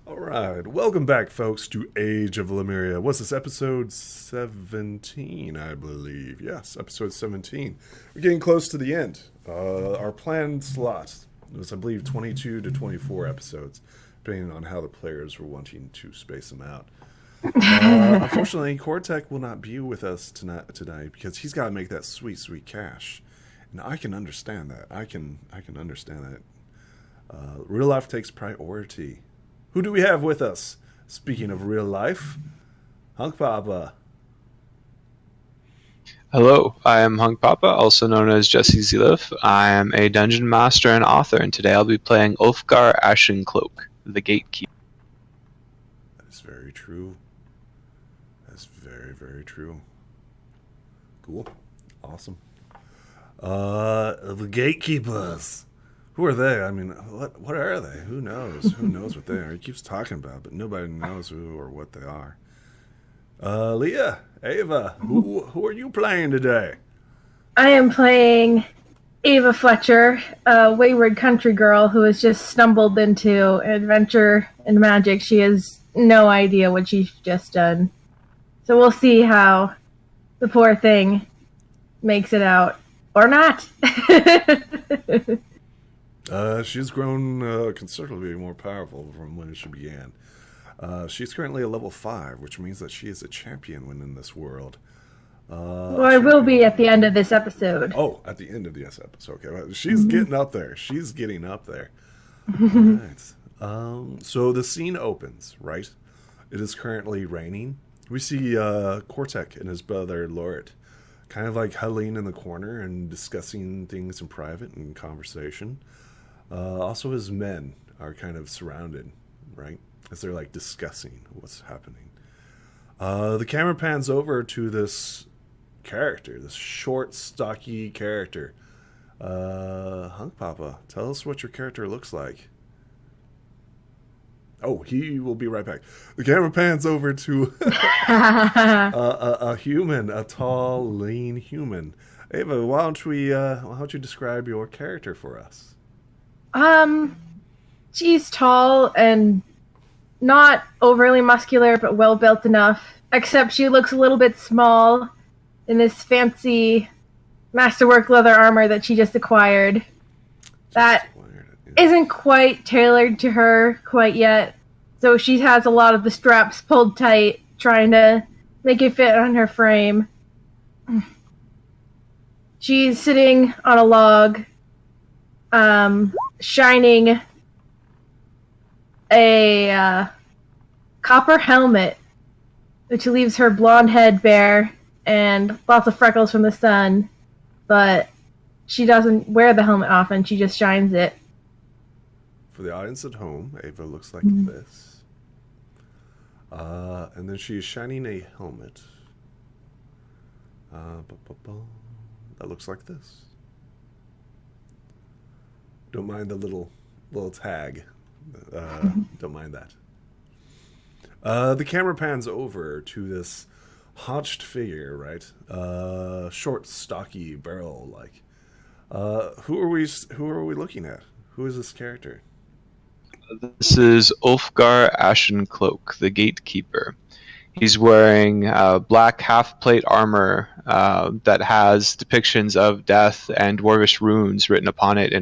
All right, welcome back, folks, to Age of Lemuria. What's this, episode 17, I believe? Yes, episode 17. We're getting close to the end. Our planned slot was, I believe, 22 to 24 episodes, depending on how the players were wanting to space them out. Unfortunately, Cortec will not be with us tonight because he's got to make that sweet, sweet cash. And I can understand that. I can understand that. Real life takes priority. Who do we have with us? Speaking of real life, Hunk Papa. Hello, I am Hunk Papa, also known as Jesse Zilif. I am a dungeon master and author, and today I'll be playing Ulfgar Ashencloak, the Gatekeeper. That is very true. That's very, very true. Cool. Awesome. The Gatekeepers. Who are they? I mean, what are they? Who knows? Who knows what they are? He keeps talking about it, but nobody knows who or what they are. Leah, Ava, who are you playing today? I am playing Ava Fletcher, a wayward country girl who has just stumbled into an adventure in magic. She has no idea what she's just done. So we'll see how the poor thing makes it out. Or not. She's grown considerably more powerful from when she began. She's currently a level 5, which means that she is a champion when in this world. Well, I will be at the end of this episode. Oh, at the end of this episode. Okay, well, she's getting up there. She's getting up there. All right. So the scene opens, right? It is currently raining. We see Cortec and his brother Lorit kind of like huddling in the corner and discussing things in private and conversation. Also, his men are kind of surrounded, right? As they're like discussing what's happening. The camera pans over to this character, this short, stocky character. Hunk Papa, tell us what your character looks like. Oh, he will be right back. The camera pans over to a human, a tall, lean human. Ava, why don't you describe your character for us? She's tall and not overly muscular, but well built enough. Except she looks a little bit small in this fancy masterwork leather armor that she just acquired. That isn't quite tailored to her quite yet. So she has a lot of the straps pulled tight, trying to make it fit on her frame. She's sitting on a log, shining a copper helmet, which leaves her blonde head bare and lots of freckles from the sun, but she doesn't wear the helmet often, she just shines it. For the audience at home, Ava looks like this. And then she is shining a helmet. That looks like this. Don't mind the little tag. Don't mind that. The camera pans over to this hotched figure, right? Short, stocky, barrel-like. Who are we looking at? Who is this character? This is Ulfgar Ashencloak, the Gatekeeper. He's wearing black half-plate armor that has depictions of death and dwarvish runes written upon it.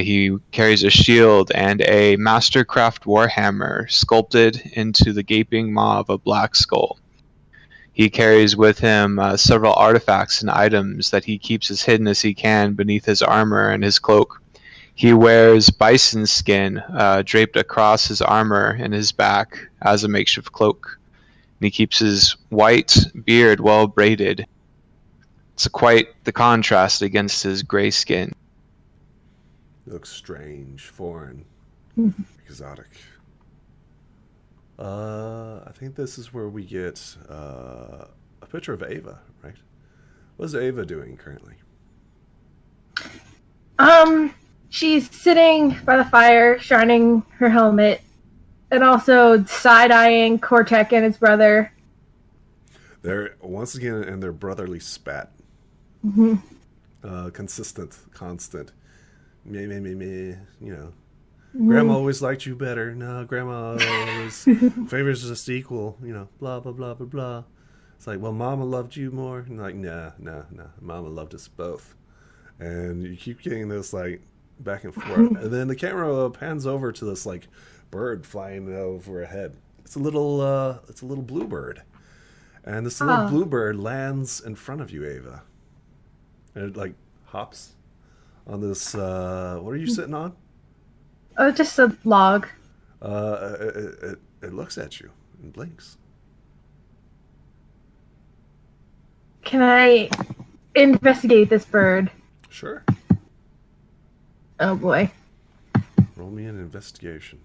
He carries a shield and a mastercraft warhammer sculpted into the gaping maw of a black skull. He carries with him several artifacts and items that he keeps as hidden as he can beneath his armor and his cloak. He wears bison skin draped across his armor and his back as a makeshift cloak. And he keeps his white beard well braided. It's quite the contrast against his gray skin. It looks strange, foreign, exotic. I think this is where we get a picture of Ava, right? What's Ava doing currently? She's sitting by the fire, shining her helmet, and also side-eyeing Cortec and his brother. They're, once again, in their brotherly spat. Consistent, constant. Meh, meh, meh, meh, you know. Grandma always liked you better. No, Grandma always favors just equal. Blah blah blah blah blah. It's like, well, Mama loved you more. And like, nah. Mama loved us both. And you keep getting this like back and forth, and then the camera pans over to this like bird flying overhead. It's a little bluebird, and this little bluebird lands in front of you, Ava, and it like hops on this. What are you sitting on? Oh, just a log. It looks at you and blinks. Can I investigate this bird? Sure. Oh boy. Roll me an investigation.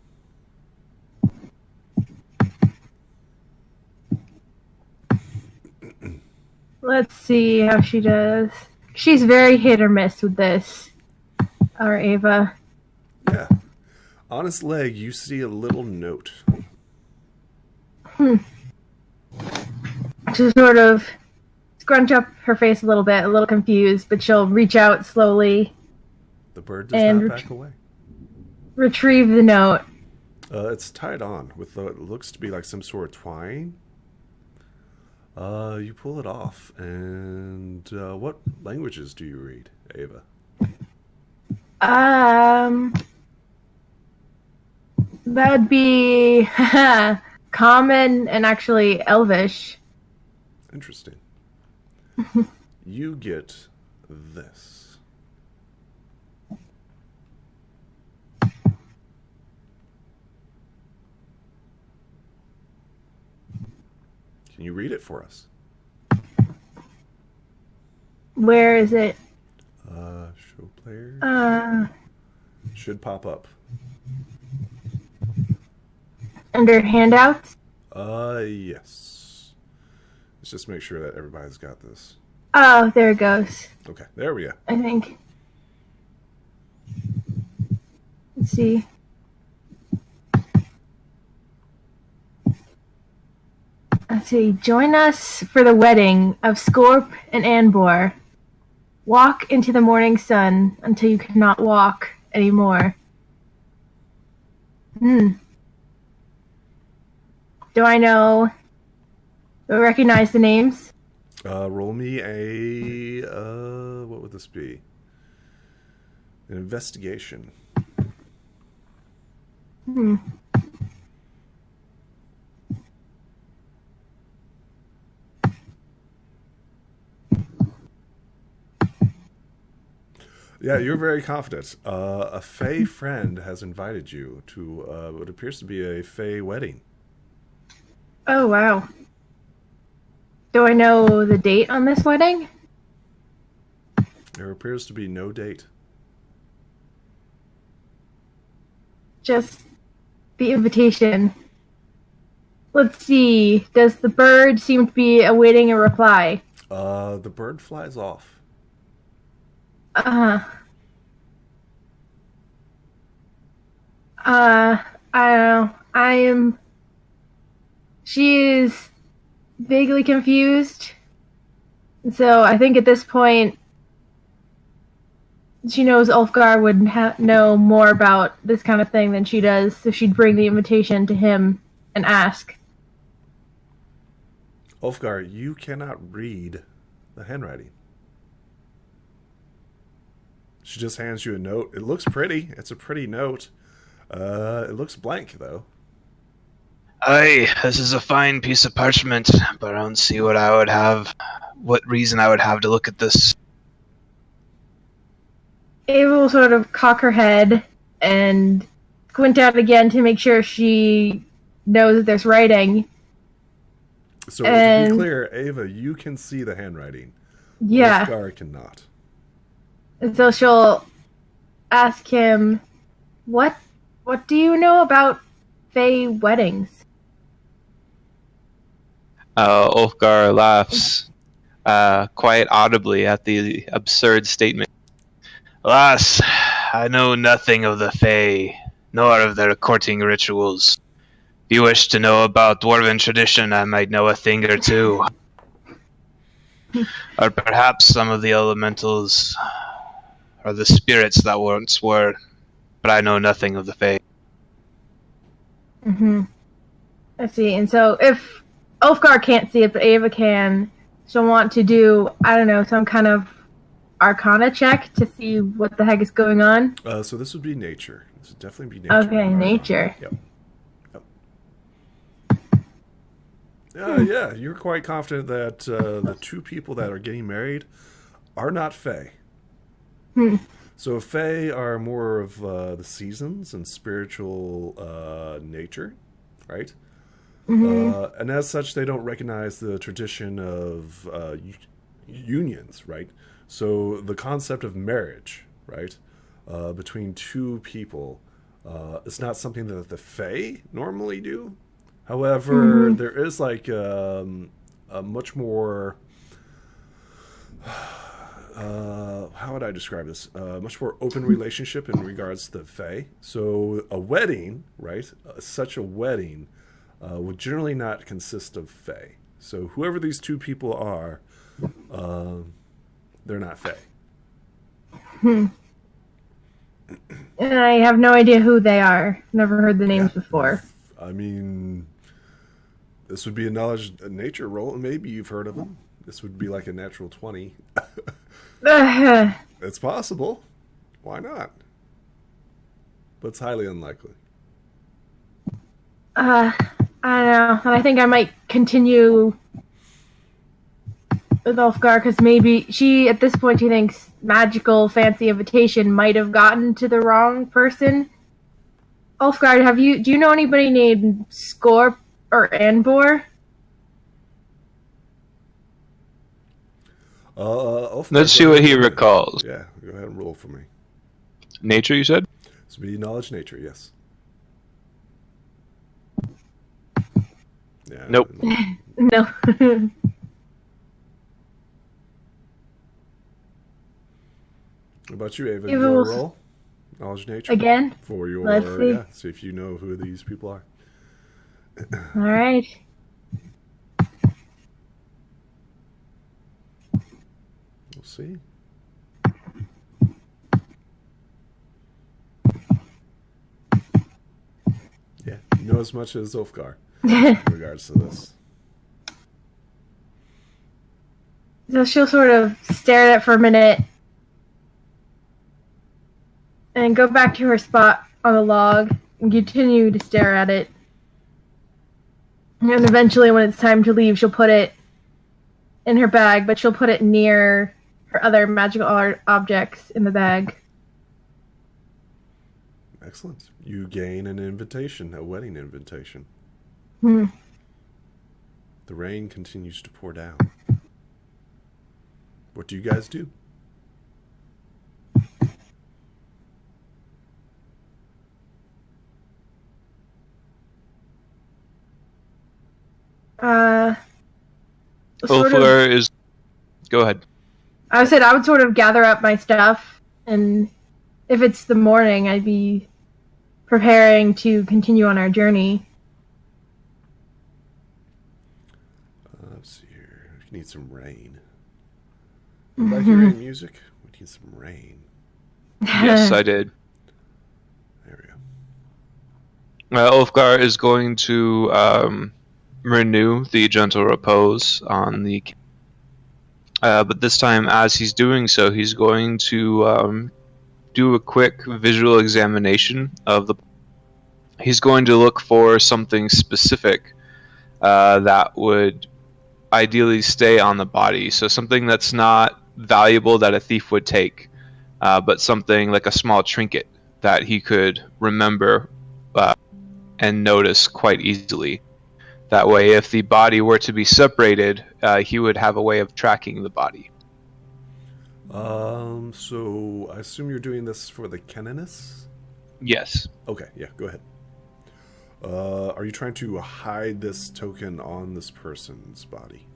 Let's see how she does. She's very hit or miss with this. Our Ava. Yeah. On its leg, you see a little note. She'll sort of scrunch up her face a little confused, but she'll reach out slowly. The bird does not back away. Retrieve the note. It's tied on with what looks to be like some sort of twine. You pull it off, and what languages do you read, Ava? That'd be Common and actually Elvish. Interesting. You get this. Can you read it for us? Where is it? Show player. Should pop up. Under handouts? Yes. Let's just make sure that everybody's got this. Oh, there it goes. Okay, there we go. I think. Let's see. Let's see. Join us for the wedding of Scorp and Anbor. Walk into the morning sun until you cannot walk anymore. Do I know? Do I recognize the names? Roll me a what would this be? An investigation. Yeah, you're very confident. A Fey friend has invited you to what appears to be a Fey wedding. Oh, wow. Do I know the date on this wedding? There appears to be no date. Just the invitation. Let's see. Does the bird seem to be awaiting a reply? The bird flies off. I don't know. She is vaguely confused. So I think at this point, she knows Ulfgar would know more about this kind of thing than she does, so she'd bring the invitation to him and ask. Ulfgar, you cannot read the handwriting. She just hands you a note. It looks pretty. It's a pretty note. It looks blank, though. Aye, this is a fine piece of parchment, but I don't see what reason I would have to look at this. Ava will sort of cock her head and squint out again to make sure she knows that there's writing. So to be clear, Ava, you can see the handwriting. Yeah. Ulfgar cannot. And so she'll ask him, What do you know about Fey weddings? Ulfgar laughs quite audibly at the absurd statement. Alas, I know nothing of the Fey, nor of their courting rituals. If you wish to know about dwarven tradition, I might know a thing or two. Or perhaps some of the elementals, or the spirits that once were. but I know nothing of the Fae. Mm-hmm. I see. And so if Ulfgar can't see it, but Ava can, she'll want to do, I don't know, some kind of Arcana check to see what the heck is going on. So this would be nature. This would definitely be nature. Okay, nature. Yep. Yeah, you're quite confident that the two people that are getting married are not Fae. So Fae are more of the seasons and spiritual nature, right? Mm-hmm. And as such, they don't recognize the tradition of unions, right? So the concept of marriage, right, between two people is not something that the Fae normally do. However, there is like a much more, how would I describe this? Much more open relationship in regards to the Fae. So a wedding, right, such a wedding would generally not consist of Fae. So whoever these two people are, they're not Fae. And I have no idea who they are. Never heard the names before. I mean, this would be a nature roll. Maybe you've heard of them. This would be like a natural 20. It's possible. Why not? But it's highly unlikely. I don't know. And I think I might continue with Ulfgar because maybe she, at this point, she thinks magical fancy invitation might have gotten to the wrong person. Ulfgar, do you know anybody named Scorp or Anbor? Let's see what he recalls. Yeah, go ahead and roll for me. Nature, you said? This would be knowledge nature, yes. Yeah. Nope. No. What about you, Ava? Do you want to roll? Knowledge nature? Again? For your, Let's see. Yeah, see if you know who these people are. All right. We'll see. Yeah, you know as much as Ulfgar in regards to this. So she'll sort of stare at it for a minute and go back to her spot on the log and continue to stare at it. And eventually, when it's time to leave, she'll put it in her bag, but she'll put it near her other magical objects in the bag. Excellent. You gain an invitation, a wedding invitation. The rain continues to pour down. What do you guys do? Ulfgar is... Go ahead. I said I would sort of gather up my stuff, and if it's the morning, I'd be preparing to continue on our journey. Let's see here. We need some rain. Did I hear any music? We need some rain. Yes, I did. There we go. Ulfgar is going to renew the gentle repose on the... but this time, as he's doing so, he's going to do a quick visual examination of the... He's going to look for something specific that would ideally stay on the body. So something that's not valuable that a thief would take, but something like a small trinket that he could remember and notice quite easily. That way, if the body were to be separated, he would have a way of tracking the body. So I assume you're doing this for the Kenninus? Yes. Okay, yeah, go ahead. Are you trying to hide this token on this person's body?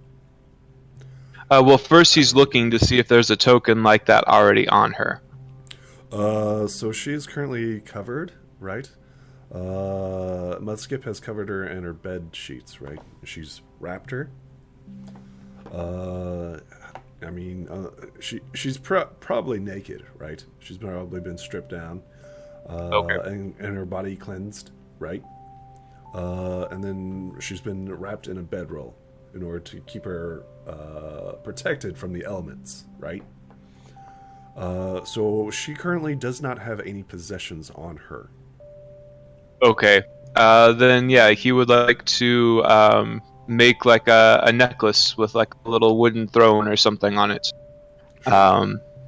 Well, first he's looking to see if there's a token like that already on her. So she is currently covered, right? Mudskip has covered her in her bed sheets, right? She's wrapped her. I mean, she's probably naked, right? She's probably been stripped down. Okay. and her body cleansed, right? And then she's been wrapped in a bedroll in order to keep her protected from the elements, right? So she currently does not have any possessions on her. Okay. Then yeah, he would like to make like a necklace with like a little wooden throne or something on it.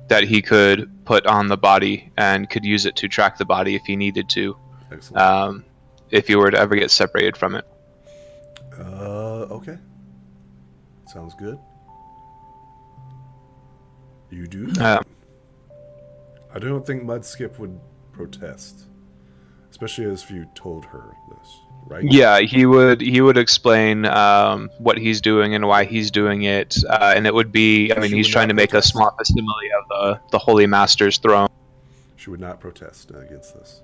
That he could put on the body and could use it to track the body if he needed to. Excellent. If he were to ever get separated from it. Okay. Sounds good. You do? I don't think Mudskip would protest, especially as if you told her this, right? Yeah, he would explain what he's doing and why he's doing it, and it would be. I mean, She he's would trying not to make a protest. small facsimile of the Holy Master's throne. She would not protest against this.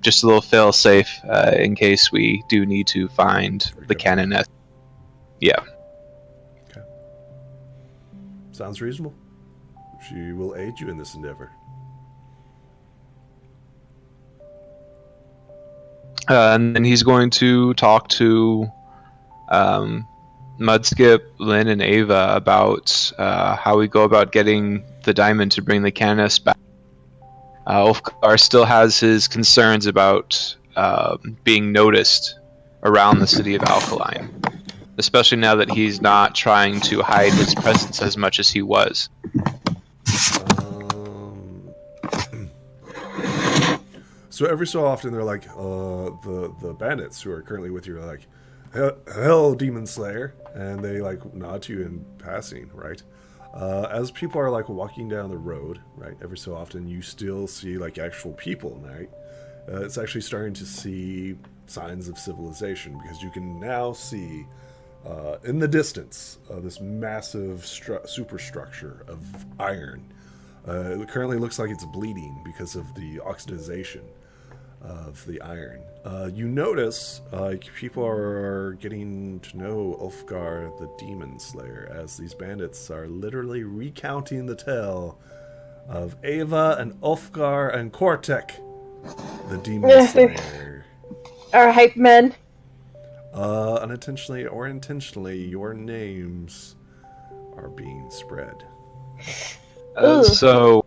Just a little fail-safe in case we do need to find the canoness. Yeah. Okay. Sounds reasonable. She will aid you in this endeavor. And then he's going to talk to Mudskip, Lynn, and Ava about how we go about getting the diamond to bring the canoness back. Ulfgar still has his concerns about being noticed around the city of Alkaline, especially now that he's not trying to hide his presence as much as he was. So every so often they're like, the bandits who are currently with you are like, "Hell, Demon Slayer," and they like nod to you in passing, right? As people are like walking down the road, right? Every so often you still see like actual people, right? It's actually starting to see signs of civilization because you can now see in the distance this massive superstructure of iron. It currently looks like it's bleeding because of the oxidization of the iron. You notice like people are getting to know Ulfgar the Demon Slayer as these bandits are literally recounting the tale of Ava and Ulfgar and Kortek the Demon Slayer. Our hype men. Unintentionally or intentionally, your names are being spread. So,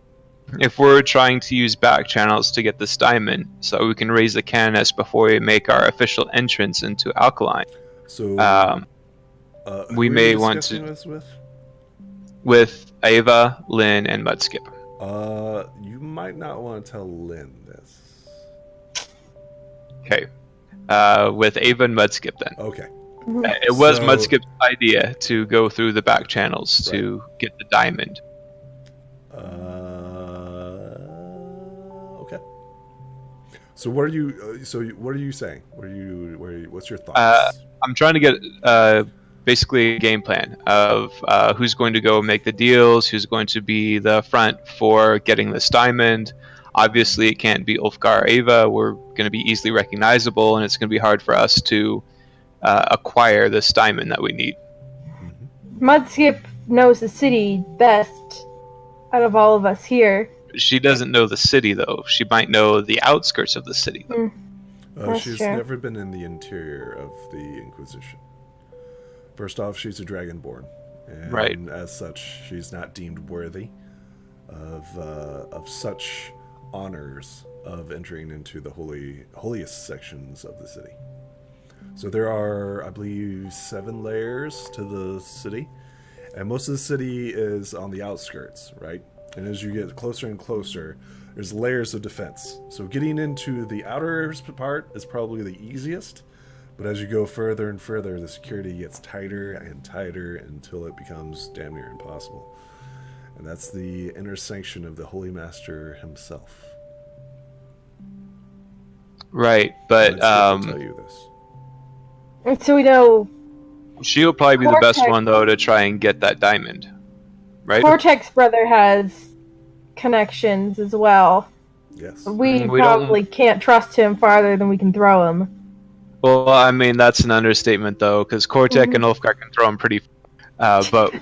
if we're trying to use back channels to get this diamond, so we can raise the canoness before we make our official entrance into Alkaline, So, we who are may you want discussing to this with? with Ava, Lynn, and Mudskip. You might not want to tell Lynn this. Okay. With Ava and Mudskip, then. Okay. It was So- Mudskip's idea to go through the back channels to get the diamond. Okay. So what are you? What are you saying? What's your thoughts? I'm trying to get basically a game plan of who's going to go make the deals, who's going to be the front for getting this diamond. Obviously, it can't be Ulfgar or Ava. We're going to be easily recognizable, and it's going to be hard for us to acquire this diamond that we need. Mudskip knows the city best out of all of us here. She doesn't know the city, though. She might know the outskirts of the city. That's She's true. never been in the interior of the Inquisition. First off, she's a Dragonborn, and Right. as such, she's not deemed worthy of such honors of entering into the holiest sections of the city. So there are, I believe, 7 layers to the city, and most of the city is on the outskirts, right? And as you get closer and closer, there's layers of defense. So getting into the outer part is probably the easiest, but as you go further and further, the security gets tighter and tighter until it becomes damn near impossible. And that's the inner sanction of the Holy Master himself. Right, but Let's tell you this. And so we know she'll probably be the best Cortex- one, though, to try and get that diamond. Right? Cortex's brother has connections as well. Yes. We We probably can't trust him farther than we can throw him. Well, I mean, that's an understatement, though, because Kortek and Ulfgar can throw him pretty... but...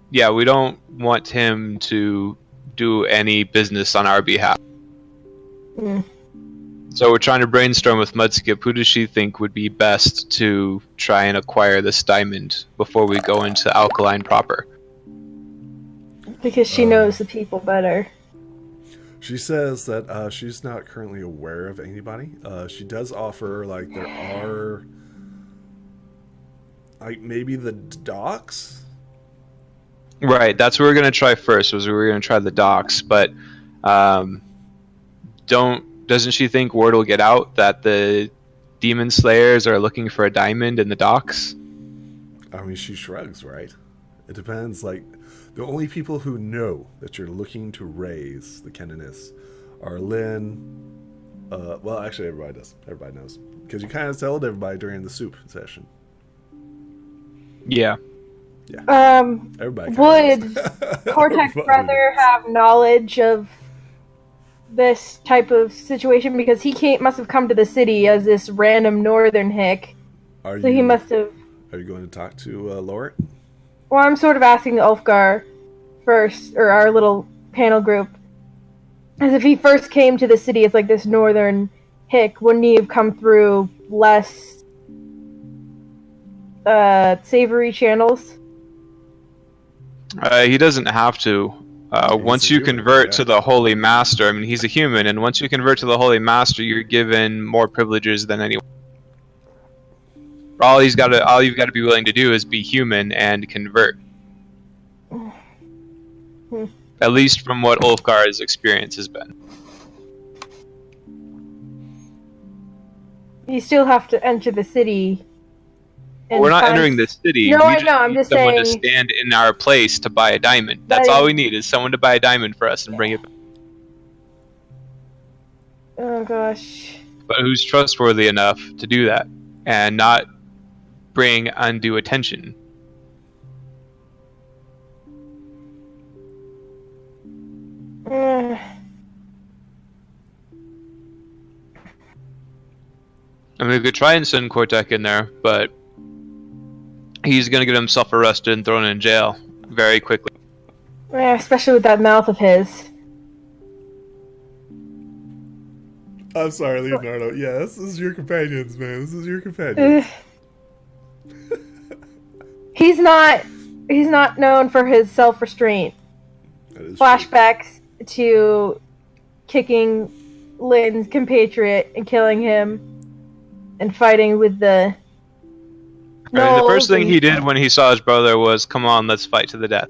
yeah, we don't want him to do any business on our behalf. So we're trying to brainstorm with Mudskip. Who does she think would be best to try and acquire this diamond before we go into Alkaline proper? Because she knows the people better. She says that she's not currently aware of anybody. She does offer, like, there are, like, maybe the docks? Right, that's what we're going to try first, was we were going to try the docks, but doesn't she think word will get out that the demon slayers are looking for a diamond in the docks? I mean, she shrugs, right? It depends, like, the only people who know that you're looking to raise the Kenanus are Lynn. Well, actually, everybody does. Everybody knows. Because you kind of told everybody during the soup session. Yeah. Yeah. Everybody would Cortex brother have knowledge of this type of situation? Because he must have come to the city as this random northern hick. He must have... Are you going to talk to Lort? Well, I'm sort of asking Ulfgar first, or our little panel group, as if he first came to the city as like this northern hick, wouldn't he have come through less savory channels? He doesn't have to. Once you convert to the Holy Master, I mean, he's a human, and once you convert to the Holy Master, you're given more privileges than anyone. All you've got to be willing to do is be human and convert. At least from what Ulfgar's experience has been. You still have to enter the city. We're not entering the city. No, we I know. I'm just saying. Someone to stand in our place to buy a diamond. That's all we need, is someone to buy a diamond for us and bring it back. Oh gosh. But who's trustworthy enough to do that and not bring undue attention? I mean, we could try and send Kortek in there, but he's going to get himself arrested and thrown in jail very quickly. Yeah, especially with that mouth of his. I'm sorry, Leonardo. Yeah, this is your companions, man. This is your companions. He's not known for his self-restraint. Flashbacks to kicking Lynn's compatriot and killing him and fighting with the... I mean, the first thing he did when he saw his brother was, come on, let's fight to the death.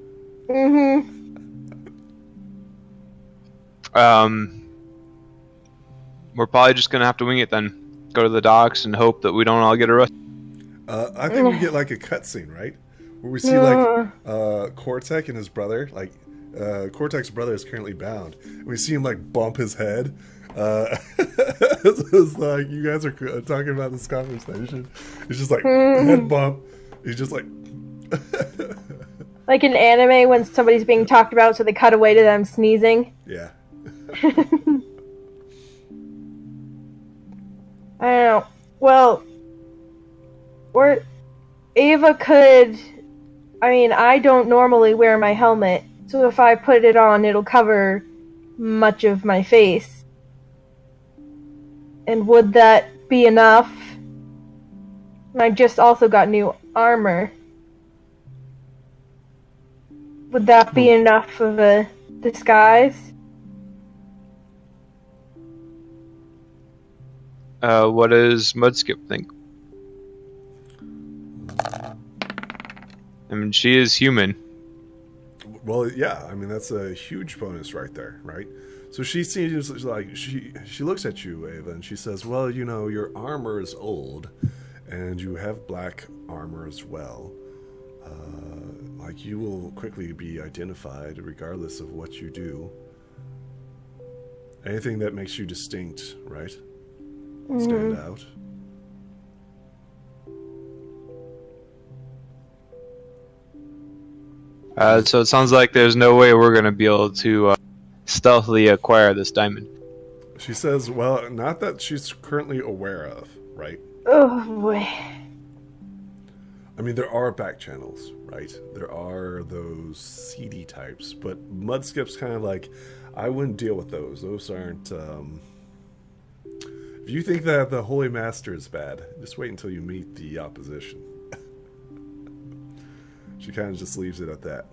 We're probably just going to have to wing it then. Go to the docks and hope that we don't all get arrested. I think we get like a cutscene, right? Where we see like Kortek and his brother. Like Kortek's brother is currently bound. And we see him like bump his head. It's like, you guys are talking about this conversation. It's just like head bump. He's just like like in anime when somebody's being talked about, so they cut away to them sneezing. Yeah. I don't know. Well, Ava could... I mean, I don't normally wear my helmet, so if I put it on, it'll cover much of my face. And would that be enough? And I just also got new armor. Would that be enough of a disguise? What does Mudskip think? I mean, she is human. Well, yeah. I mean, that's a huge bonus right there, right? So she seems like she looks at you, Ava, and she says, "Well, you know, your armor is old, and you have black armor as well. Like, you will quickly be identified regardless of what you do. Anything that makes you distinct, right? Stand out." So it sounds like there's no way we're going to be able to stealthily acquire this diamond. She says, well, not that she's currently aware of, right? Oh, boy. I mean, there are back channels, right? There are those seedy types, but Mudskip's kind of like, I wouldn't deal with those. Those aren't. If you think that the Holy Master is bad, just wait until you meet the opposition. She kind of just leaves it at that.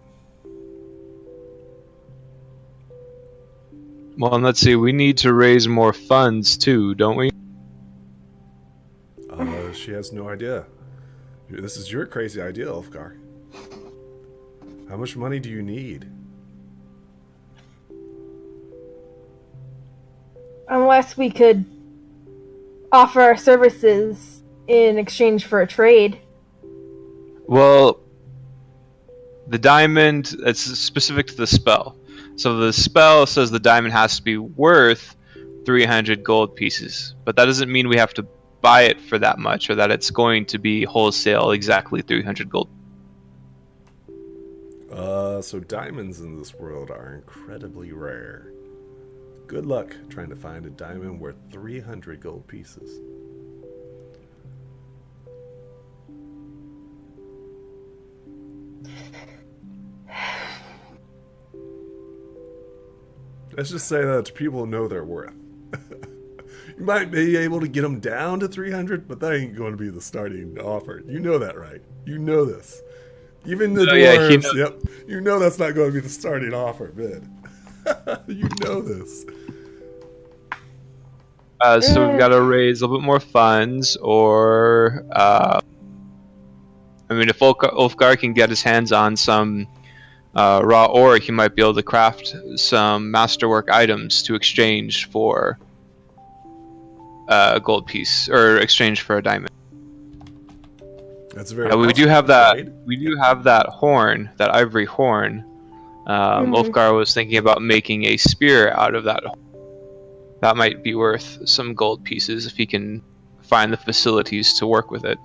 Well, and let's see, we need to raise more funds too, don't we? She has no idea. This is your crazy idea, Ulfgar. How much money do you need? Unless we could offer our services in exchange for a trade. Well, the diamond, it's specific to the spell. So the spell says the diamond has to be worth 300 gold pieces. But that doesn't mean we have to buy it for that much, or that it's going to be wholesale exactly 300 gold. So diamonds in this world are incredibly rare. Good luck trying to find a diamond worth 300 gold pieces. Let's just say that people know their worth. You might be able to get them down to 300, but that ain't going to be the starting offer. You know that, right? You know this. Even the dwarves, yep. You know that's not going to be the starting offer bid. You know this. So we've got to raise a little bit more funds, or... I mean, if Ulfgar can get his hands on some raw ore, he might be able to craft some masterwork items to exchange for a gold piece, or exchange for a diamond. That's very. We do have that. Right? We do have that horn, that ivory horn. Ulfgar was thinking about making a spear out of that. That might be worth some gold pieces if he can find the facilities to work with it.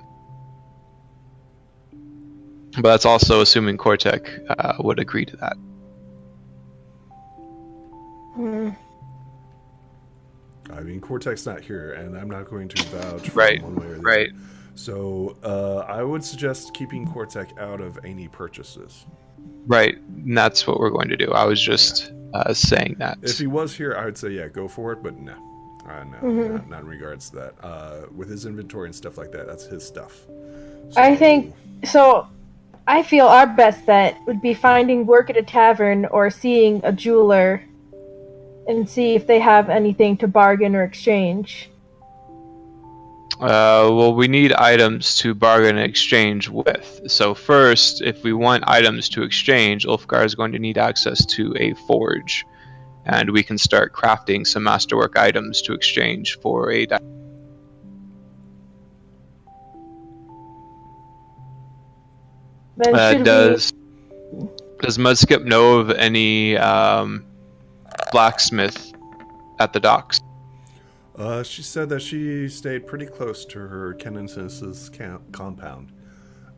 But that's also assuming Kortek would agree to that. I mean, Kortek's not here, and I'm not going to vouch for one way or the other. Right. So I would suggest keeping Kortek out of any purchases. Right, and that's what we're going to do. I was just saying that. If he was here, I would say, yeah, go for it, but no. Not in regards to that. With his inventory and stuff like that, that's his stuff. So, I feel our best bet would be finding work at a tavern or seeing a jeweler and see if they have anything to bargain or exchange. Well, we need items to bargain and exchange with. So first, if we want items to exchange, Ulfgar is going to need access to a forge. And we can start crafting some masterwork items to exchange for a diamond. Does Mudskip know of any blacksmith at the docks? She said that she stayed pretty close to her Kenansis compound.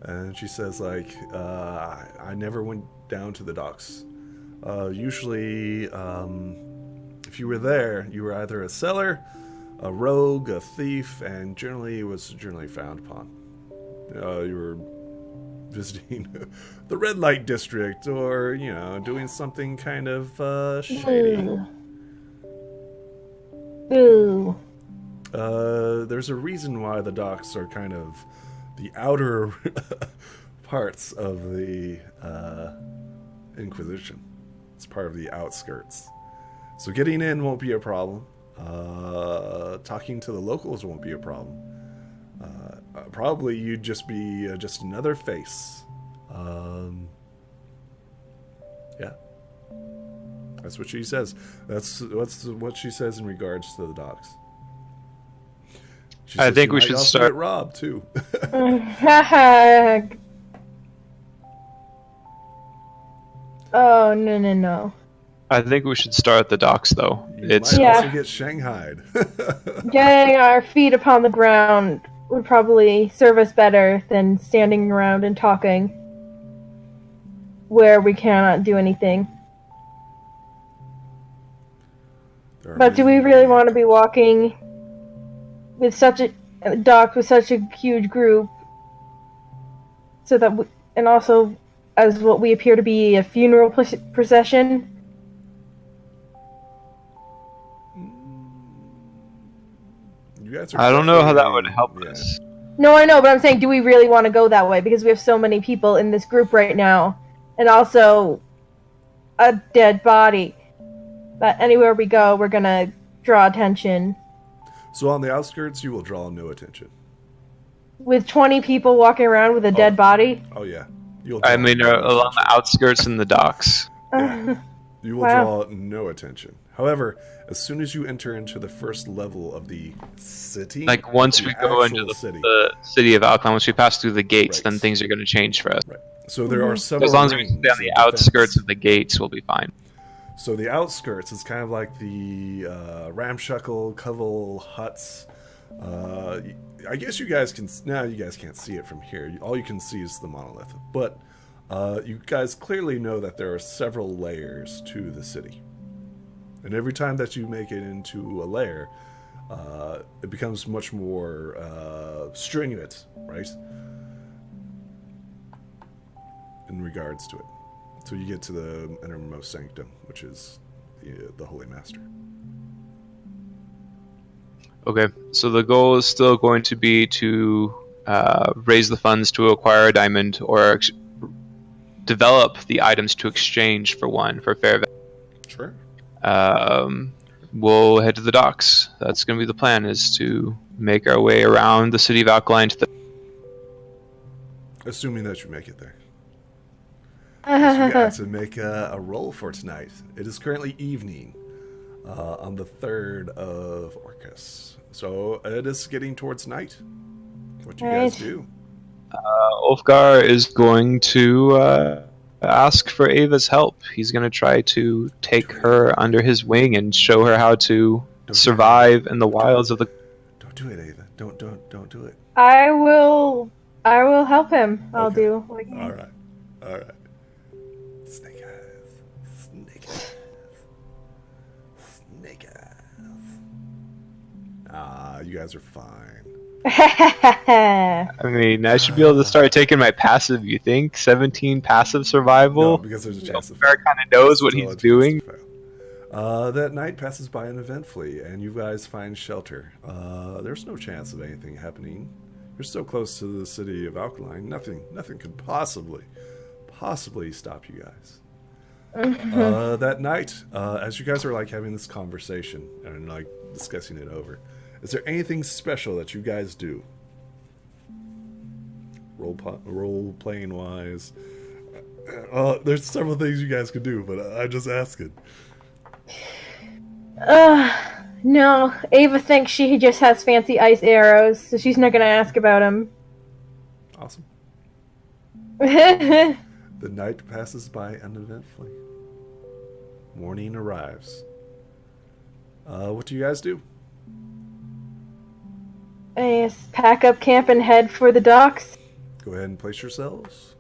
And she says, like, I never went down to the docks. Usually, if you were there, you were either a seller, a rogue, a thief, and generally was generally frowned upon. You were visiting the red light district, or, doing something kind of shady. Ooh. There's a reason why the docks are kind of the outer parts of the Inquisition. It's part of the outskirts. So getting in won't be a problem. Talking to the locals won't be a problem. Probably you'd just be just another face. Yeah. That's what she says. That's what she says in regards to the docks. I think we should start Rob too. Oh no. I think we should start at the docks, though. Might also get shanghaied. Getting our feet upon the ground would probably serve us better than standing around and talking where we cannot do anything. But do we really want to be walking with such a dock with such a huge group so that and also as what we appear to be a funeral procession. You guys are I don't know how that would definitely- help yeah. us. No, I know, but I'm saying, do we really want to go that way? Because we have so many people in this group right now, and also a dead body. That anywhere we go, we're gonna draw attention. So on the outskirts, you will draw no attention. With 20 people walking around with a dead body? Oh yeah, you'll. I draw mean, no along the attention. outskirts and the docks. Yeah. You will Wow. draw no attention. However, as soon as you enter into the first level of the city, Like, once the we go into actual the city of Alcon, once we pass through the gates, Right. then things are going to change for us. right. So there are several. As long as we rings stay on the of outskirts defense. of the gates, we'll be fine. So the outskirts is kind of like the ramshackle covel huts. I guess you guys can. Now you guys can't see it from here. All you can see is the monolith. But you guys clearly know that there are several layers to the city. And every time that you make it into a layer, it becomes much more strenuous, right? In regards to it. So you get to the innermost sanctum, which is the Holy Master. Okay, so the goal is still going to be to raise the funds to acquire a diamond or develop the items to exchange for one for fair value. Sure. We'll head to the docks. That's going to be the plan, is to make our way around the city of Alkaline to the... Assuming that you make it there. So you guys to make a roll for tonight. It is currently evening on the 3rd of Orcus. So it is getting towards night. What do you guys Right. do? Ulfgar is going to ask for Ava's help. He's going to try to take her under his wing and show her how to survive in the wilds of the... Don't do it, Ava. Don't do it. I will help him. I'll Okay. do. Like, All right. Snake eyes. Snake eyes. Ah, you guys are fine. I mean, I should be able to start taking my passive, you think? 17 passive No, survival? because there's a chance of Ulfgar kind of knows what Still a he's chance doing. to fail. That night passes by uneventfully, and you guys find shelter. There's no chance of anything happening. You're so close to the city of Alkaline. Nothing could possibly stop you guys. That night, as you guys are like having this conversation and like discussing it over, is there anything special that you guys do? Role playing wise. There's several things you guys could do, but I'm just asking. no. Ava thinks she just has fancy ice arrows, so she's not gonna ask about him. Awesome. The night passes by uneventfully. Morning arrives. What do you guys do? I just pack up camp and head for the docks. Go ahead and place yourselves.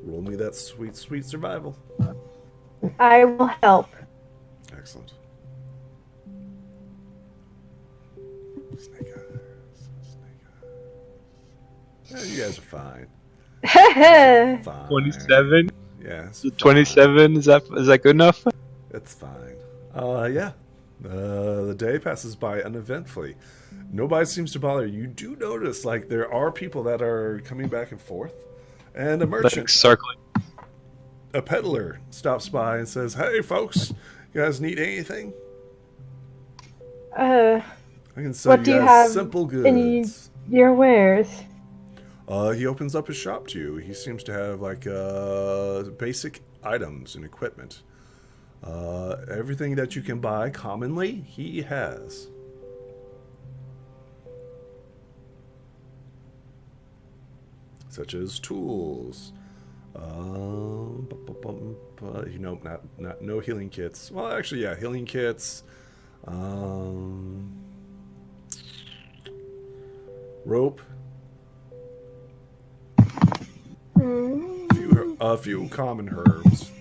Roll me that sweet survival. I will help. Excellent. Snake eyes. Yeah, you guys are fine. Fine. 27? Yeah, it's So fine. 27, is that good enough? It's fine. Yeah. The day passes by uneventfully. Nobody seems to bother. You do notice, like, there are people that are coming back and forth. And a merchant, Like circling. a peddler, stops by and says, "Hey, folks, you guys need anything? I can sell What you do you guys have simple in goods." your wares? He opens up his shop to you. He seems to have, like, basic items and equipment. Everything that you can buy commonly, he has. Such as tools. No healing kits. Well, actually, yeah, healing kits. Rope. A few common herbs.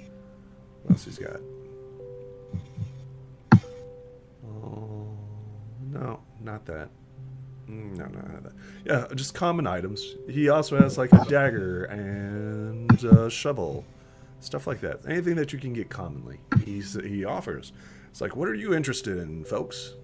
What else he's got? Oh, no, not that. No, not that. Yeah, just common items. He also has like a dagger and a shovel, stuff like that. Anything that you can get commonly, he offers. It's like, what are you interested in, folks?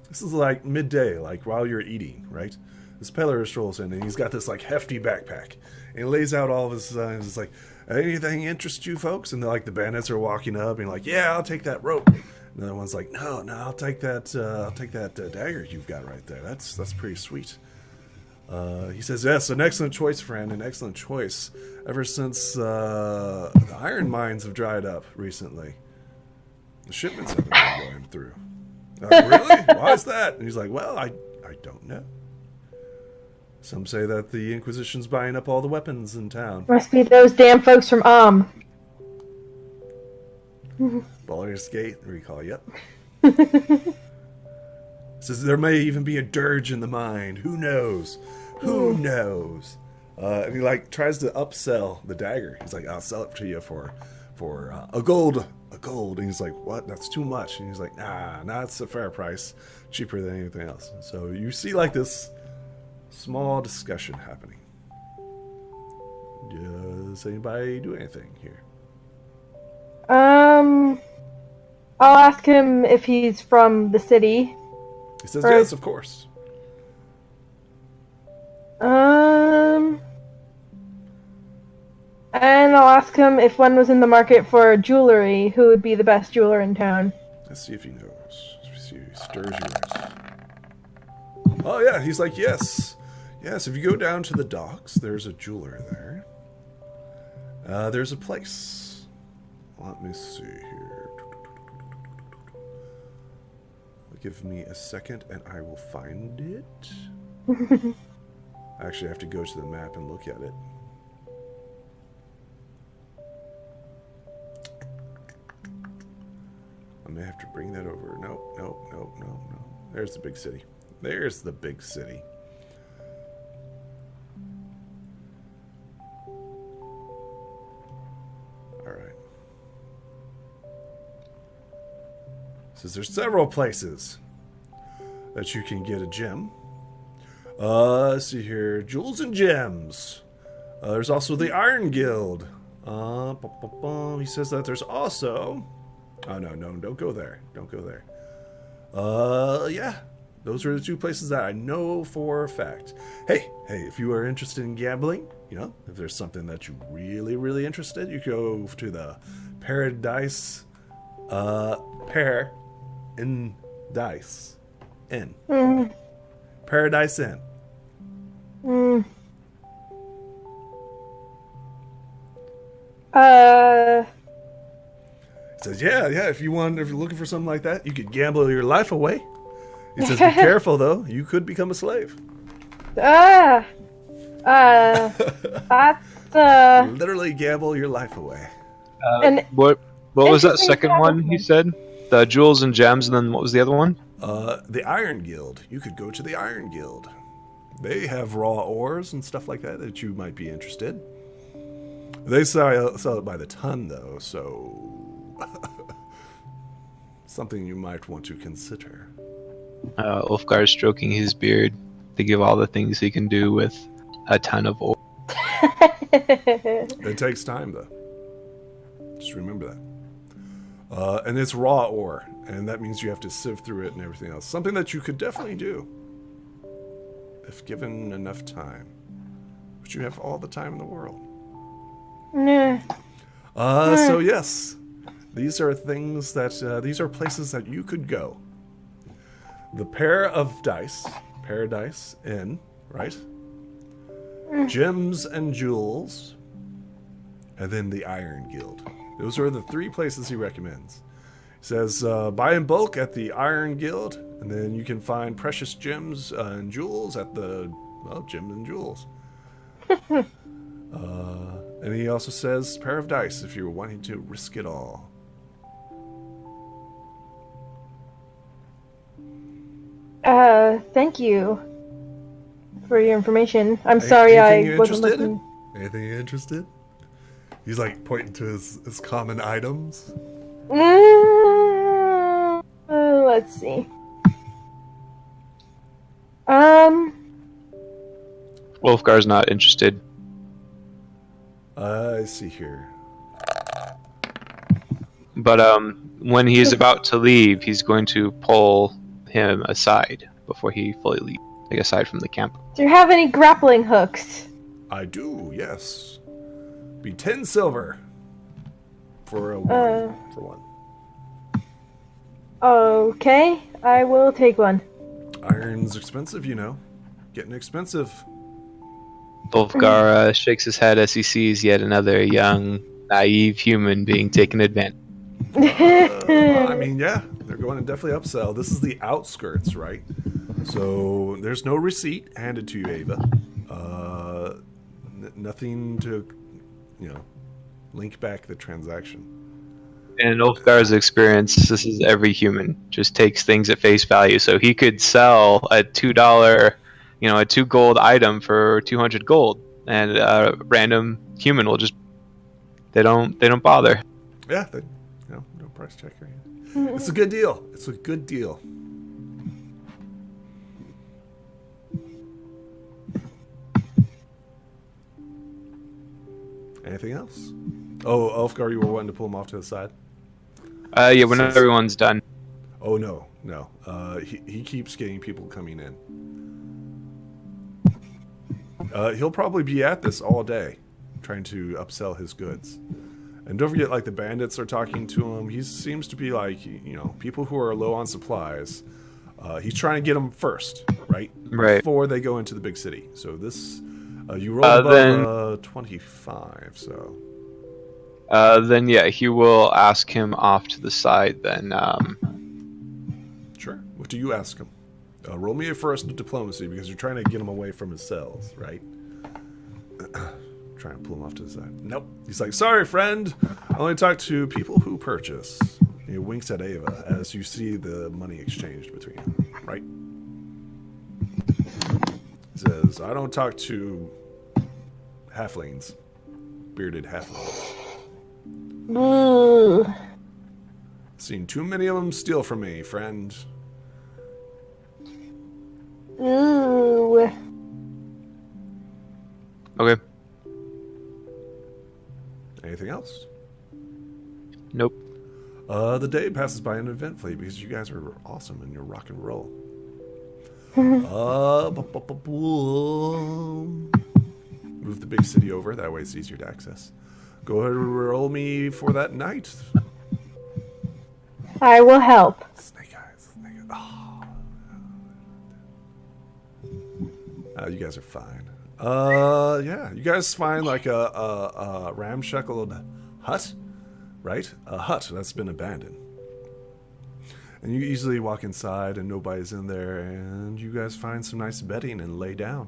This is like midday, like while you're eating, right? This peddler strolls in, and he's got this like hefty backpack, and he lays out all of his. It's like, anything interest you, folks? And like the bandits are walking up, and like, yeah, I'll take that rope. And the other one's like, no, I'll take that. I'll take that dagger you've got right there. That's pretty sweet. He says, yes, an excellent choice, friend, an excellent choice. Ever since the iron mines have dried up recently, the shipments haven't been going through. Really? Why is that? And he's like, well, I don't know. Some say that the Inquisition's buying up all the weapons in town. Must be those damn folks from Baldur's Gate, recall, yep. Says there may even be a dirge in the mine. Who knows? Who knows? And he like tries to upsell the dagger. He's like, I'll sell it to you for a gold. And he's like, what? That's too much. And he's like, nah, it's a fair price. Cheaper than anything else. So you see like this small discussion happening. Does anybody do anything here? I'll ask him if he's from the city. He says, yes, of course. And I'll ask him if one was in the market for jewelry, who would be the best jeweler in town. Let's see if he knows. Let's see if he stirs you right. Oh, yeah, he's like, yes. Yes, if you go down to the docks, there's a jeweler there. There's a place. Let me see here. Give me a second and I will find it. I actually have to go to the map and look at it. I may have to bring that over. No. There's the big city. There's the big city. Alright. Says there's several places that you can get a gem. Let's see here. Jewels and gems. There's also the Iron Guild. He says that there's also... Oh, no, don't go there. Don't go there. Yeah. Those are the two places that I know for a fact. Hey, if you are interested in gambling, if there's something that you're really, really interested, you go to the Paradise, Paradise Inn. Paradise Inn. He says, yeah, if you're looking for something like that, you could gamble your life away. He says, be careful, though. You could become a slave. That's, Literally gamble your life away. What was that second one he said? The jewels and gems, and then what was the other one? The Iron Guild. You could go to the Iron Guild. They have raw ores and stuff like that you might be interested. They sell it by the ton, though, so... something you might want to consider. Ulfgar stroking his beard to give all the things he can do with a ton of ore. It takes time, though. Just remember that. And it's raw ore, and that means you have to sieve through it and everything else. Something that you could definitely do if given enough time. But you have all the time in the world. So yes, these are things that these are places that you could go. The Paradise Inn, right? Gems and jewels, and then the Iron Guild. Those are the three places he recommends. He says, buy in bulk at the Iron Guild, and then you can find precious gems and jewels at the, Gems and Jewels. And he also says, pair of dice if you're wanting to risk it all. Thank you for your information. I'm sorry I wasn't looking. Anything you're interested? He's like pointing to his common items. Let's see. Wolfgar's not interested. I see here. But when he's about to leave, he's going to pull him aside before he fully leaves, like aside from the camp. Do you have any grappling hooks? I do, yes. Be 10 silver for one. Okay, I will take one. Iron's expensive, you know. Getting expensive. Wolfgar shakes his head as he sees yet another young, naive human being taken advantage. I mean, yeah, they're going to definitely upsell. This is the outskirts, right? So there's no receipt handed to you, Ava. Nothing to, link back the transaction. In Ulfgar's experience, this is every human just takes things at face value. So he could sell a $2, a 2 gold item for 200 gold, and a random human will just they don't bother. Yeah, no price check or anything. It's a good deal. It's a good deal. Anything else? Oh, Ulfgar, you were wanting to pull him off to the side? Yeah, when everyone's done. Oh, no. He keeps getting people coming in. He'll probably be at this all day, trying to upsell his goods. And don't forget, like, the bandits are talking to him. He seems to be like, people who are low on supplies. He's trying to get them first, right? Right. Before they go into the big city. So this, you rolled above 25, so... Then yeah, he will ask him off to the side then. Sure. What do you ask him? Roll me a first diplomacy, because you're trying to get him away from his cells, right? Trying to pull him off to the side. Nope. He's like, sorry, friend. I only talk to people who purchase. He winks at Ava as you see the money exchanged between them, right? He says, I don't talk to halflings. Bearded halflings. Ooh. Seen too many of them steal from me, friend. Ooh. Okay. Anything else? Nope. The day passes by uneventfully because you guys are awesome and you're rock and roll. Move the big city over, that way it's easier to access. Go ahead and roll me for that night. I will help. Snake eyes. Oh, you guys are fine. Yeah, you guys find like a ramshackle hut, right? A hut that's been abandoned. And you easily walk inside and nobody's in there, and you guys find some nice bedding and lay down.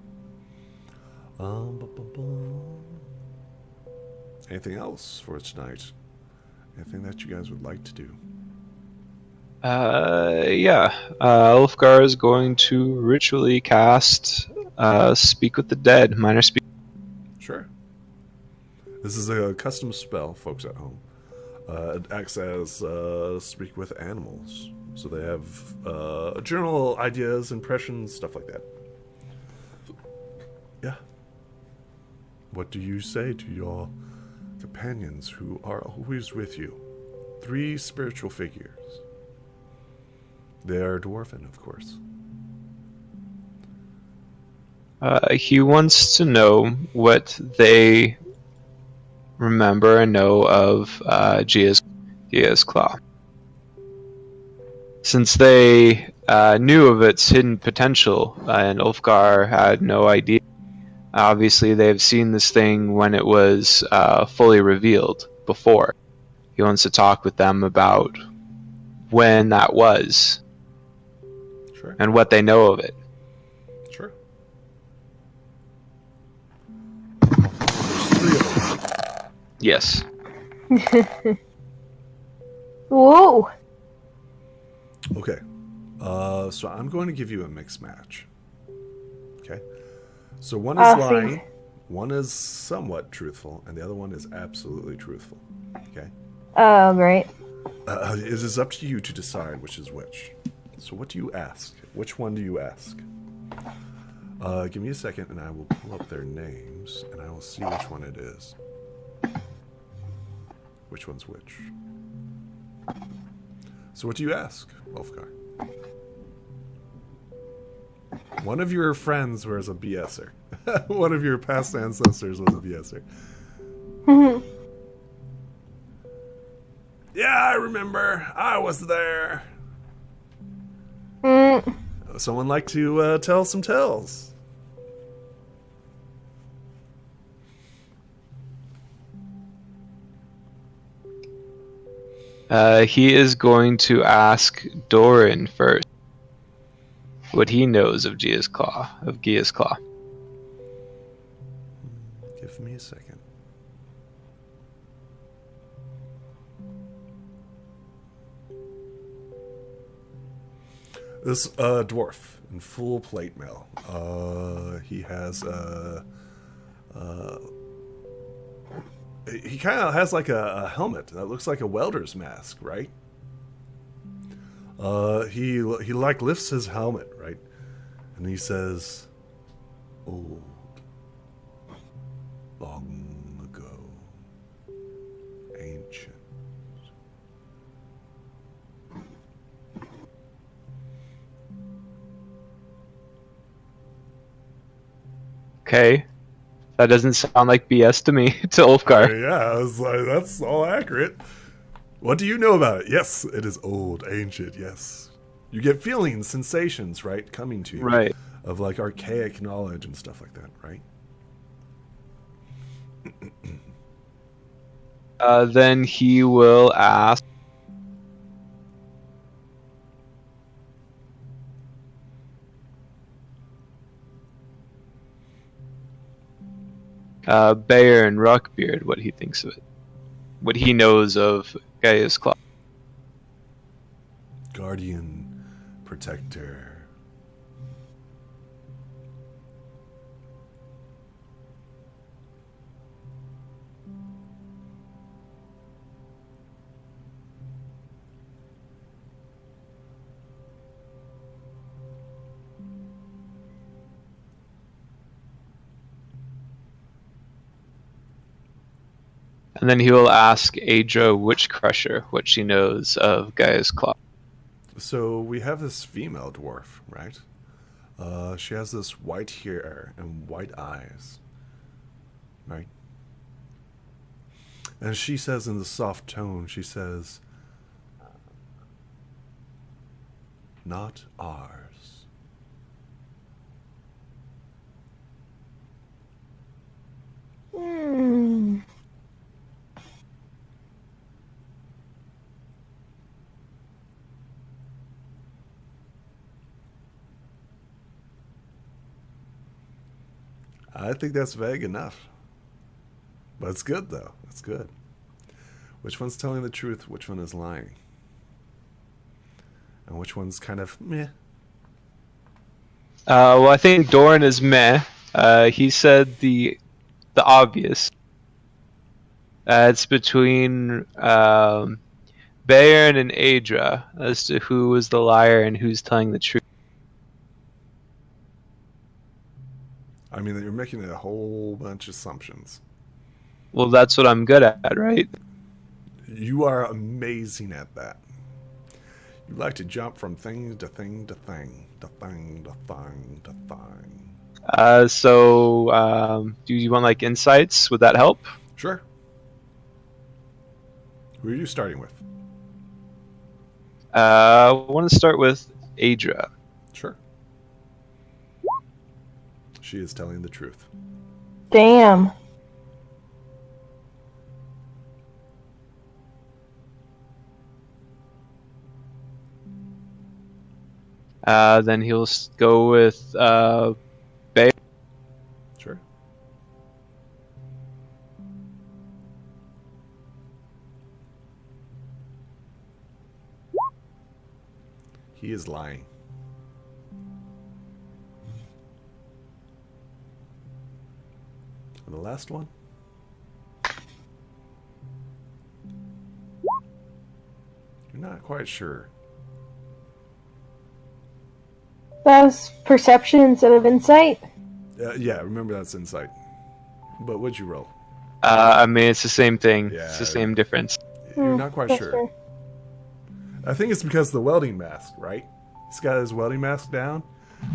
Anything else for tonight? Anything that you guys would like to do? Yeah. Ulfgar is going to ritually cast Speak with the Dead, minor speak. Sure. This is a custom spell, folks at home. It acts as speak with animals. So they have general ideas, impressions, stuff like that. Yeah. What do you say to your companions who are always with you? 3 spiritual figures. They are dwarven, of course. He wants to know what they remember and know of Gia's Claw. Since they knew of its hidden potential, and Ulfgar had no idea, obviously they've seen this thing when it was fully revealed before. He wants to talk with them about when that was. Sure. And what they know of it. Sure. There's 3 of them. Yes. Whoa. Okay. So I'm going to give you a mixed match. Okay. So one is lying, one is somewhat truthful, and the other one is absolutely truthful. Okay. Oh, great. It is up to you to decide which is which. So what do you ask? Which one do you ask? Give me a second and I will pull up their names and I will see which one it is. Which one's which? So what do you ask, Wolfgar? One of your friends was a BSer. One of your past ancestors was a BSer. Yeah, I remember. I was there. Someone like to tell some tales? He is going to ask Doran first what he knows of Gia's Claw. Give me a second. This dwarf in full plate mail. He has he kind of has like a helmet that looks like a welder's mask, right? He like lifts his helmet, right, and he says, "Old, long ago, ancient." Okay. That doesn't sound like BS to me, to Ulfgar. Yeah, I was like, that's all accurate. What do you know about it? Yes, it is old, ancient, yes. You get feelings, sensations, right, coming to you. Right. Of like archaic knowledge and stuff like that, right? Then he will ask Bayer and Rockbeard what he thinks of it. What he knows of Gaia's Claw. Guardian, protector. And then he will ask Adra Witch Crusher what she knows of Gaia's Claw. So we have this female dwarf, right? She has this white hair and white eyes, right? And she says in the soft tone, she says, "Not ours." I think that's vague enough. But it's good, though. It's good. Which one's telling the truth? Which one is lying? And which one's kind of meh? Well, I think Doran is meh. He said the obvious. It's between Bayon and Adra as to who is the liar and who's telling the truth. I mean, you're making a whole bunch of assumptions. Well, that's what I'm good at, right? You are amazing at that. You like to jump from thing to thing to thing to thing to thing to thing. So, do you want like insights? Would that help? Sure. Who are you starting with? I want to start with Adra. Sure. She is telling the truth. Damn. Then he'll go with Bay. Sure. He is lying. And the last one? not quite sure. That was perception instead of insight. Yeah, remember that's insight. But what'd you roll? I mean, it's the same thing. Yeah. It's the same difference. You're not quite That's sure. fair. I think it's because of the welding mask, right? He's got his welding mask down,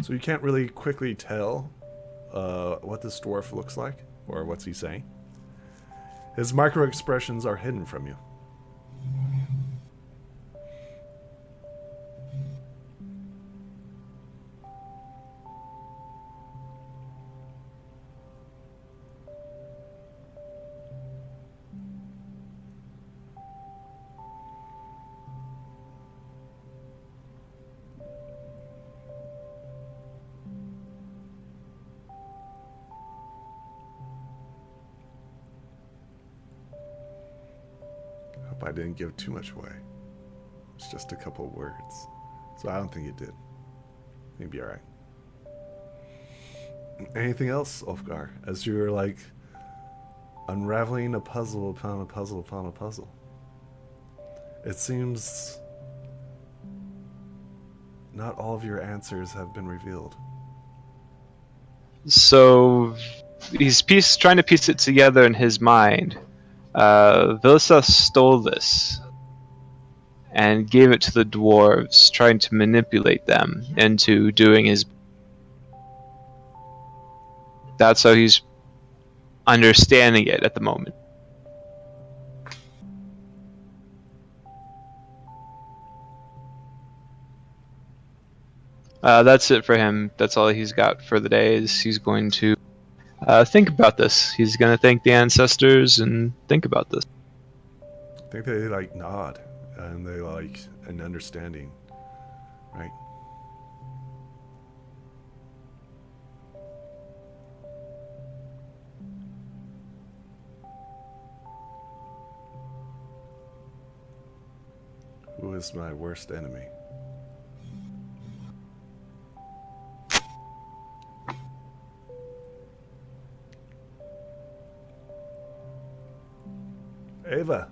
so you can't really quickly tell what this dwarf looks like or what's he saying. His micro expressions are hidden from you. Hope I didn't give too much away. It's just a couple of words. So I don't think it did. You'll be alright. Anything else, Ulfgar? As you're like unraveling a puzzle upon a puzzle upon a puzzle. It seems not all of your answers have been revealed. So he's trying to piece it together in his mind. Vilsa stole this and gave it to the dwarves, trying to manipulate them into doing his... That's how he's understanding it at the moment. That's it for him. That's all he's got for the day. Is he's going to think about this. He's going to thank the ancestors and think about this. I think they like nod and they like an understanding, right? Who is my worst enemy? Ava,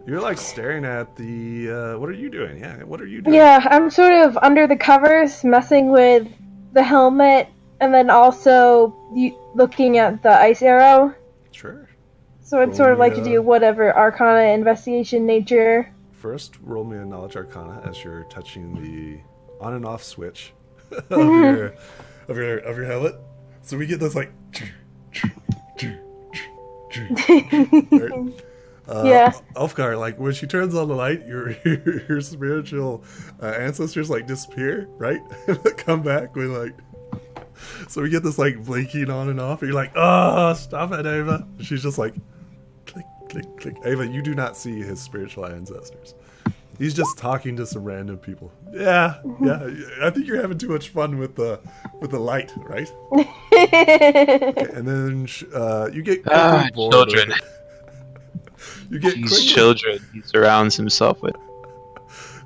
you're like staring at the, what are you doing? Yeah, what are you doing? Yeah, I'm sort of under the covers, messing with the helmet, and then also looking at the ice arrow. Sure. So I'd sort of like to do whatever Arcana investigation nature. First, roll me a knowledge Arcana as you're touching the on and off switch of your helmet. So we get this like. Yeah. Ulfgar, like when she turns on the light, your spiritual ancestors like disappear, right? Come back with like. So we get this like blinking on and off, and you're like, "Oh, stop it, Ava!" She's just like, click, click, click. Ava, you do not see his spiritual ancestors. He's just talking to some random people. Yeah. I think you're having too much fun with the light, right? Okay, and then you get quickly bored. Children. These children he surrounds himself with.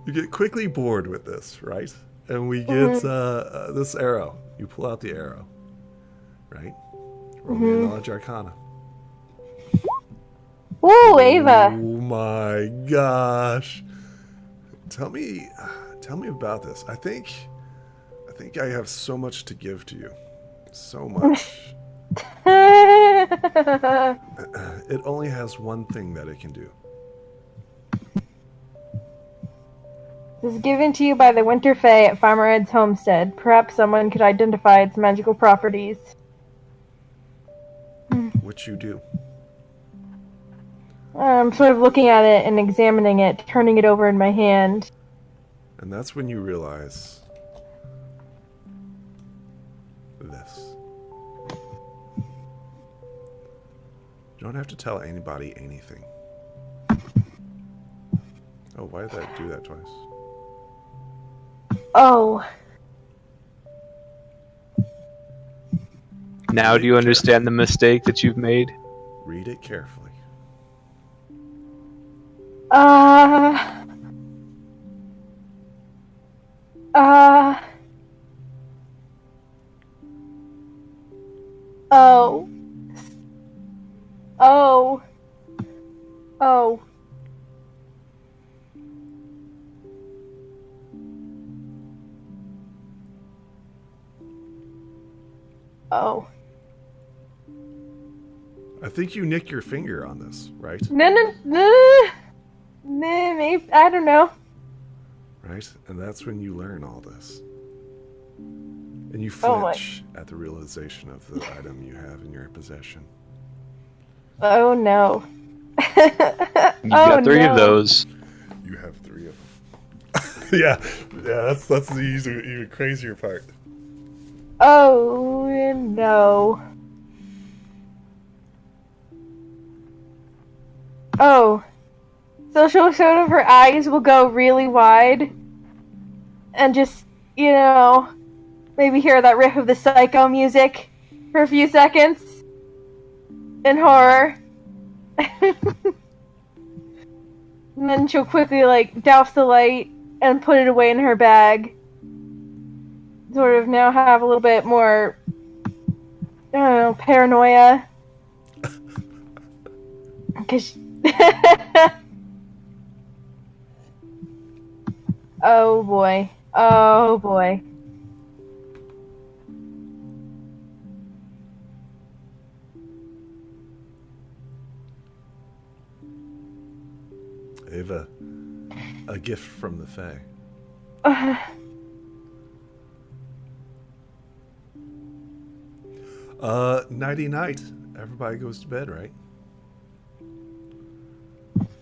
You get quickly bored with this, right? And we get this arrow. You pull out the arrow, right? Roll me a knowledge Arcana. Ooh, Ava. Oh my gosh! Tell me about this. I think I have so much to give to you. So much. It only has one thing that it can do. This is given to you by the Winter Fae at Farmer Ed's homestead. Perhaps someone could identify its magical properties. Which you do. I'm sort of looking at it and examining it, turning it over in my hand. And that's when you realize this. You don't have to tell anybody anything. Oh, why did that do that twice? Oh. Now do you understand the mistake that you've made? Read it carefully. Oh. Oh. Oh. Oh. I think you nick your finger on this, right? No. Maybe, I don't know. Right? And that's when you learn all this. And you Oh flinch at the realization of the item you have in your possession. Oh no. You got 3 of those. You have 3 of them. yeah, that's the even crazier part. Oh no. Oh. So she'll sort of, her eyes will go really wide and just, maybe hear that riff of the Psycho music for a few seconds in horror. And then she'll quickly, douse the light and put it away in her bag. Sort of now have a little bit more, I don't know, paranoia. Because Oh boy. Oh boy. Ava, a gift from the Fae. Nighty night. Everybody goes to bed, right?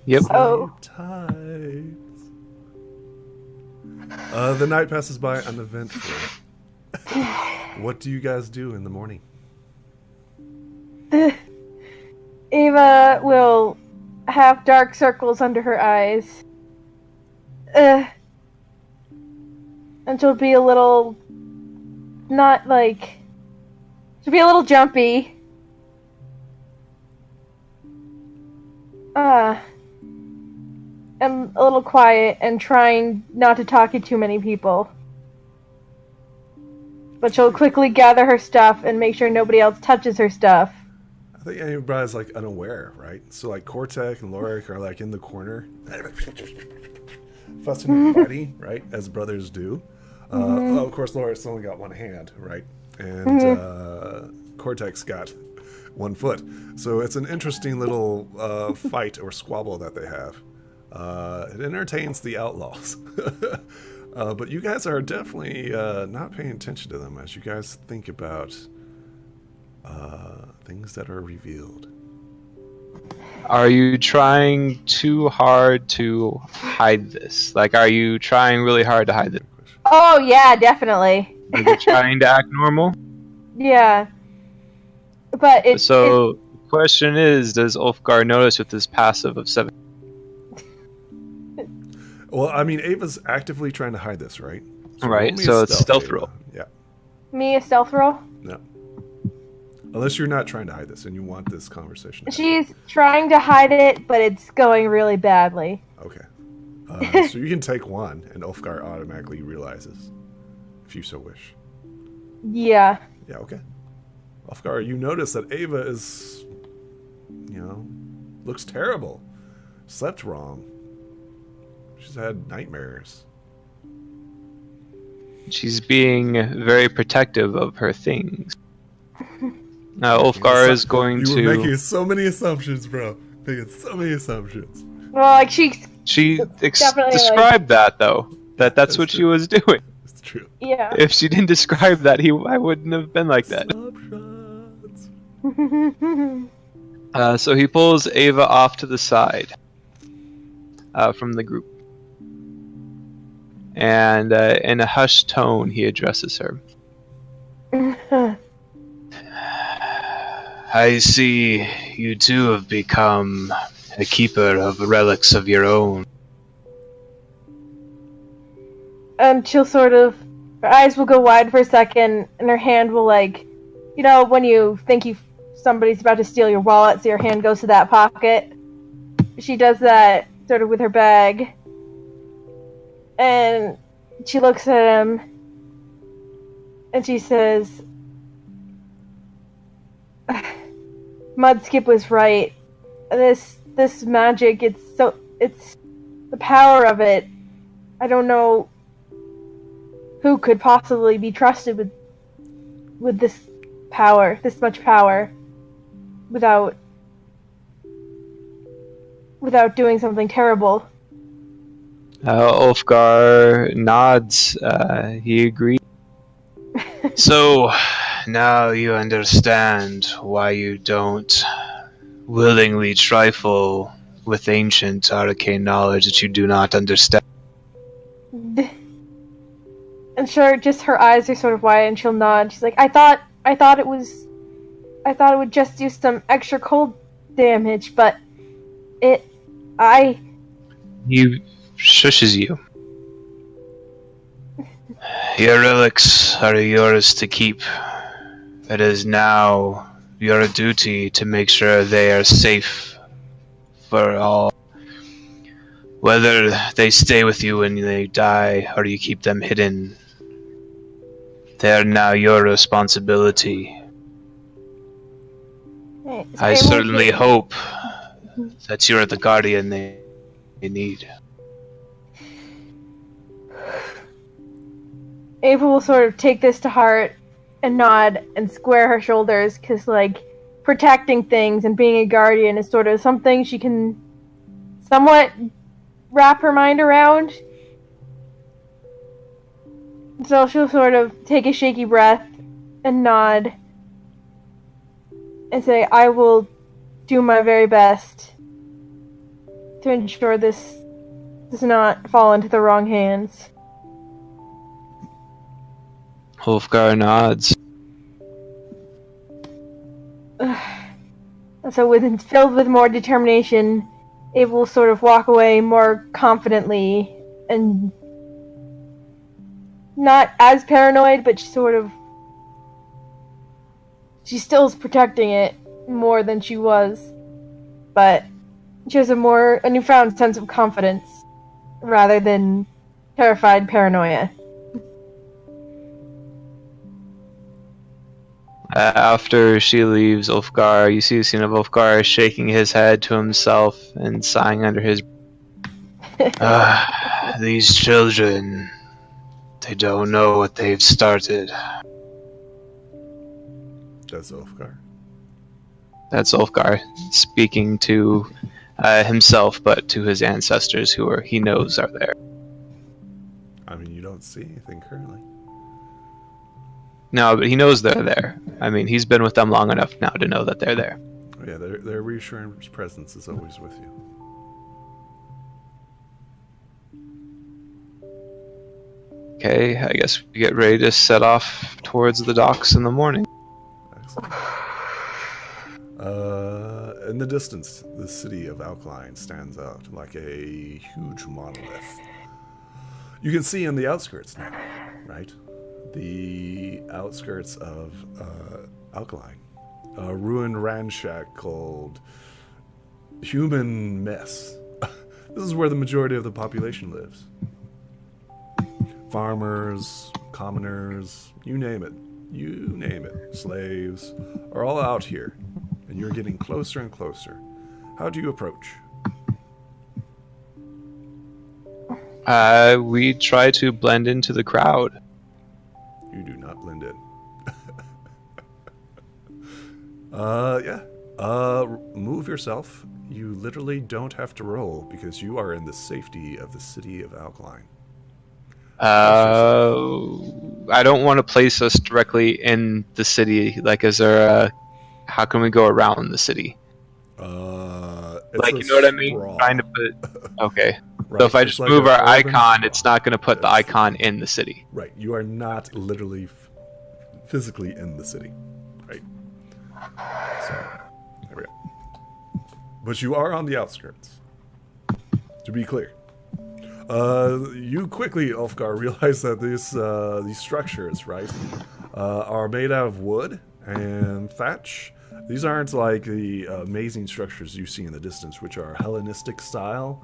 Yep. Oh. Tight. The night passes by on the vent floor. What do you guys do in the morning? Ava will have dark circles under her eyes. And she'll be a little... she'll be a little jumpy. And a little quiet and trying not to talk to too many people. But she'll quickly gather her stuff and make sure nobody else touches her stuff. I think everybody's unaware, right? So Cortec and Lorik are in the corner, fussing and fighting, right? As brothers do. Well, of course, Lorik's only got one hand, right? And Cortec's got 1 foot. So it's an interesting little fight or squabble that they have. It entertains the outlaws. But you guys are definitely not paying attention to them as you guys think about things that are revealed. Are you trying too hard to hide this? Are you trying really hard to hide this? Oh, yeah, definitely. Are you trying to act normal? Yeah. But the question is, does Ulfgar notice with his passive of 7? Well, I mean, Ava's actively trying to hide this, right? Right, so it's stealth roll. Yeah. Me, a stealth roll? No. Unless you're not trying to hide this and you want this conversation to happen. She's trying to hide it, but it's going really badly. Okay. So you can take 1, and Ulfgar automatically realizes, if you so wish. Yeah. Yeah, okay. Ulfgar, you notice that Ava is, looks terrible. Slept wrong. She's had nightmares. She's being very protective of her things. Now, Ulfgar is going to... You were making so many assumptions, bro. Making so many assumptions. Well, She described that, though. That's what she was doing. It's true. Yeah. If she didn't describe that, I wouldn't have been like that. So he pulls Ava off to the side from the group. And in a hushed tone, he addresses her. I see you too have become a keeper of relics of your own. And she'll her eyes will go wide for a second, and her hand will when you think somebody's about to steal your wallet, so your hand goes to that pocket. She does that sort of with her bag. And she looks at him, and she says, Mudskip was right. This magic, it's the power of it. I don't know who could possibly be trusted with this power, this much power, without doing something terrible. Ulfgar nods. He agrees. So, now you understand why you don't willingly trifle with ancient arcane knowledge that you do not understand. And sure, just her eyes are sort of wide, and she'll nod. She's like, I thought it would just do some extra cold damage, but He shushes you. Your relics are yours to keep. It is now your duty to make sure they are safe for all. Whether they stay with you when they die or you keep them hidden, they are now your responsibility. I certainly hope that you are the guardian they need. Ava will sort of take this to heart and nod and square her shoulders, because, like, protecting things and being a guardian is sort of something she can somewhat wrap her mind around. So she'll sort of take a shaky breath and nod and say, I will do my very best to ensure this does not fall into the wrong hands. Ulfgar nods. So filled with more determination, Ava will sort of walk away more confidently and not as paranoid, but she still is protecting it more than she was, but she has a newfound sense of confidence rather than terrified paranoia. After she leaves Ulfgar, you see a scene of Ulfgar shaking his head to himself and sighing under his these children, they don't know what they've started. That's Ulfgar. That's Ulfgar speaking to himself, but to his ancestors who he knows are there. I mean, you don't see anything currently. No, but he knows they're there. I mean, he's been with them long enough now to know that they're there. Oh, yeah, their reassuring presence is always with you. Okay, I guess we get ready to set off towards the docks in the morning. Excellent. In the distance, the city of Alkaline stands out like a huge monolith. You can see on the outskirts now, right? The outskirts of Alkaline. A ruined ransack called Human Mess. This is where the majority of the population lives. Farmers, commoners, you name it. Slaves are all out here. And you're getting closer and closer. How do you approach? We try to blend into the crowd. You do not blend in. Move yourself. You literally don't have to roll because you are in the safety of the city of Alkaline. I don't want to place us directly in the city. Like, is there how can we go around the city? Like, you know what I mean? Trying to put... Okay. Right. So if I just like move our icon, sprawl. it's not going to put the icon in the city. Right. You are not literally physically in the city. Right. So, there we go. But you are on the outskirts. To be clear. You quickly, Ulfgar, realize that these structures, right, are made out of wood and thatch. These aren't like the amazing structures you see in the distance, which are Hellenistic style.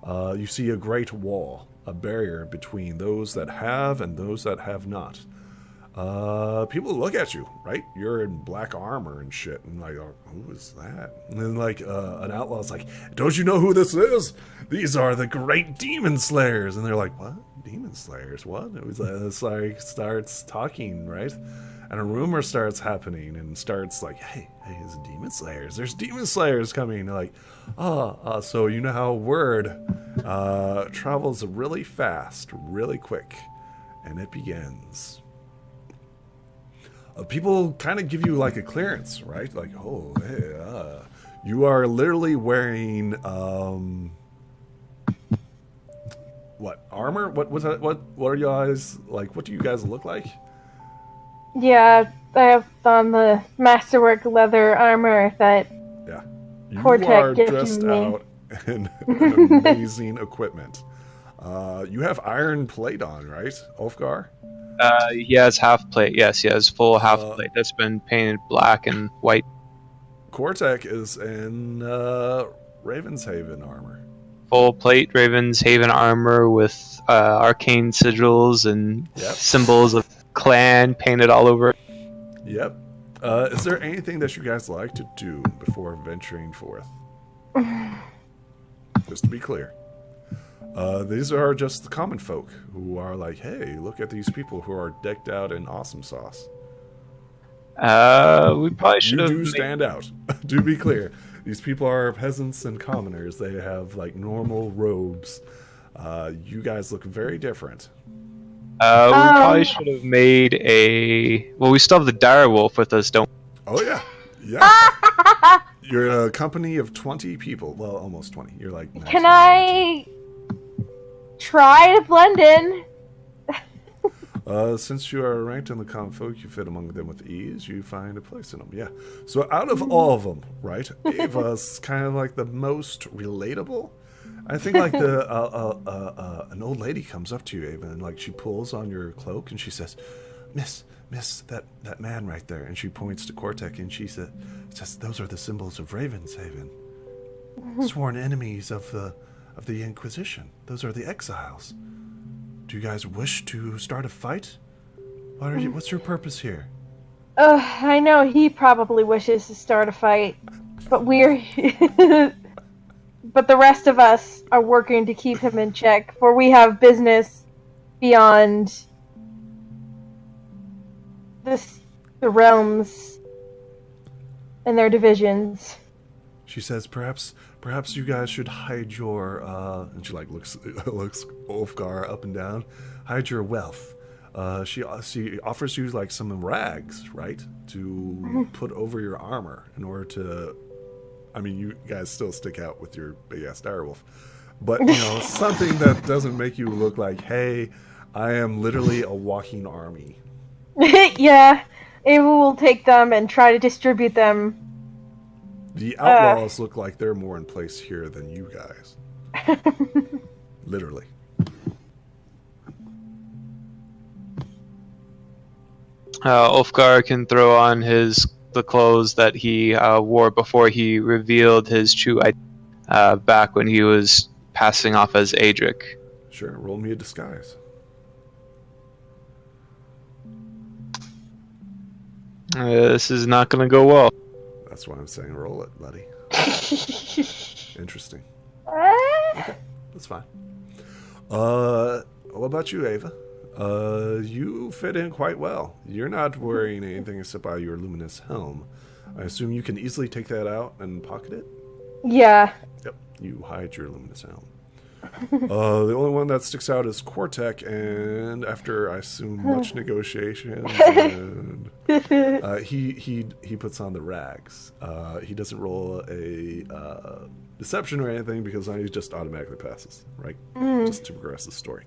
You see a great wall, a barrier between those that have and those that have not. People look at you, right? You're in black armor and shit, and like, oh, who is that? And then like an outlaw's like, don't you know who this is? These are the great demon slayers. And they're like, what? Demon slayers? What? It was like starts talking, right? and a rumor starts happening and starts like, hey, it's demon slayers. There's demon slayers coming. Like, so you know how word travels really fast, really quick, and it begins. People kind of give you like a clearance, right? Like, oh, hey, you are literally wearing what armor? What was that? What are you guys like? What do you guys look like? Yeah, I have on the masterwork leather armor that You Cortec are gifted dressed me. out in amazing equipment. You have iron plate on, right, Ulfgar? He has half plate. Yes, he has full half plate that's been painted black and white. Cortec is in Ravenshaven armor. Full plate Raven's Haven armor with arcane sigils and symbols of clan painted all over. Yep. Is there anything that you guys like to do before venturing forth? Just to be clear. These are just the common folk who are like, hey, look at these people who are decked out in awesome sauce. We probably should have. You do stand out. Do be clear. These people are peasants and commoners. They have like normal robes. You guys look very different. We probably should have made a. Well, we still have the dire wolf with us, don't we? Oh yeah. You're a company of 20 people. Well, almost 20. You're like 19, Can I try to blend in? Since you are ranked in the common folk, you fit among them with ease. You find a place in them. Yeah. So out of all of them, right, Ava's kind of like the most relatable. I think like an old lady comes up to you, Ava, and like she pulls on your cloak and she says, Miss, that man right there. And she points to Cortec and she says, those are the symbols of Ravenshaven. Sworn enemies of the Inquisition. Those are the exiles. Do you guys wish to start a fight? What's your purpose here? I know he probably wishes to start a fight, but but the rest of us are working to keep him in check, for we have business beyond the realms and their divisions. She says, perhaps you guys should hide your, and she like looks Ulfgar up and down, hide your wealth. She offers you like some rags, right, to put over your armor in order to, I mean, you guys still stick out with your big ass direwolf, but something that doesn't make you look like, hey, I am literally a walking army. Yeah, Ava will take them and try to distribute them. The outlaws look like they're more in place here than you guys. Literally. Ulfgar can throw on the clothes that he wore before he revealed his true identity back when he was passing off as Adric. Sure, roll me a disguise. This is not going to go well. That's why I'm saying roll it, buddy. Interesting. Okay, that's fine. What about you, Ava? You fit in quite well. You're not wearing anything except by your luminous helm. I assume you can easily take that out and pocket it? Yeah. Yep, you hide your luminous helm. The only one that sticks out is Cortec, and after, I assume, much negotiation, and, he puts on the rags. He doesn't roll a deception or anything because he just automatically passes, right? Just to progress the story.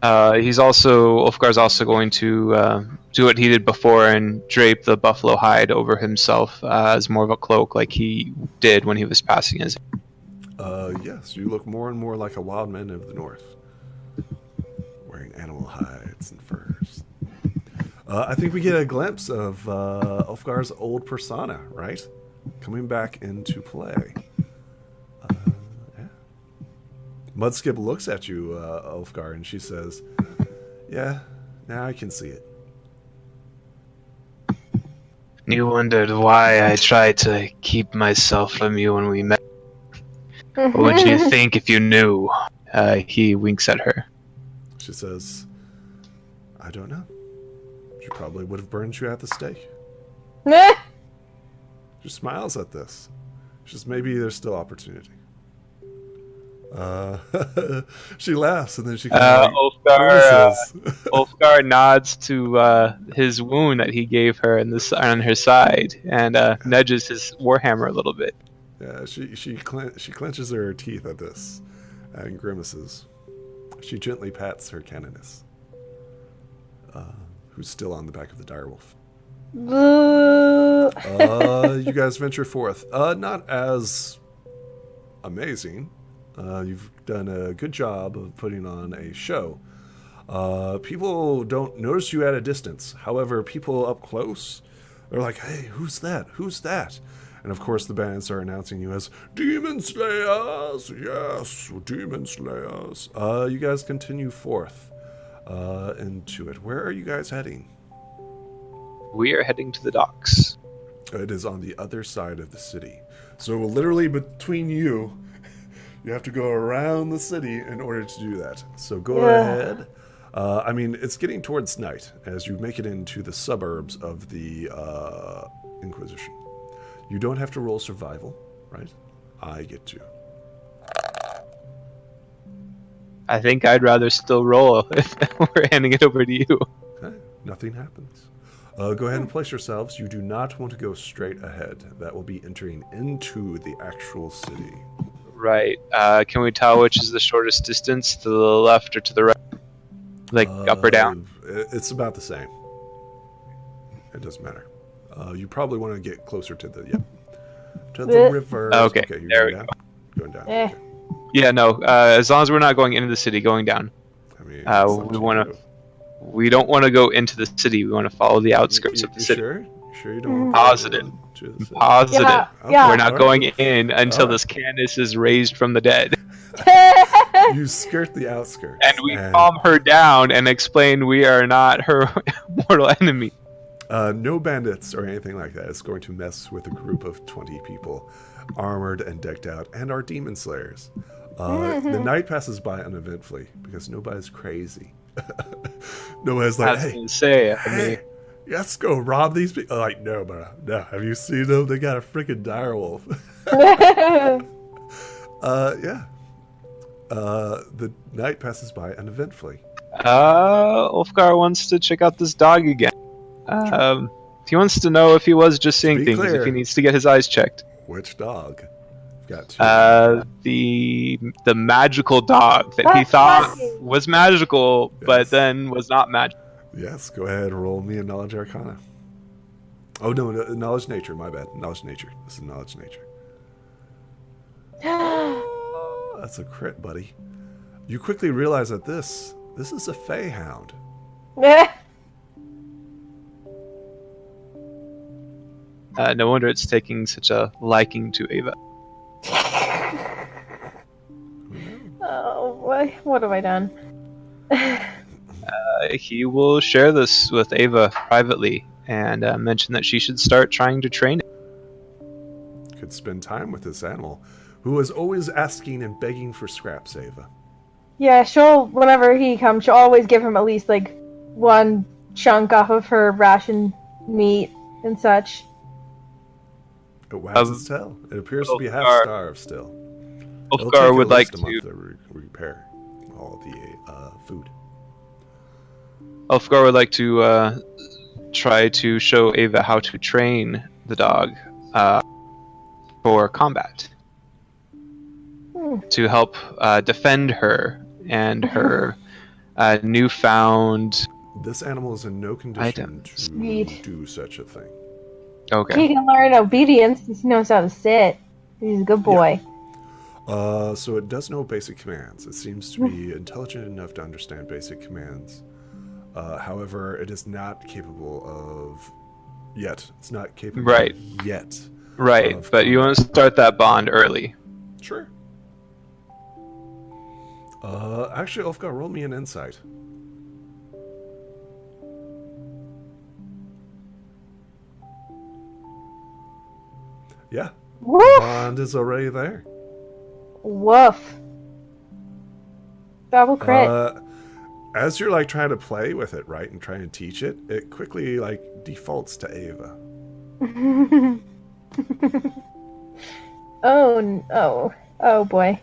Ulfgar's also going to do what he did before and drape the buffalo hide over himself as more of a cloak like he did when he was passing his. Yes, you look more and more like a wild man of the north. Wearing animal hides and furs. I think we get a glimpse of Ulfgar's old persona, right? Coming back into play. Yeah. Mudskip looks at you, Ulfgar, and she says, yeah, now I can see it. You wondered why I tried to keep myself from you when we met. What would you think if you knew? He winks at her. She says, I don't know. She probably would have burned you at the stake. Meh. She smiles at this. Just maybe there's still opportunity. She laughs and then she kind of Ulfgar nods to his wound that he gave her on her side and nudges his warhammer a little bit. Yeah, she clenches her teeth at this and grimaces. She gently pats her canoness, who's still on the back of the direwolf. You guys venture forth. Not as amazing. You've done a good job of putting on a show. People don't notice you at a distance. However, people up close, they're like, "Hey, who's that? Who's that?" And of course, the bandits are announcing you as Demon Slayers. Yes, Demon Slayers. You guys continue forth into it. Where are you guys heading? We are heading to the docks. It is on the other side of the city. So literally between you, you have to go around the city in order to do that. So go ahead. I mean, it's getting towards night as you make it into the suburbs of the Inquisition. You don't have to roll survival, right? I get to. I think I'd rather still roll if we're handing it over to you. Okay, nothing happens. Go ahead and place yourselves. You do not want to go straight ahead. That will be entering into the actual city. Right. Can we tell which is the shortest distance, to the left or to the right? Like up or down? It's about the same. It doesn't matter. You probably want to get closer to the river. Okay, there we go. Going down. Okay. Yeah, no. As long as we're not going into the city, going down. I mean, we don't want to go into the city. We want to follow the outskirts of the city. Sure? Sure you don't want Positive. Positive. Yeah. We're not going in until this Candace is raised from the dead. You skirt the outskirts. And we calm her down and explain we are not her mortal enemy. No bandits or anything like that is going to mess with a group of 20 people, armored and decked out, and are demon slayers. The night passes by uneventfully because nobody's crazy. Nobody's like, hey, let's go rob these people. Like, no, bro. No, have you seen them? They got a freaking direwolf. Yeah. The night passes by uneventfully. Ulfgar wants to check out this dog again. He wants to know if he was just seeing things, if he needs to get his eyes checked. Which dog? Got two. The magical dog that he thought was magical, but then was not magical. Yes, go ahead, roll me a knowledge arcana. Oh no, knowledge nature, my bad. Knowledge nature. This is knowledge nature. That's a crit, buddy. You quickly realize that this is a Feyhound. No wonder it's taking such a liking to Ava. Oh, what have I done? He will share this with Ava privately and mention that she should start trying to train it. Could spend time with this animal, who is always asking and begging for scraps, Ava. Yeah, whenever he comes, she'll always give him at least, like, one chunk off of her ration meat and such. It wags its tail. It appears to be half starved still. Ulfgar would like to repair all the food. Ulfgar would like to try to show Ava how to train the dog for combat. To help defend her and her newfound. This animal is in no condition to do such a thing. Okay. He can learn obedience. He knows how to sit. He's a good boy. Yeah. So it does know basic commands. It seems to be intelligent enough to understand basic commands. However, it is not capable of yet. It's not capable yet. Right, but you want to start that bond early. Sure. Actually, Ulfgar, roll me an insight. Yeah. Woof. The bond is already there. Woof. Double crit. as you're like trying to play with it, right, and trying to teach it, it quickly like defaults to Ava. Oh boy.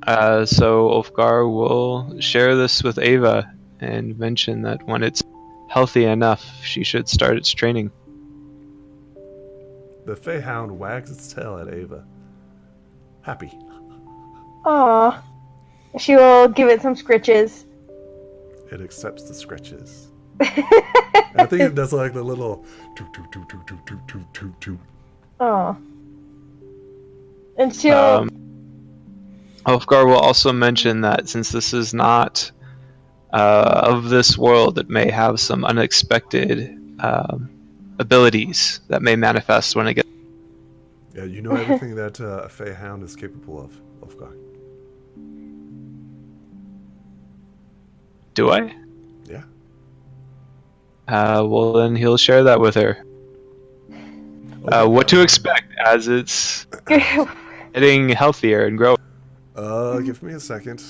So Ulfgar will share this with Ava and mention that when it's healthy enough, she should start its training. The Feyhound wags its tail at Ava. Happy. Aw. She will give it some scritches. It accepts the scratches. I think it does like the little toot toot toot toot toot toot toot toot toot. Aw. And she'll... Ulfgar will also mention that since this is not of this world, it may have some unexpected abilities that may manifest when it gets... Yeah, you know everything that a Feyhound is capable of, Ulfgar. Do I? Yeah. Well, then he'll share that with her. What to expect as it's getting healthier and growing. Give me a second.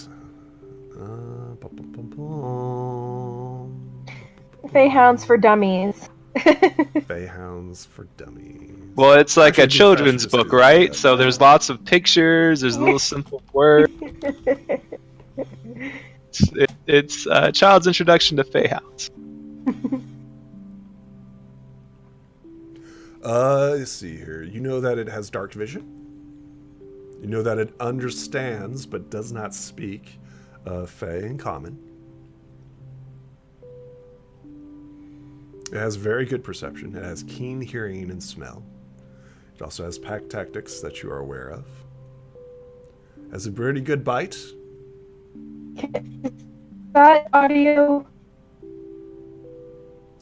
Feyhounds for dummies. Feyhounds for dummies. Well, it's like Actually, a children's book, right? that. So there's lots of pictures, there's little simple words. It's a child's introduction to Feyhounds. Let's see here. You know that it has dark vision. You know that it understands but does not speak Fey in common. It has very good perception. It has keen hearing and smell. It also has pack tactics that you are aware of. Has a pretty good bite. That audio...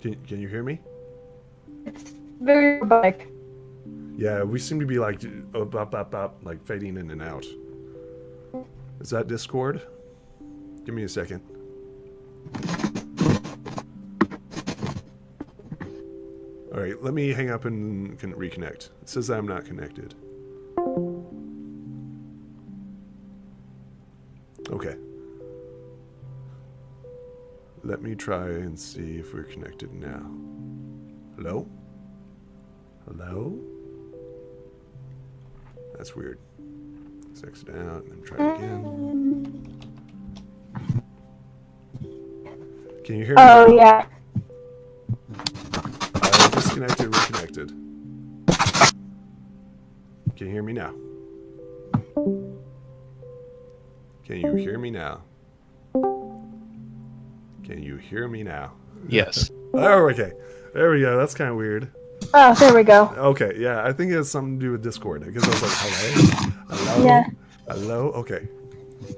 Can you hear me? It's very robotic. Yeah, we seem to be like like fading in and out. Is that Discord? Give me a second. All right, let me hang up and reconnect. It says I'm not connected. Okay. Let me try and see if we're connected now. Hello? Hello? That's weird. Let's exit out and then try again. Can you hear me? Oh, yeah. Disconnected, reconnected. Can you hear me now? Can you hear me now? Can you hear me now? Yes. Oh, okay. There we go. That's kind of weird. Oh, there we go. Okay, yeah, I think it has something to do with Discord. Because I was like, hello? Hello? Yeah. Hello? Okay.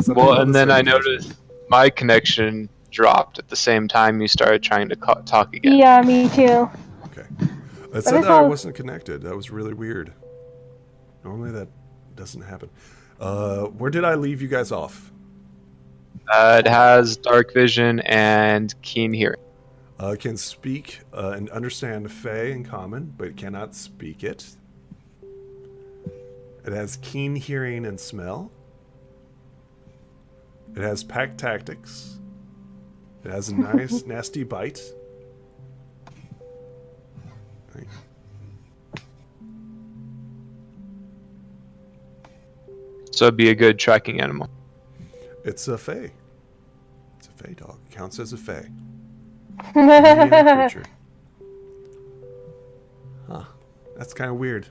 Well, and then I noticed my connection dropped at the same time you started trying to talk again. Yeah, me too. Okay. It said that I wasn't connected. That was really weird. Normally that doesn't happen. Where did I leave you guys off? It has dark vision and keen hearing. Can speak and understand Fey in common, but cannot speak it. It has keen hearing and smell. It has pack tactics. It has a nice, nasty bite. So it'd be a good tracking animal. It's a Fey. It's a Fey dog. Counts as a Fey. Creature. Huh. That's kind of weird.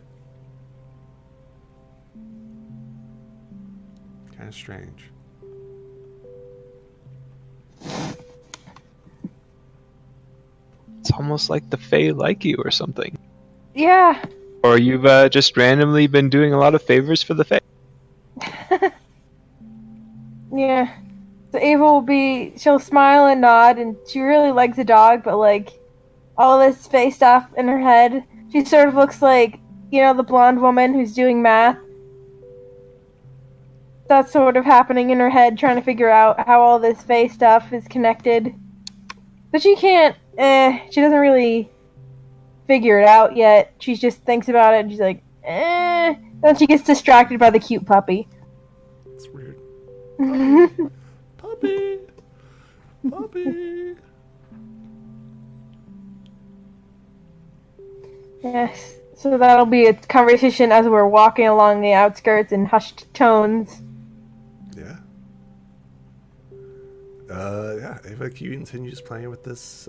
Kind of strange. It's almost like the Fae like you or something. Yeah. Or you've just randomly been doing a lot of favors for the Fae. Yeah. So Ava she'll smile and nod, and she really likes the dog, but like, all this face stuff in her head, she sort of looks like, the blonde woman who's doing math. That's sort of happening in her head, trying to figure out how all this face stuff is connected. But she can't, she doesn't really figure it out yet. She just thinks about it, and she's like, Then she gets distracted by the cute puppy. It's weird. Puppy. Puppy. Yes. So that'll be a conversation as we're walking along the outskirts in hushed tones. Yeah. Yeah, Ava continues playing with this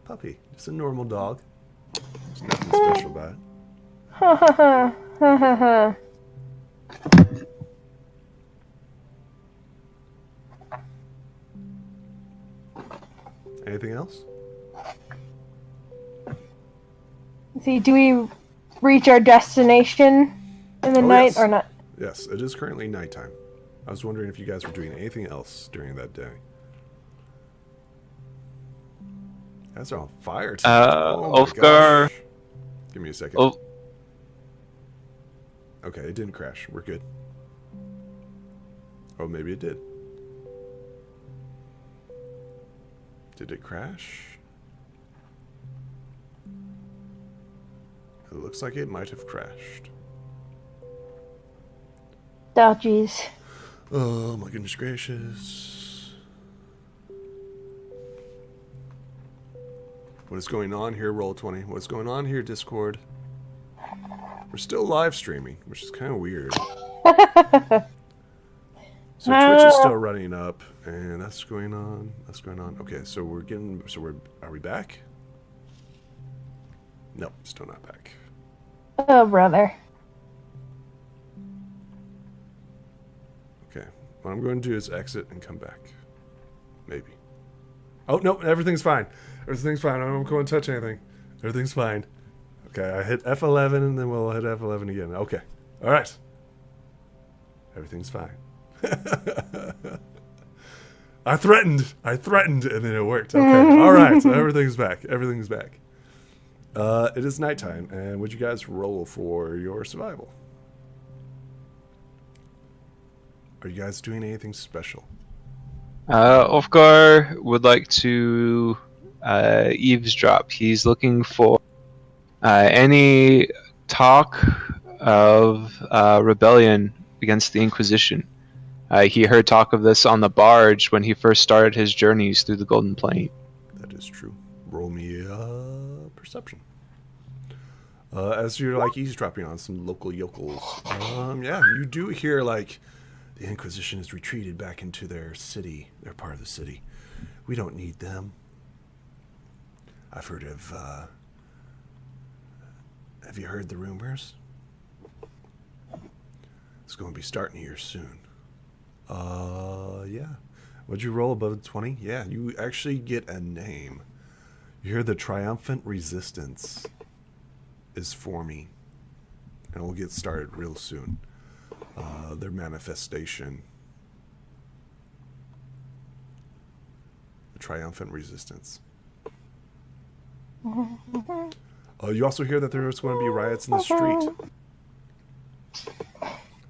puppy. Just a normal dog. There's nothing special about it. Ha ha ha ha ha ha. Anything else? See, do we reach our destination in the night yes. or not? Yes, it is currently nighttime. I was wondering if you guys were doing anything else during that day. You guys are on fire tonight. Oh my Ulfgar. gosh. Give me a second. Okay, it didn't crash. We're good. Oh, maybe it did. Did it crash? It looks like it might have crashed. Oh, jeez. Oh my goodness gracious. What is going on here, Roll20? What's going on here, Discord? We're still live streaming, which is kind of weird. So Twitch is still running up, and that's going on. That's going on. Okay, so we're getting. So are we back? No, still not back. Oh, brother. Okay, what I'm going to do is exit and come back. Maybe. Oh no, everything's fine. Everything's fine. I'm not going to touch anything. Everything's fine. Okay, I hit F11 and then we'll hit F11 again. Okay, all right. Everything's fine. I threatened, and then it worked. Okay, all right. So everything's back. Everything's back. It is nighttime, and would you guys roll for your survival? Are you guys doing anything special? Ulfgar would like to eavesdrop. He's looking for any talk of rebellion against the Inquisition. He heard talk of this on the barge when he first started his journeys through the Golden Plain. That is true. Roll me perception. As you're like eavesdropping on some local yokels. Yeah, you do hear like the Inquisition has retreated back into their city. They're part of the city. We don't need them. I've heard of. Have you heard the rumors? It's going to be starting here soon. Yeah. Would you roll above 20? Yeah, you actually get a name. You hear the Triumphant Resistance is forming. And we'll get started real soon. Their manifestation. The Triumphant Resistance. You also hear that there's going to be riots in the street.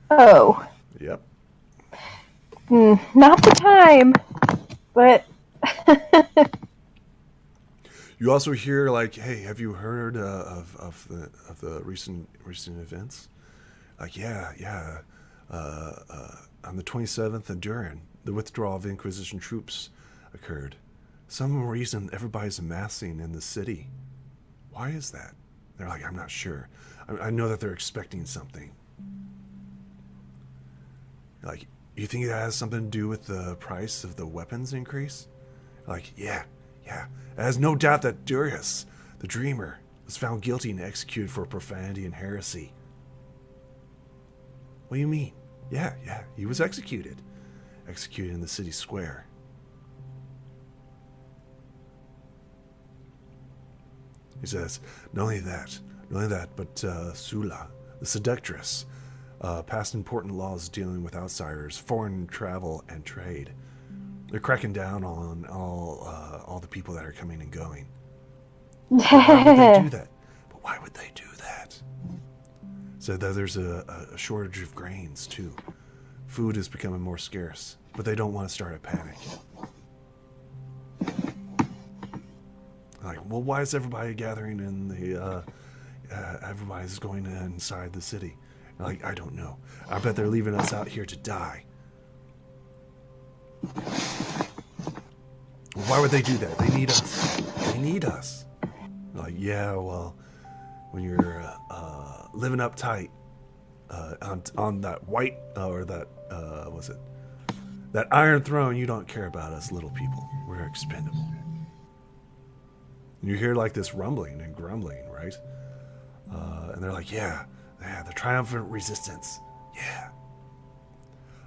Oh. Yep. Not the time, but... You also hear like, hey, have you heard of the recent events? Like, yeah. On the 27th of Durin, the withdrawal of Inquisition troops occurred. Some reason everybody's amassing in the city. Why is that? They're like, I'm not sure. I know that they're expecting something. Like, you think that has something to do with the price of the weapons increase? Like, yeah. It has no doubt that Durius, the Dreamer, was found guilty and executed for profanity and heresy. What do you mean? Yeah, he was executed. Executed in the city square. He says, not only that, but Sula, the seductress, passed important laws dealing with outsiders, foreign travel, and trade. They're cracking down on all the people that are coming and going. But why would they do that? But why would they do that? So there's a shortage of grains, too. Food is becoming more scarce, but they don't want to start a panic. Like, well, why is everybody gathering in the... everybody's going inside the city? Like, I don't know. I bet they're leaving us out here to die. Why would they do that? They need us. They need us. Like, yeah, well, when you're living uptight on that white or that was it that Iron Throne, you don't care about us little people. We're expendable. And you hear like this rumbling and grumbling, right? And they're like, yeah, the triumphant resistance. Yeah.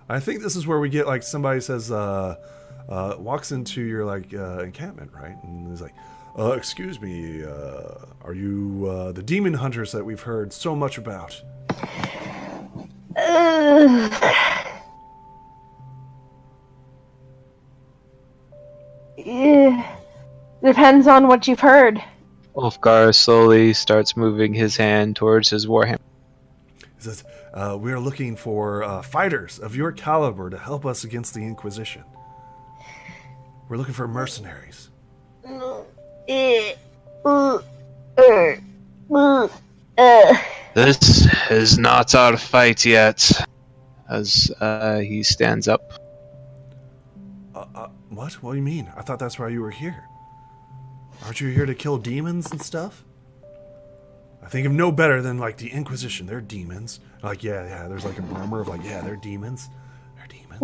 I think this is where we get like somebody says, walks into your like encampment, right? And he's like, excuse me, are you the demon hunters that we've heard so much about? Depends on what you've heard. Ulfgar slowly starts moving his hand towards his warhammer. He says, we're looking for fighters of your caliber to help us against the Inquisition. We're looking for mercenaries. This is not our fight yet. As he stands up. What? What do you mean? I thought that's why you were here. Aren't you here to kill demons and stuff? I think of no better than like the Inquisition. They're demons. Like, yeah. There's like a murmur of like, yeah, they're demons. They're demons.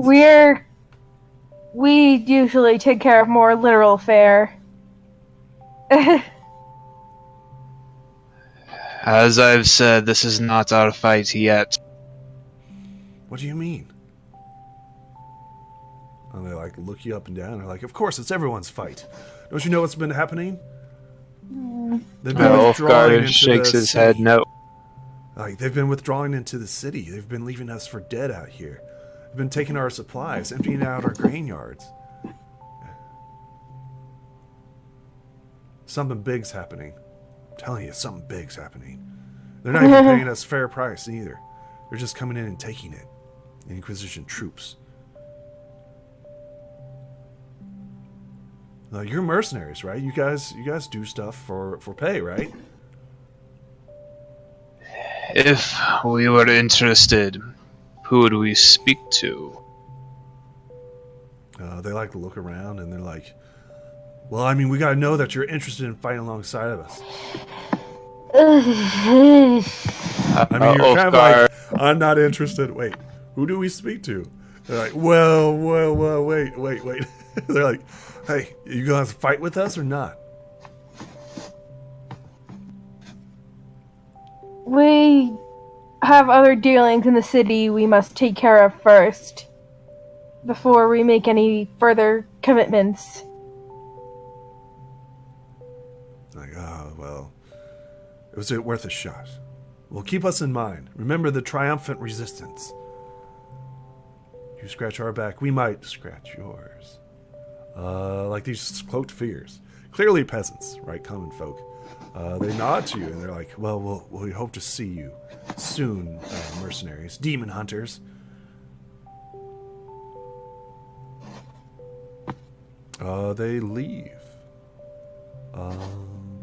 We usually take care of more literal fare. As I've said, this is not our fight yet. What do you mean? And they like look you up and down. They're like, of course, it's everyone's fight. Don't you know what's been happening? They've been withdrawing into shakes his head. No. Like they've been withdrawing into the city. They've been leaving us for dead out here. They've been taking our supplies, emptying out our grain yards. Something big's happening. I'm telling you, something big's happening. They're not even paying us fair price either. They're just coming in and taking it. The Inquisition troops. Now, you're mercenaries, right? You guys do stuff for pay, right? If we were interested, who would we speak to? They like to look around and they're like, well, I mean, we gotta know that you're interested in fighting alongside of us. I mean, you're kind of like, I'm not interested. Wait, who do we speak to? They're like, well, wait. They're like, hey, you gonna fight with us or not? We have other dealings in the city we must take care of first, before we make any further commitments. Like, oh, well, was it worth a shot? Well, keep us in mind. Remember the triumphant resistance. You scratch our back, we might scratch yours. Like these cloaked figures. Clearly peasants, right? Common folk. They nod to you and they're like, well, we hope to see you soon, mercenaries, demon hunters. They leave.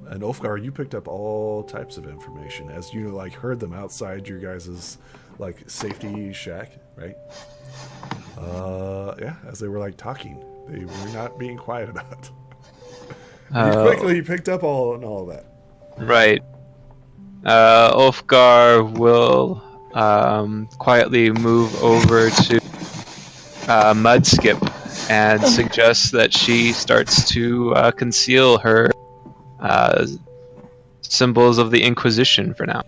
And Ulfgar, you picked up all types of information as you like heard them outside your guys' like safety shack, right? Yeah, as they were like talking. They were not being quiet about it. You quickly picked up all that. Right. Ulfgar will quietly move over to Mudskip and suggest that she starts to conceal her symbols of the Inquisition for now.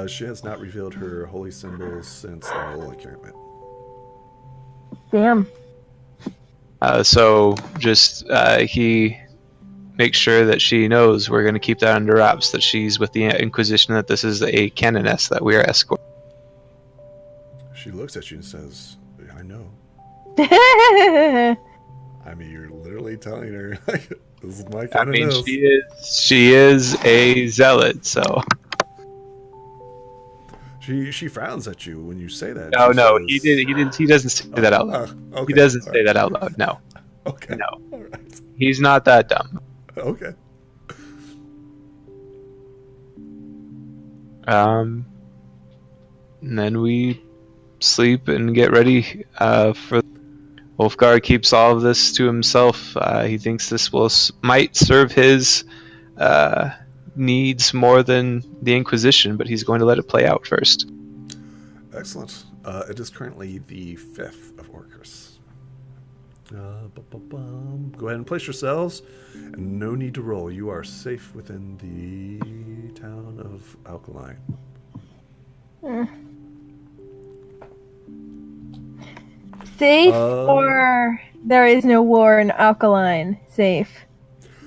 She has not revealed her holy symbols since the whole encampment. Damn. So just he makes sure that she knows we're going to keep that under wraps, that she's with the Inquisition, that this is a canoness that we are escorting. She looks at you and says, I know. I mean, you're literally telling her, like, this is my kind of nose. She is a zealot, so... She frowns at you when you say that. No, he doesn't say that out loud. Okay. He doesn't say that out loud, no. Okay. No. All right. He's not that dumb. Okay. And then we sleep and get ready for Wolfgar keeps all of this to himself. He thinks this might serve his needs more than the Inquisition, but he's going to let it play out first. Excellent. It is currently the 5th of Orcus. Go ahead and place yourselves. And no need to roll. You are safe within the town of Alkaline. Safe or there is no war in Alkaline? Safe.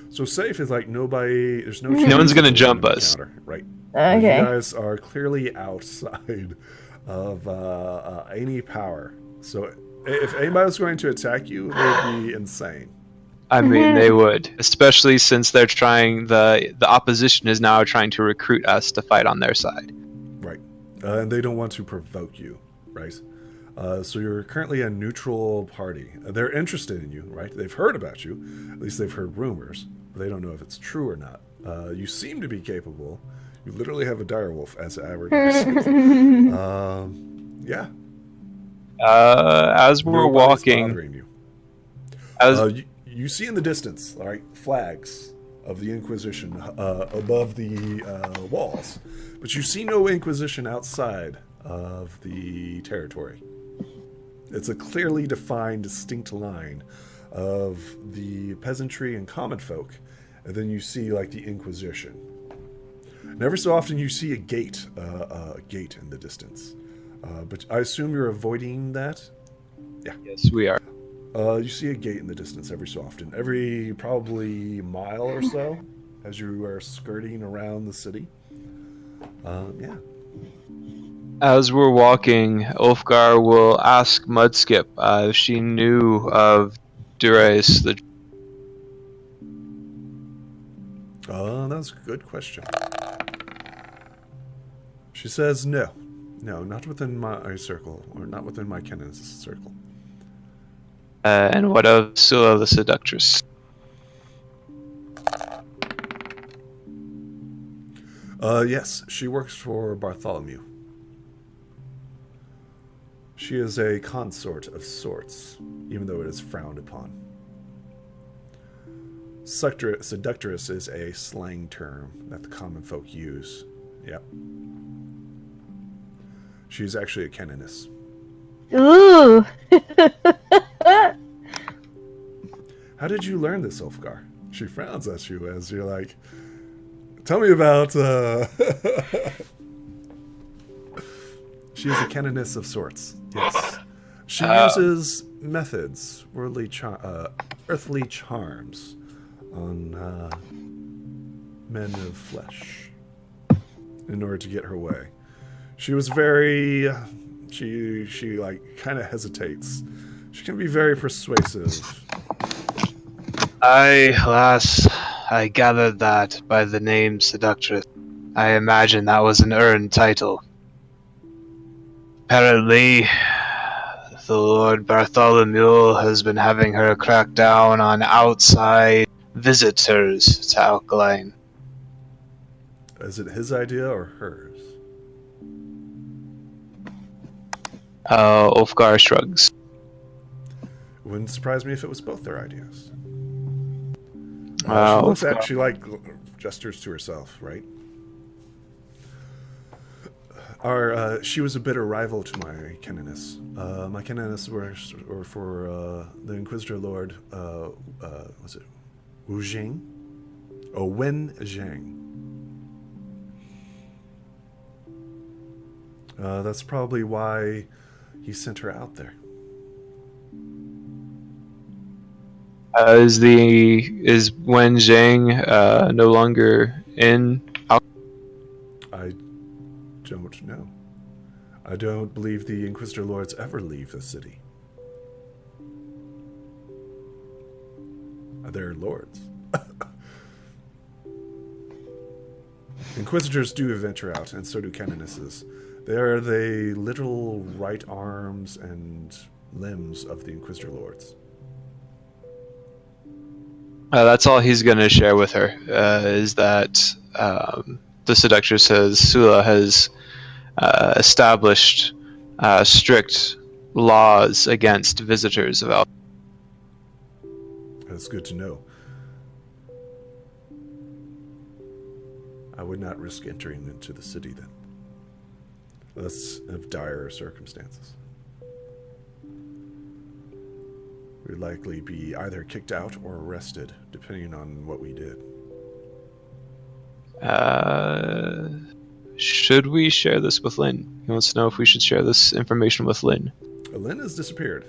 So safe is like nobody. There's no. No one's gonna jump us. Right. Okay. You guys are clearly outside of any power. So if anybody was going to attack you, they'd be insane. I mean, they would, especially since they're trying. The opposition is now trying to recruit us to fight on their side. Right, and they don't want to provoke you, right? So you're currently a neutral party. They're interested in you, right? They've heard about you. At least they've heard rumors. But they don't know if it's true or not. You seem to be capable. You literally have a direwolf as advertised. Yeah. As we're Nobody's walking, bothering you. You see in the distance, all right, flags of the Inquisition above the walls, but you see no Inquisition outside of the territory. It's a clearly defined, distinct line of the peasantry and common folk, and then you see like the Inquisition. And every so often you see a gate in the distance, but I assume you're avoiding that. Yeah. Yes, we are. You see a gate in the distance every so often, every probably mile or so, as you are skirting around the city. Yeah. As we're walking, Ulfgar will ask Mudskip if she knew of Durais. That's a good question. She says no. No, not within my circle, or not within my Kenan's circle. And what of Scylla the Seductress? Yes, she works for Bartholomew. She is a consort of sorts, even though it is frowned upon. Seductress is a slang term that the common folk use. Yep. She's actually a Kenaness. Ooh. How did you learn this, Ulfgar? She frowns at you as you're like, tell me about... She is a Kenaness of sorts, yes. She uses methods, earthly charms on men of flesh in order to get her way. She was very... She like, kind of hesitates. She can be very persuasive. I gathered that by the name Seductress. I imagine that was an earned title. Apparently, the Lord Bartholomew has been having her crack down on outside visitors to Alkaline. Is it his idea or hers? Ulfgar shrugs. Wouldn't surprise me if it was both their ideas. She looks at, she like gestures to herself, right? She was a bitter rival to my Kenaness. My Kenaness were for the Inquisitor Lord, was it Wu Jing? Oh, Wen Zhang. That's probably why he sent her out there. Is Wen Zhang no longer in? I don't know. I don't believe the Inquisitor Lords ever leave the city. They're lords. Inquisitors do venture out, and so do Canonesses. They are the literal right arms and limbs of the Inquisitor Lords. That's all he's going to share with her, is that the Seductress says Sula has established strict laws against visitors of Alkaline. That's good to know. I would not risk entering into the city then, unless of dire circumstances. We'd likely be either kicked out or arrested, depending on what we did. Should we share this with Lynn? He wants to know if we should share this information with Lynn. Lynn has disappeared.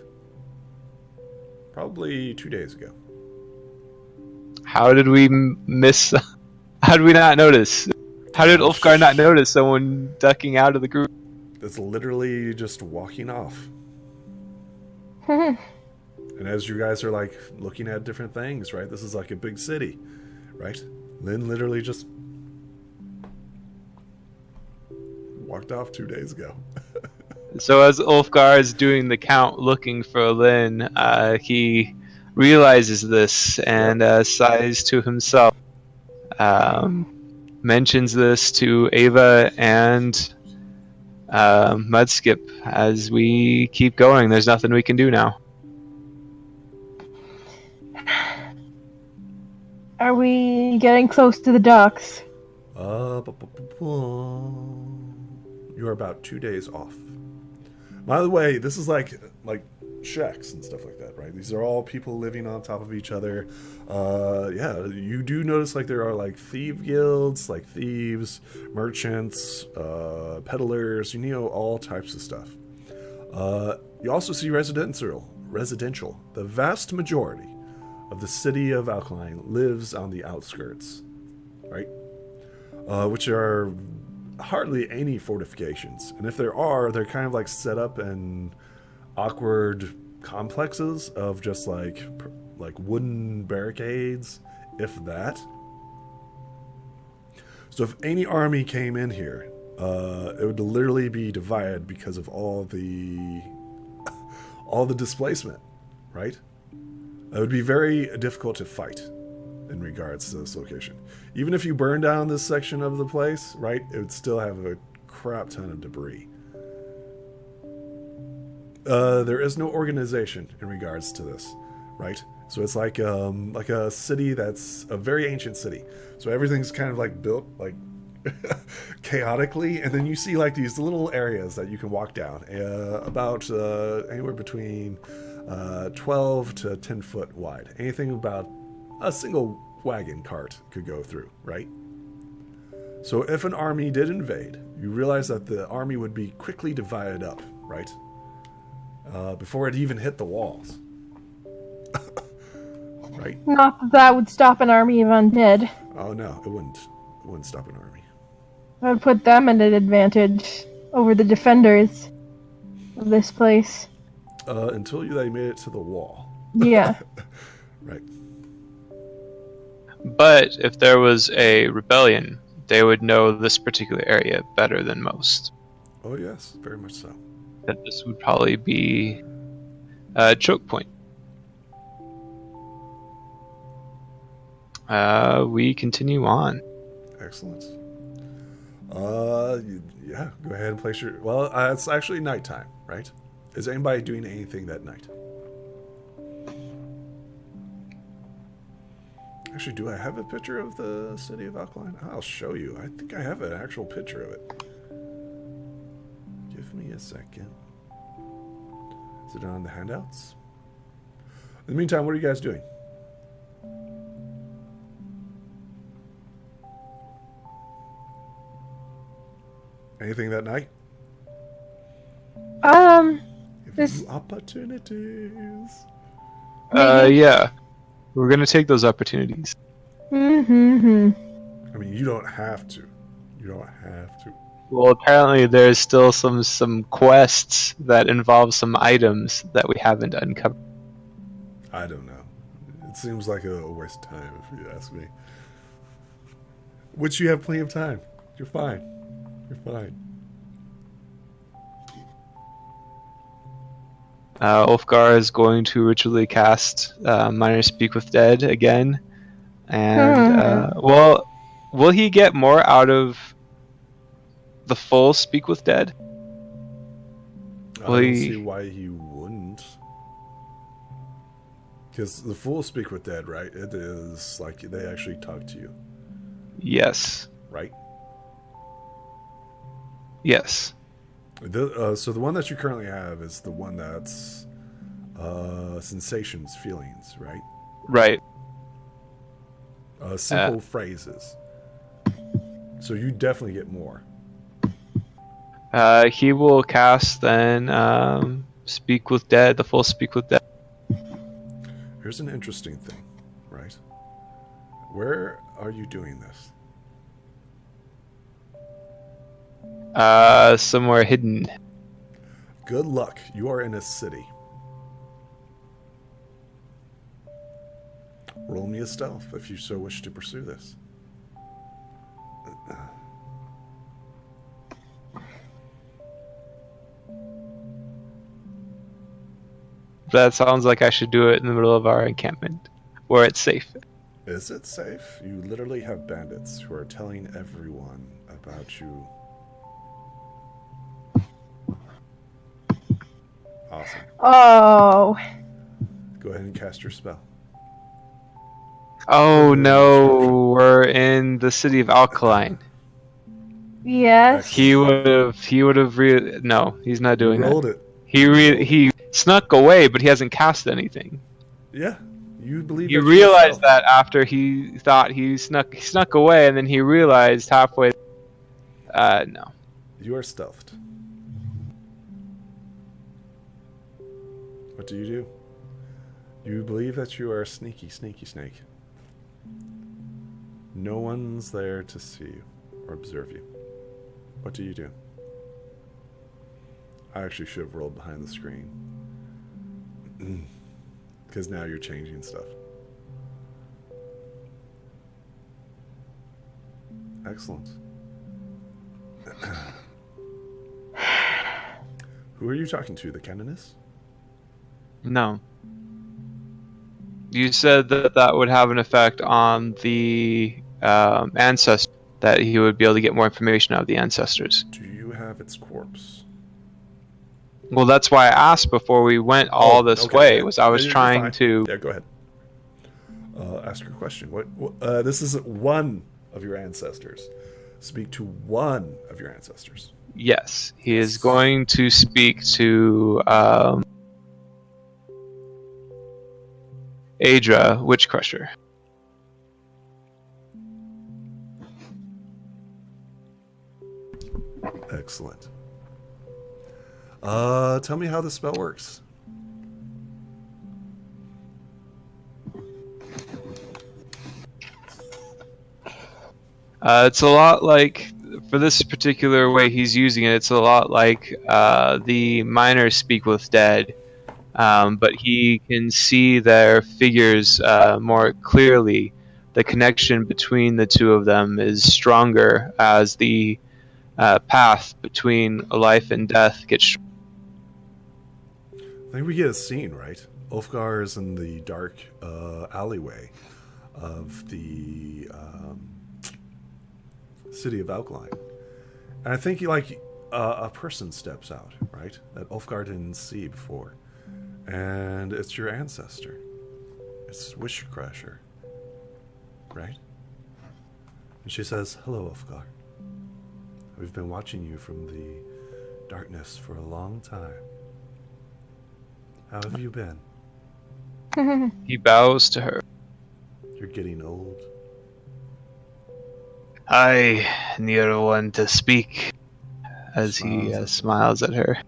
Probably 2 days ago. How did we miss... How did we not notice? How did Ulfgar not notice someone ducking out of the group? That's literally just walking off. And as you guys are like looking at different things, right? This is like a big city, right? Lynn literally just walked off 2 days ago. So as Ulfgar is doing the count looking for Lynn, he realizes this and sighs to himself. Mentions this to Ava and Mudskip as we keep going. There's nothing we can do now. Are we getting close to the docks? You're about 2 days off. By the way, this is like shacks and stuff like that, right? These are all people living on top of each other. Yeah, you do notice like there are like thief guilds, like thieves, merchants, peddlers, you know, all types of stuff. You also see residential. The vast majority of the city of Alkaline lives on the outskirts, right? Which are hardly any fortifications. And if there are, they're kind of like set up in awkward complexes of just like wooden barricades, if that. So if any army came in here, it would literally be divided because of all the displacement, right? It would be very difficult to fight in regards to this location. Even if you burn down this section of the place, right, it would still have a crap ton of debris. There is no organization in regards to this, right? So it's like a city that's a very ancient city. So everything's kind of like built like chaotically, and then you see like these little areas that you can walk down, about anywhere between 12 to 10 foot wide. Anything about a single wagon cart could go through, right? So if an army did invade, you realize that the army would be quickly divided up, right? Before it even hit the walls. Right? Not that that would stop an army of undead. Oh no, it wouldn't stop an army. That would put them at an advantage over the defenders of this place. Until they made it to the wall. Yeah. Right. But if there was a rebellion, they would know this particular area better than most. Oh yes, very much so. That this would probably be a choke point. We continue on. Excellent. Yeah, go ahead and place your... Well, it's actually nighttime, right? Is anybody doing anything that night? Actually, do I have a picture of the city of Alkaline? I'll show you. I think I have an actual picture of it. Give me a second. Is it on the handouts? In the meantime, what are you guys doing? Anything that night? This Opportunities. Yeah. We're gonna take those opportunities. Mm-hmm. I mean, you don't have to. You don't have to. Well, apparently there's still some quests that involve some items that we haven't uncovered. I don't know. It seems like a waste of time, if you ask me. Which you have plenty of time. You're fine. You're fine. Ulfgar is going to ritually cast Minor Speak with Dead again. And, will he get more out of the full Speak with Dead? I don't see why he wouldn't. Because the fools speak with dead, right? It is like they actually talk to you, Yes. right? Yes. So the one that you currently have is the one that's sensations, feelings, right? Right. Simple phrases. So you definitely get more. He will cast then speak with dead. The full speak with dead. Here's an interesting thing, right? Where are you doing this? Somewhere hidden. Good luck. You are in a city. Roll me a stealth if you so wish to pursue this. That sounds like I should do it in the middle of our encampment, where it's safe. Is it safe? You literally have bandits who are telling everyone about you. Awesome. Oh. Go ahead and cast your spell. Oh no, we're in the city of Alkaline. Yes. He would have no, he's not doing Rolled that. it. He snuck away, but he hasn't cast anything. Yeah, you believe. You realized that after he thought he snuck away, and then he realized halfway. No. You are stealthed. What do? You believe that you are a sneaky snake. No one's there to see you or observe you. What do you do? I actually should have rolled behind the screen. Because now you're changing stuff. Excellent. Who are you talking to? The canoness? No. You said that would have an effect on the ancestor, that he would be able to get more information out of the ancestors. Do you have its corpse? Well, that's why I asked before we went all this okay. way. Was I was You're trying fine. to. Yeah, go ahead. Ask your question. What? This is one of your ancestors. Speak to one of your ancestors. Yes, he is going to speak to Adra, Witch Crusher. Excellent. Tell me how the spell works. It's a lot like, for this particular way he's using it, it's a lot like the miners speak with dead, but he can see their figures more clearly. The connection between the two of them is stronger as the path between life and death gets. I think we get a scene, right? Ulfgar is in the dark alleyway of the city of Alkaline. And I think a person steps out, right? That Ulfgar didn't see before. And it's your ancestor. It's Witch Crusher. Right? And she says, "Hello, Ulfgar. We've been watching you from the darkness for a long time. How have you been? He bows to her. You're getting old." I near one to speak, as he smiles at her.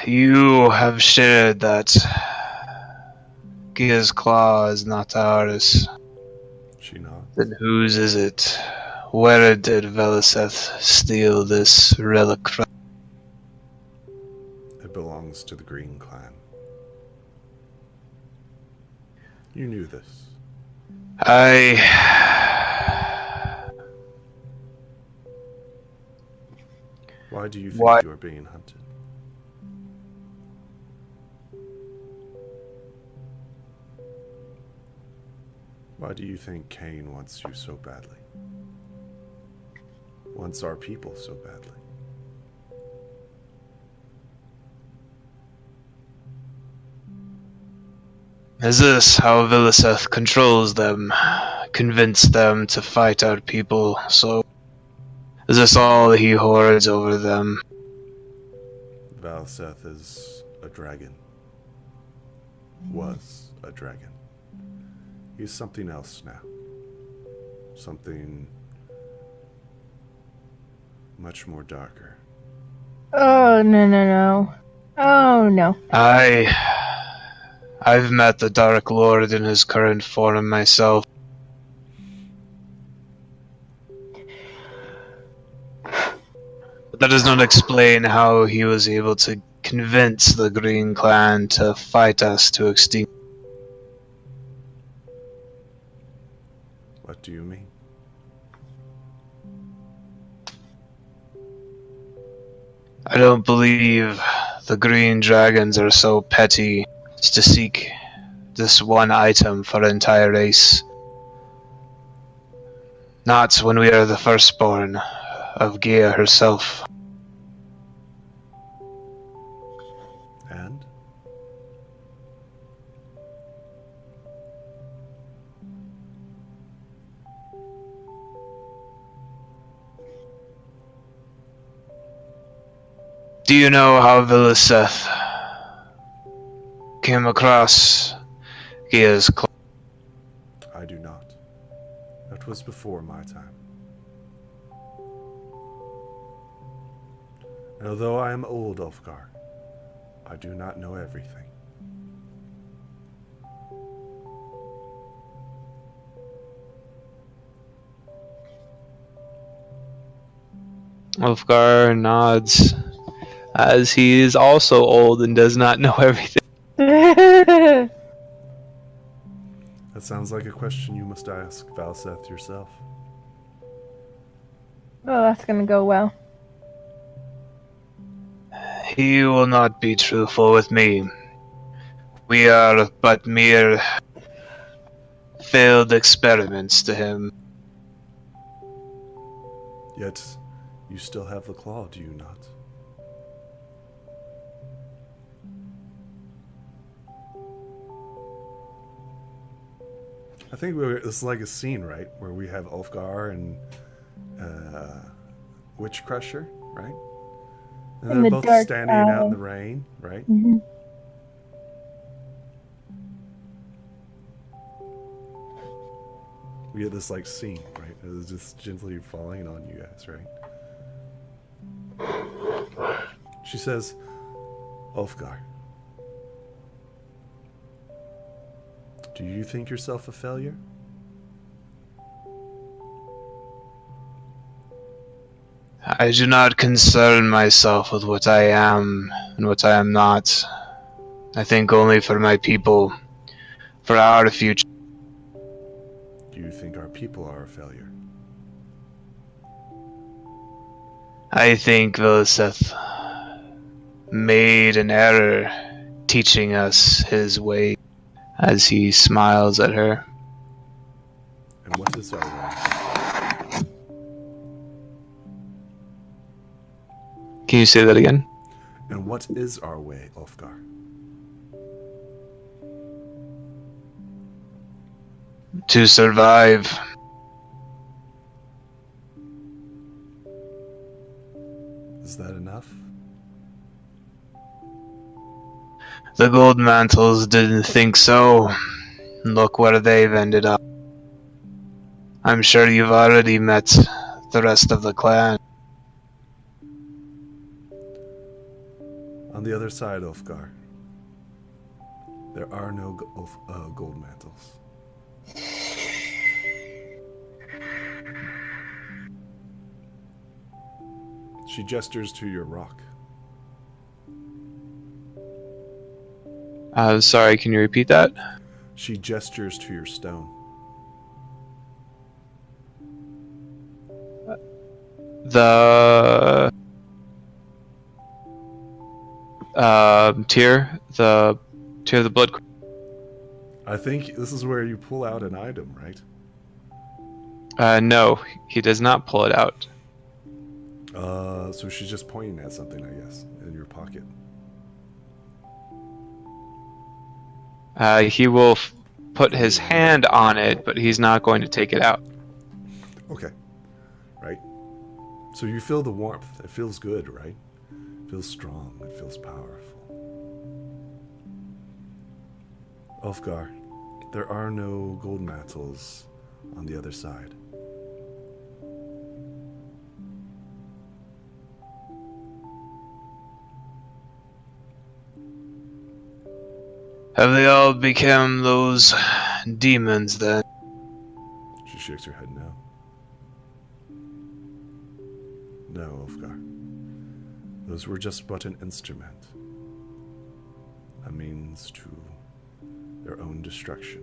You have shared that Gia's claw is not ours. She nods. Then whose is it? Where did Veliseth steal this relic from? It belongs to the Green Clan. You knew this. Why do you think you are being hunted? Why do you think Cain wants you so badly? Wants our people so badly? Is this how Viliseth controls them? Convinced them to fight our people, so... Is this all he hoards over them? Valseth is a dragon. Was a dragon. He's something else now. Something much more darker. Oh, no. Oh, no. I've met the Dark Lord in his current form myself. But that does not explain how he was able to convince the Green Clan to fight us to extinction. What do you mean? I don't believe the Green Dragons are so petty as to seek this one item for an entire race. Not when we are the firstborn of Gaia herself. And? Do you know how Viliseth came across Gaia's cloak? I do not. That was before my time. And although I am old, Ulfgar, I do not know everything. Ulfgar nods, as he is also old and does not know everything. That sounds like a question you must ask Valseth yourself. Oh, that's gonna go well. He will not be truthful with me. We are but mere failed experiments to him. Yet, you still have the claw, do you not? I think it's like a scene, right? Where we have Ulfgar and Witch Crusher, right? And In they're the both dark standing out in the rain, right? Mm-hmm. We get this like scene, right? It's just gently falling on you guys, right? She says, Ulfgar, do you think yourself a failure? I do not concern myself with what I am and what I am not. I think only for my people, for our future. Do you think our people are a failure? I think Viliseth made an error teaching us his way, as he smiles at her. And what is our way? Can you say that again? And what is our way, Ulfgar? To survive. Is that enough? The Gold Mantles didn't think so. Look where they've ended up. I'm sure you've already met the rest of the clan. On the other side, Ulfgar, there are no gold mantles. She gestures to your rock. Sorry, can you repeat that? She gestures to your stone. The tier of the blood. I think this is where you pull out an item, right? No, he does not pull it out. So she's just pointing at something, I guess, in your pocket. He will put his hand on it, but he's not going to take it out. Okay. Right. So you feel the warmth. It feels good, right? It feels strong. It feels powerful. Ulfgar, there are no gold mantles on the other side. Have they all become those demons then? She shakes her head no. No, Ulfgar. Those were just but an instrument. A means to their own destruction.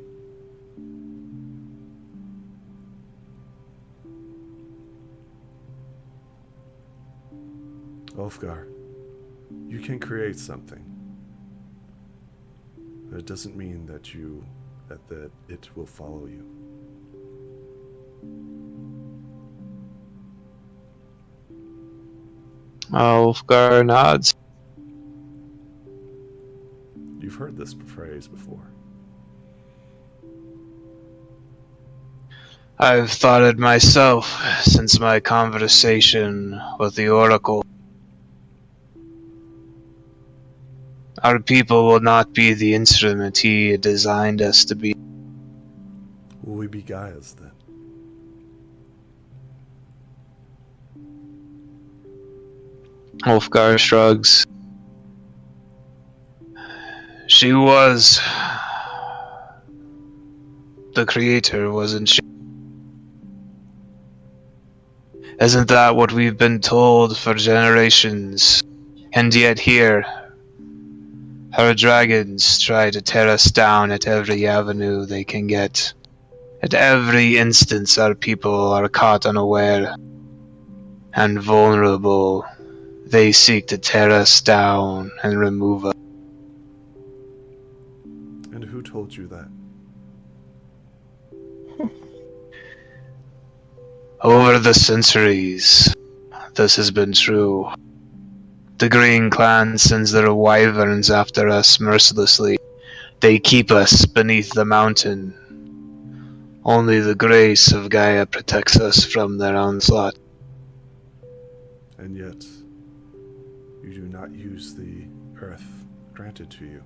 Ulfgar, you can create something. But it doesn't mean that that it will follow you. Ulfgar nods. You've heard this phrase before. I've thought it myself since my conversation with the Oracle. Our people will not be the instrument he designed us to be. Will we be Gaia's then? Ulfgar shrugs. She was the creator, wasn't she? Isn't that what we've been told for generations? And yet here, her dragons try to tear us down at every avenue they can get. At every instance our people are caught unaware and vulnerable. They seek to tear us down and remove us. And who told you that? Over the centuries, this has been true. The Green Clan sends their wyverns after us mercilessly. They keep us beneath the mountain. Only the grace of Gaia protects us from their onslaught. And yet, you do not use the earth granted to you.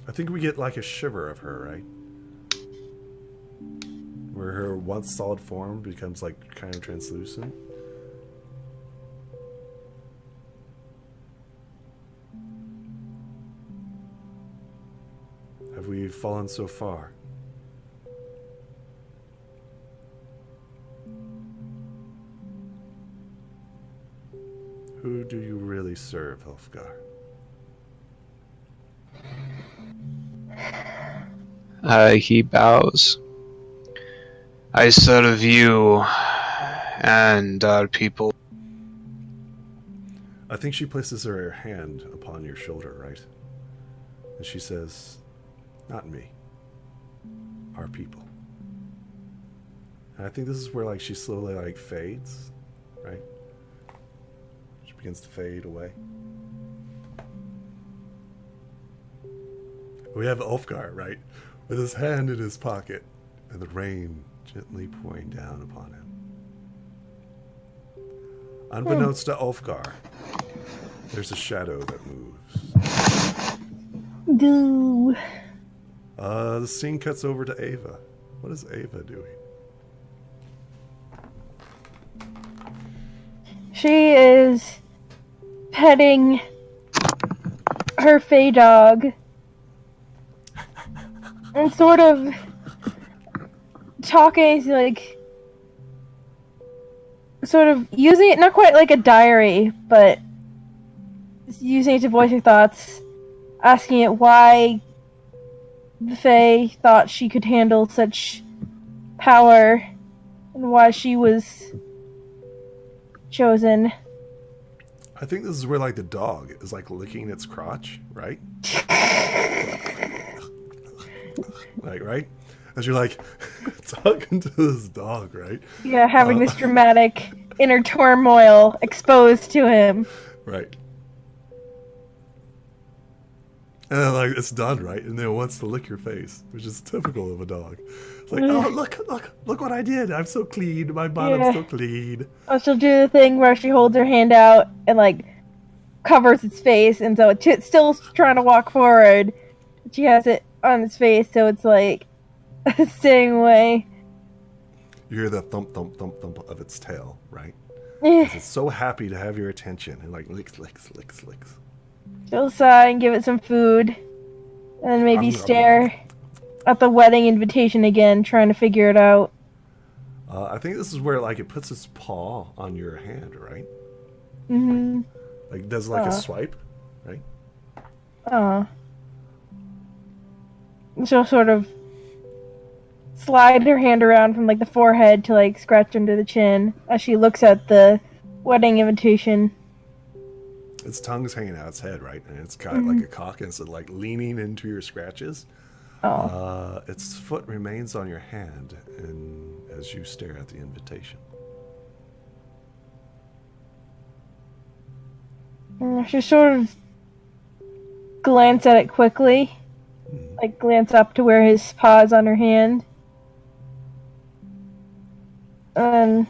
I think we get like a shiver of her, right? Where her once solid form becomes like kind of translucent. Have we fallen so far? Who do you really serve, Ulfgar? He bows. I serve you and our people. I think she places her hand upon your shoulder, right? And she says, not me. Our people. And I think this is where like she slowly like fades, right? She begins to fade away. We have Ulfgar, right? With his hand in his pocket and the rain gently pouring down upon him. Unbeknownst to Ulfgar, there's a shadow that moves. Goo. The scene cuts over to Ava. What is Ava doing? She is petting her Fey dog and sort of talking, like, sort of using it, not quite like a diary, but using it to voice her thoughts, asking it why the Fae thought she could handle such power and why she was chosen. I think this is where like the dog is like licking its crotch, right? Like, right? As you're like talking to this dog, right? Yeah, having this dramatic inner turmoil exposed to him. Right. And then, like, it's done, right? And then it wants to lick your face, which is typical of a dog. It's like, oh, look what I did. I'm so clean. My bottom's so clean. Oh, she'll do the thing where she holds her hand out and, like, covers its face, and so it's still trying to walk forward. She has it on its face, so it's, like, staying away. You hear the thump, thump, thump, thump of its tail, right? 'Cause it's so happy to have your attention. And, like, licks. She'll sigh and give it some food, and then maybe stare at the wedding invitation again, trying to figure it out. I think this is where, like, it puts its paw on your hand, right? Mm-hmm. Like, does, like, a swipe, right? She'll sort of slide her hand around from, like, the forehead to, like, scratch under the chin as she looks at the wedding invitation. Its tongue's hanging out its head, right? And it's got like a cock, and it's like leaning into your scratches. Its foot remains on your hand, and as you stare at the invitation. She sort of glance at it quickly, like glance up to where his paw's on her hand, and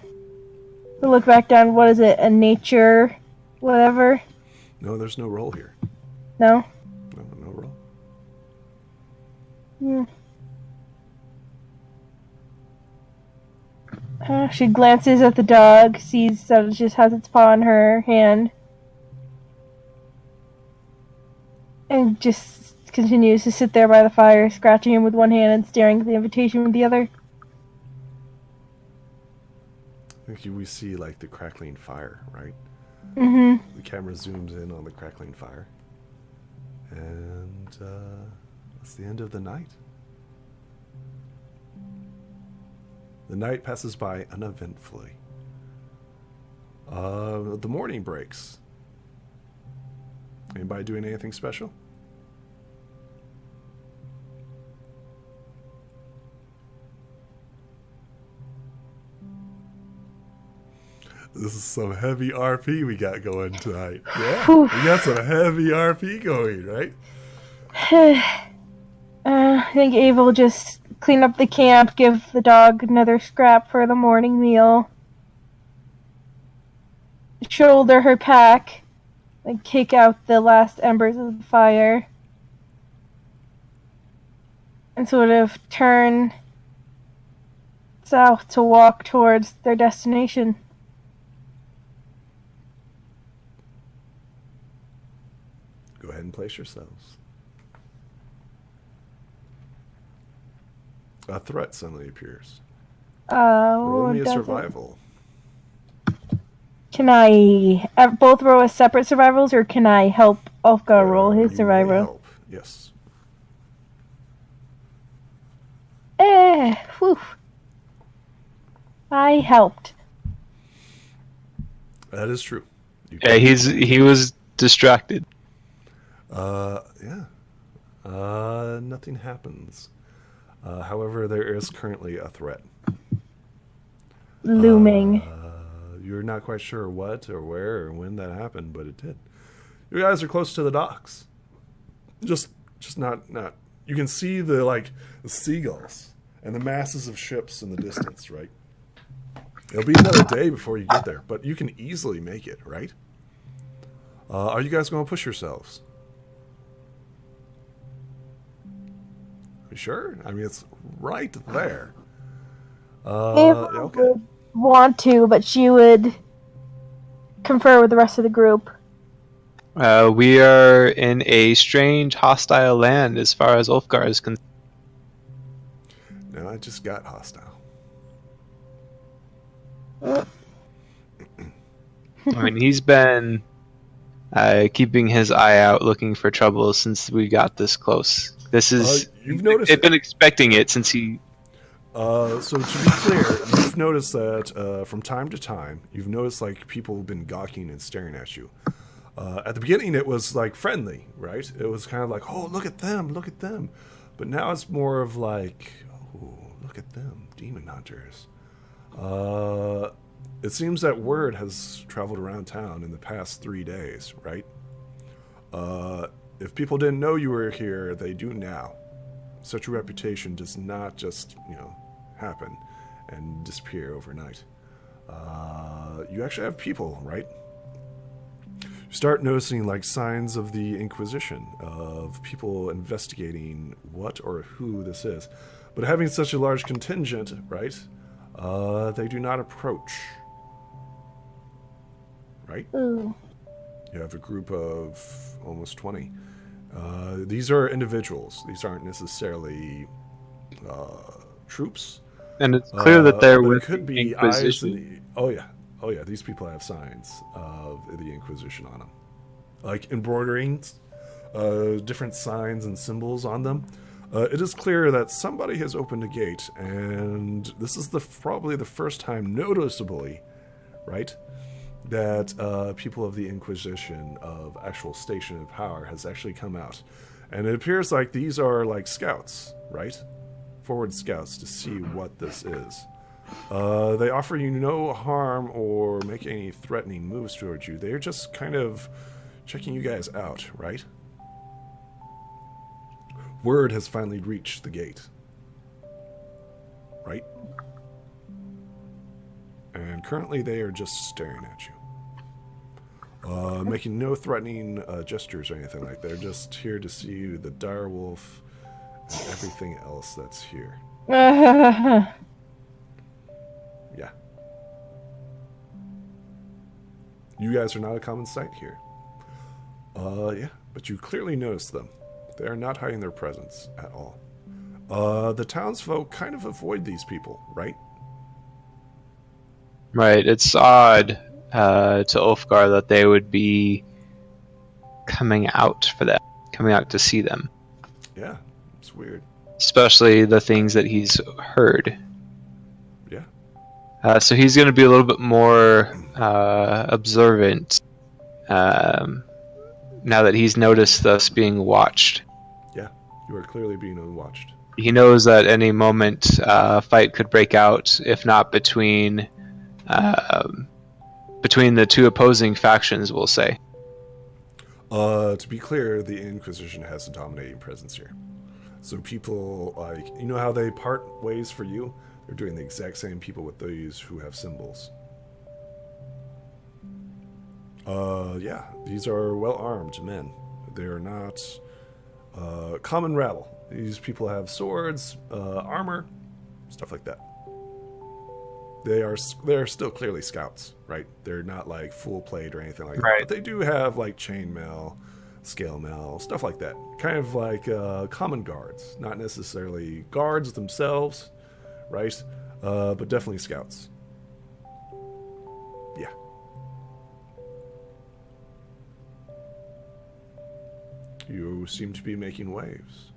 look back down. What is it? A nature, whatever. No, there's no roll here. No? No roll. She glances at the dog, sees that it just has its paw on her hand, and just continues to sit there by the fire, scratching him with one hand and staring at the invitation with the other. I think we see like the crackling fire, right? Mm-hmm. The camera zooms in on the crackling fire. And that's the end of the night. The night passes by uneventfully. The morning breaks. Anybody doing anything special? This is some heavy RP we got going tonight. Yeah, we got some heavy RP going, right? I think Ava will just clean up the camp, give the dog another scrap for the morning meal, shoulder her pack, and kick out the last embers of the fire, and sort of turn south to walk towards their destination. Go ahead and place yourselves. A threat suddenly appears. Roll me a survival. Can I both roll as separate survivals, or can I help Ulfgar roll his survival? Help. Yes. Whew. I helped. That is true. Yeah, he was distracted. Yeah. Nothing happens. However, there is currently a threat. Looming. You're not quite sure what or where or when that happened, but it did. You guys are close to the docks. Just not. You can see the seagulls and the masses of ships in the distance, right? It'll be another day before you get there, but you can easily make it, right? Are you guys going to push yourselves? Are you sure? I mean, it's right there. Ava Okay. would want to, but she would confer with the rest of the group. We are in a strange, hostile land as far as Ulfgar is concerned. No, I just got hostile. I mean, he's been keeping his eye out, looking for trouble since we got this close. This is you've noticed. They've been expecting it since he. So to be clear, you've noticed that from time to time, you've noticed like people have been gawking and staring at you. At the beginning, it was like friendly, right? It was kind of like, oh, look at them. But now it's more of like, oh, look at them, demon hunters. It seems that word has traveled around town in the past 3 days, right? If people didn't know you were here, they do now. Such a reputation does not just, happen and disappear overnight. You actually have people, right? You start noticing like signs of the Inquisition, of people investigating what or who this is. But having such a large contingent, right, they do not approach. Right? Ooh. You have a group of almost 20. These are individuals. These aren't necessarily troops. And it's clear that they're but with it could the be eyes. Inquisition. Oh yeah. These people have signs of the Inquisition on them, like embroidering different signs and symbols on them. It is clear that somebody has opened a gate, and this is probably the first time, noticeably, right, that people of the Inquisition, of actual station of power, has actually come out. And it appears like these are like scouts, right? Forward scouts to see what this is. They offer you no harm or make any threatening moves towards you. They're just kind of checking you guys out, right? Word has finally reached the gate. Right? And currently they are just staring at you. Making no threatening gestures or anything like that. They're just here to see the dire wolf and everything else that's here. Yeah. You guys are not a common sight here. Yeah, but you clearly notice them. They are not hiding their presence at all. The townsfolk kind of avoid these people, right? Right. It's odd to Ulfgar that they would be coming out for that, coming out to see them. Yeah, it's weird. Especially the things that he's heard. Yeah. So he's going to be a little bit more observant now that he's noticed us being watched. Yeah, you are clearly being watched. He knows that any moment a fight could break out, if not between the two opposing factions, we'll say. To be clear, the Inquisition has a dominating presence here. So people, like, you know how they part ways for you? They're doing the exact same people with those who have symbols. Yeah, these are well-armed men. They are not common rabble. These people have swords, armor, stuff like that. They're still clearly scouts, right? They're not like full plate or anything like that. But they do have like chainmail, scale mail, stuff like that. Kind of like common guards, not necessarily guards themselves, right? But definitely scouts. Yeah. You seem to be making waves.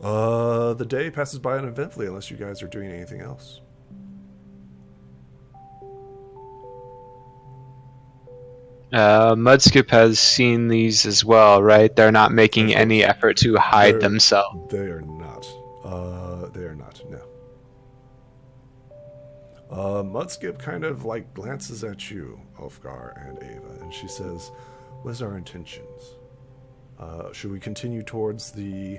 The day passes by uneventfully unless you guys are doing anything else. Mudskip has seen these as well, right? They're not making any effort to hide themselves. They are not. They are not, no. Mudskip kind of like glances at you, Ulfgar and Ava, and she says, "What is our intentions? Should we continue towards the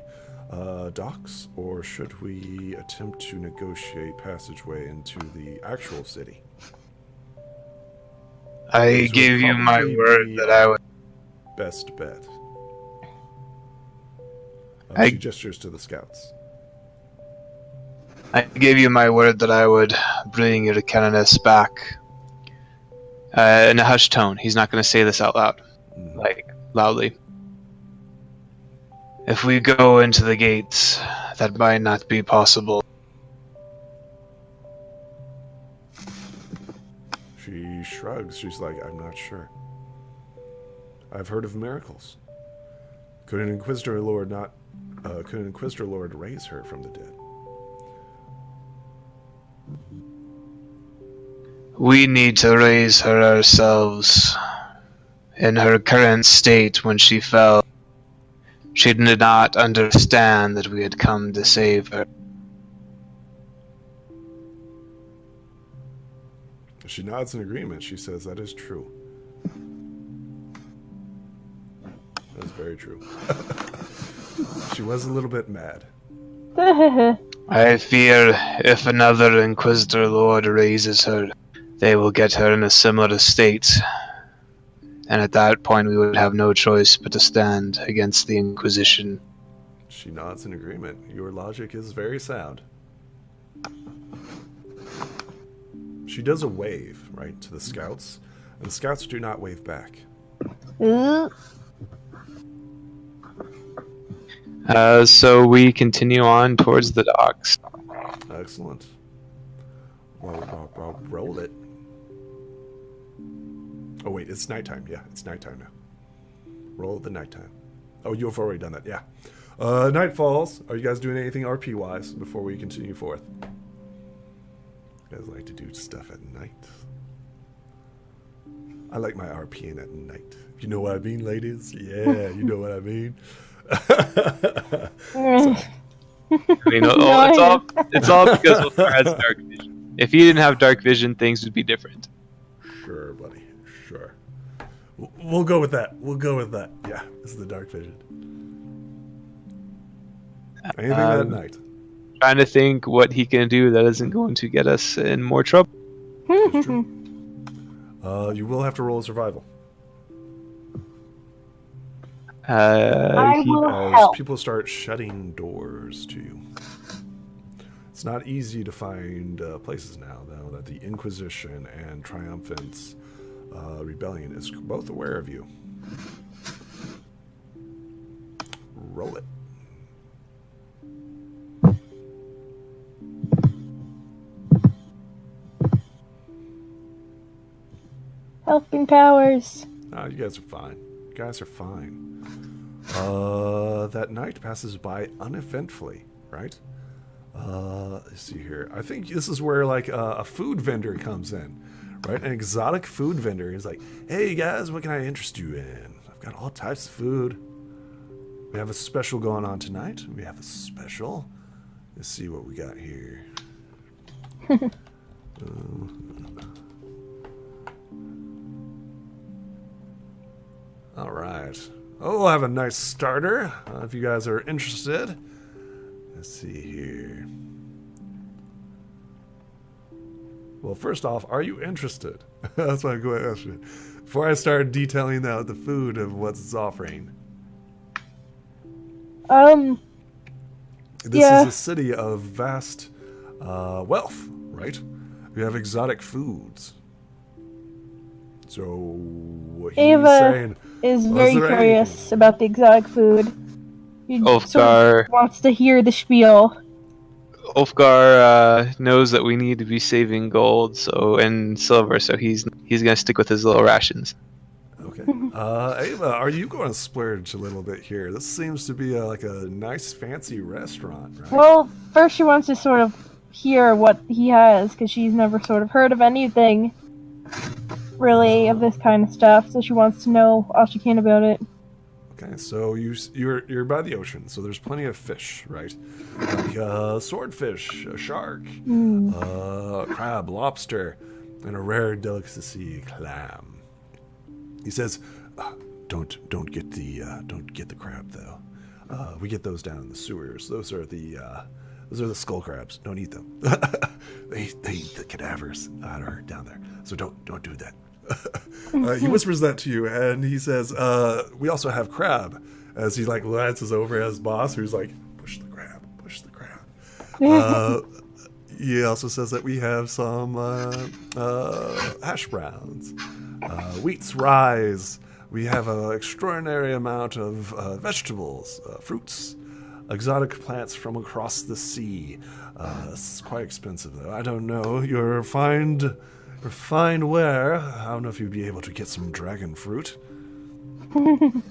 docks, or should we attempt to negotiate passageway into the actual city?" I give you my word that I would. Best bet. She gestures to the scouts. I give you my word that I would bring your Canoness back. In a hushed tone. He's not going to say this out loud. Like, loudly. If we go into the gates, that might not be possible. She shrugs. She's like, "I'm not sure. I've heard of miracles. Could an Inquisitor Lord raise her from the dead?" We need to raise her ourselves. In her current state when she fell, she did not understand that we had come to save her. She nods in agreement. She says, "That is true." is very true. She was a little bit mad. I fear if another Inquisitor Lord raises her, they will get her in a similar state. And at that point, we would have no choice but to stand against the Inquisition. She nods in agreement. Your logic is very sound. She does a wave, right, to the scouts, and the scouts do not wave back. So we continue on towards the docks. Excellent. Well, roll it. Oh, wait, it's nighttime. Yeah, it's nighttime now. Roll the nighttime. Oh, you've already done that, yeah. Night falls. Are you guys doing anything RP-wise before we continue forth? You guys like to do stuff at night? I like my RPing at night. You know what I mean, ladies? Yeah, you know what I mean? It's all because Wolfgar has dark vision. If he didn't have dark vision, things would be different. Sure, buddy. Sure. We'll go with that. Yeah, this is the dark vision. Anything at night. Trying to think what he can do that isn't going to get us in more trouble. That's true. You will have to roll a survival. I will help. People start shutting doors to you. It's not easy to find places now, though, that the Inquisition and Triumphant's rebellion is both aware of you. Roll it. Helping powers. Oh, you guys are fine. You guys are fine. That night passes by uneventfully, right? Let's see here. I think this is where, like, a food vendor comes in, right? An exotic food vendor is like, hey, guys, what can I interest you in? I've got all types of food. We have a special going on tonight. Let's see what we got here. All right. Oh, we'll have a nice starter if you guys are interested. Let's see here. Well, first off, are you interested? That's my question. Before I start detailing out the food of what it's offering. This is a city of vast wealth, right? We have exotic foods. So what he's saying is very curious about the exotic food. Ulfgar sort of wants to hear the spiel. Ulfgar knows that we need to be saving gold and silver, so he's gonna stick with his little rations. Okay. Ava, are you going to splurge a little bit here? This seems to be like a nice, fancy restaurant, right? Well, first she wants to sort of hear what he has, because she's never sort of heard of anything, really, of this kind of stuff, so she wants to know all she can about it. Okay, so you're by the ocean, so there's plenty of fish, right? Like swordfish, a shark, crab, lobster, and a rare delicacy, clam. He says, "Don't get the crab though. We get those down in the sewers. Those are the skull crabs. Don't eat them. they eat the cadavers that are down there. So don't do that." He whispers that to you, and he says, "We also have crab." As he like glances over at his boss, who's like, "Push the crab. He also says that we have some hash browns. Wheats, rye. We have an extraordinary amount of vegetables, fruits, exotic plants from across the sea. It's quite expensive, though. I don't know. You're find where. I don't know if you'd be able to get some dragon fruit. Anything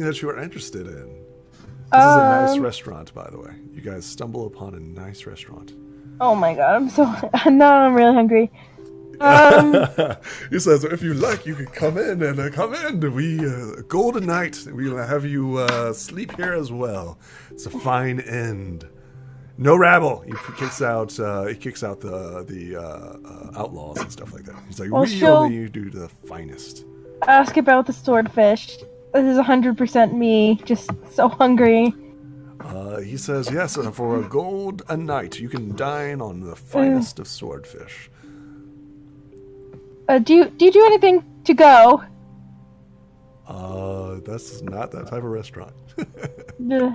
that you are interested in. This is a nice restaurant, by the way. You guys stumble upon a nice restaurant. Oh my god, now I'm really hungry. He says, if you like, you can come in. We golden night. We'll have you sleep here as well. It's a fine end. No rabble. He kicks out the outlaws and stuff like that. He's like, we only do the finest. Ask about the swordfish. This is 100% me, just so hungry. He says, yes, for a gold a night, you can dine on the finest of swordfish. Do you do anything to go? That's not that type of restaurant. Ugh.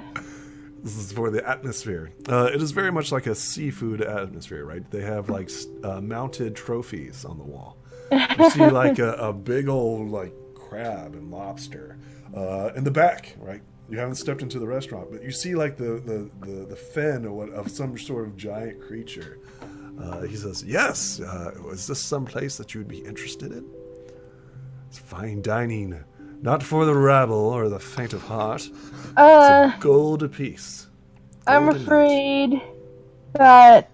This is for the atmosphere. It is very much like a seafood atmosphere, right? They have like mounted trophies on the wall. You see like a big old like crab and lobster in the back, right? You haven't stepped into the restaurant, but you see like the fin of some sort of giant creature. He says, yes, is this some place that you would be interested in? It's fine dining, not for the rabble or the faint of heart. It's a gold apiece. I'm afraid that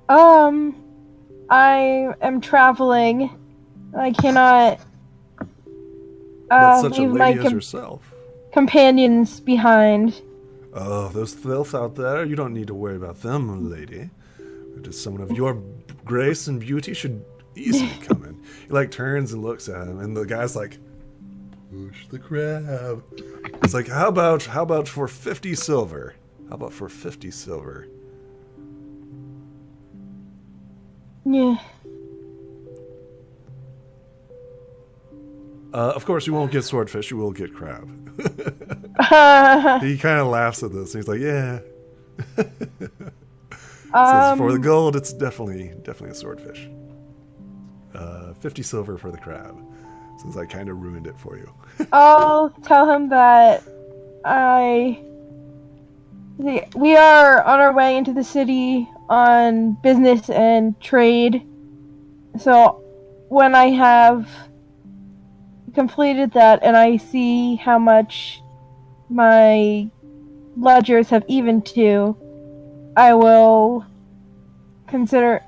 I am traveling. I cannot Not such a leave lady my as yourself. companions behind. Oh, those filth out there, you don't need to worry about them, lady. Just someone of your grace and beauty should easily come in. He like turns and looks at him, and the guy's like, push the crab. It's like, how about for 50 silver? How about for 50 silver? Yeah. Of course, you won't get swordfish. You will get crab. He kind of laughs at this. He's like, "Yeah." Says for the gold, it's definitely a swordfish. 50 silver for the crab, since I kind of ruined it for you. I'll tell him that we are on our way into the city on business and trade. So when I have completed that and I see how much my ledgers have evened to, I will consider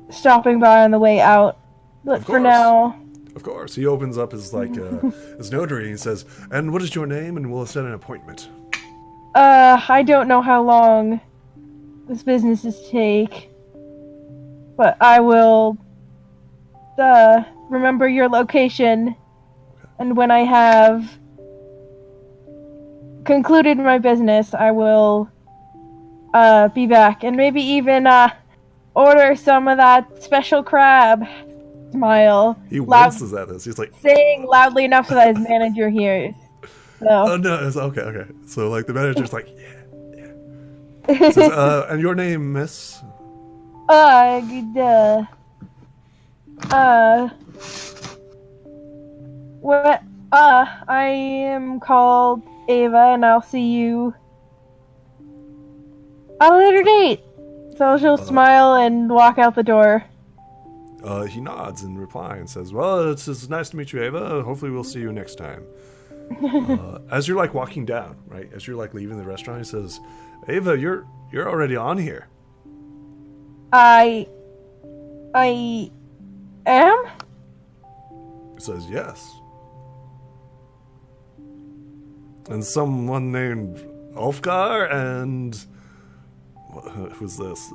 stopping by on the way out. But for now... Of course. He opens up his his notary and he says, and what is your name, and we'll set an appointment. I don't know how long this business is take, but I will remember your location, okay. And when I have concluded my business, I will be back, and maybe even order some of that special crab. Smile. He winces at this. He's like saying loudly enough so that his manager hears. So. Oh no! It's okay. So like the manager's like, yeah. Says, and your name, Miss? What? I am called Ava, and I'll see you on a later date. So she'll smile and walk out the door. He nods in reply and says, well, it's nice to meet you, Ava. Hopefully we'll see you next time. As you're like walking down, right? As you're like leaving the restaurant, he says, Ava, you're already on here. I am? He says, yes. And someone named Ulfgar and... who's this?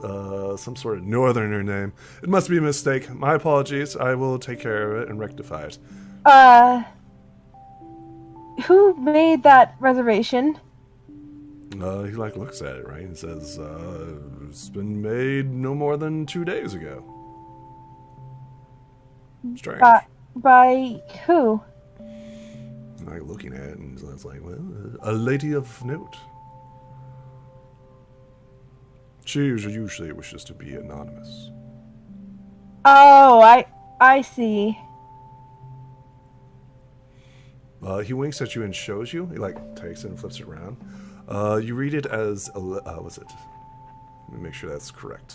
Some sort of northerner name. It must be a mistake. My apologies. I will take care of it and rectify it. Who made that reservation? He like looks at it, right, and says, it's been made no more than 2 days ago. Strange. By who? Like looking at it, and it's like, well, a lady of note. She usually wishes to be anonymous. Oh, I see. He winks at you and shows you. He like takes it and flips it around. You read it as what's it? Let me make sure that's correct.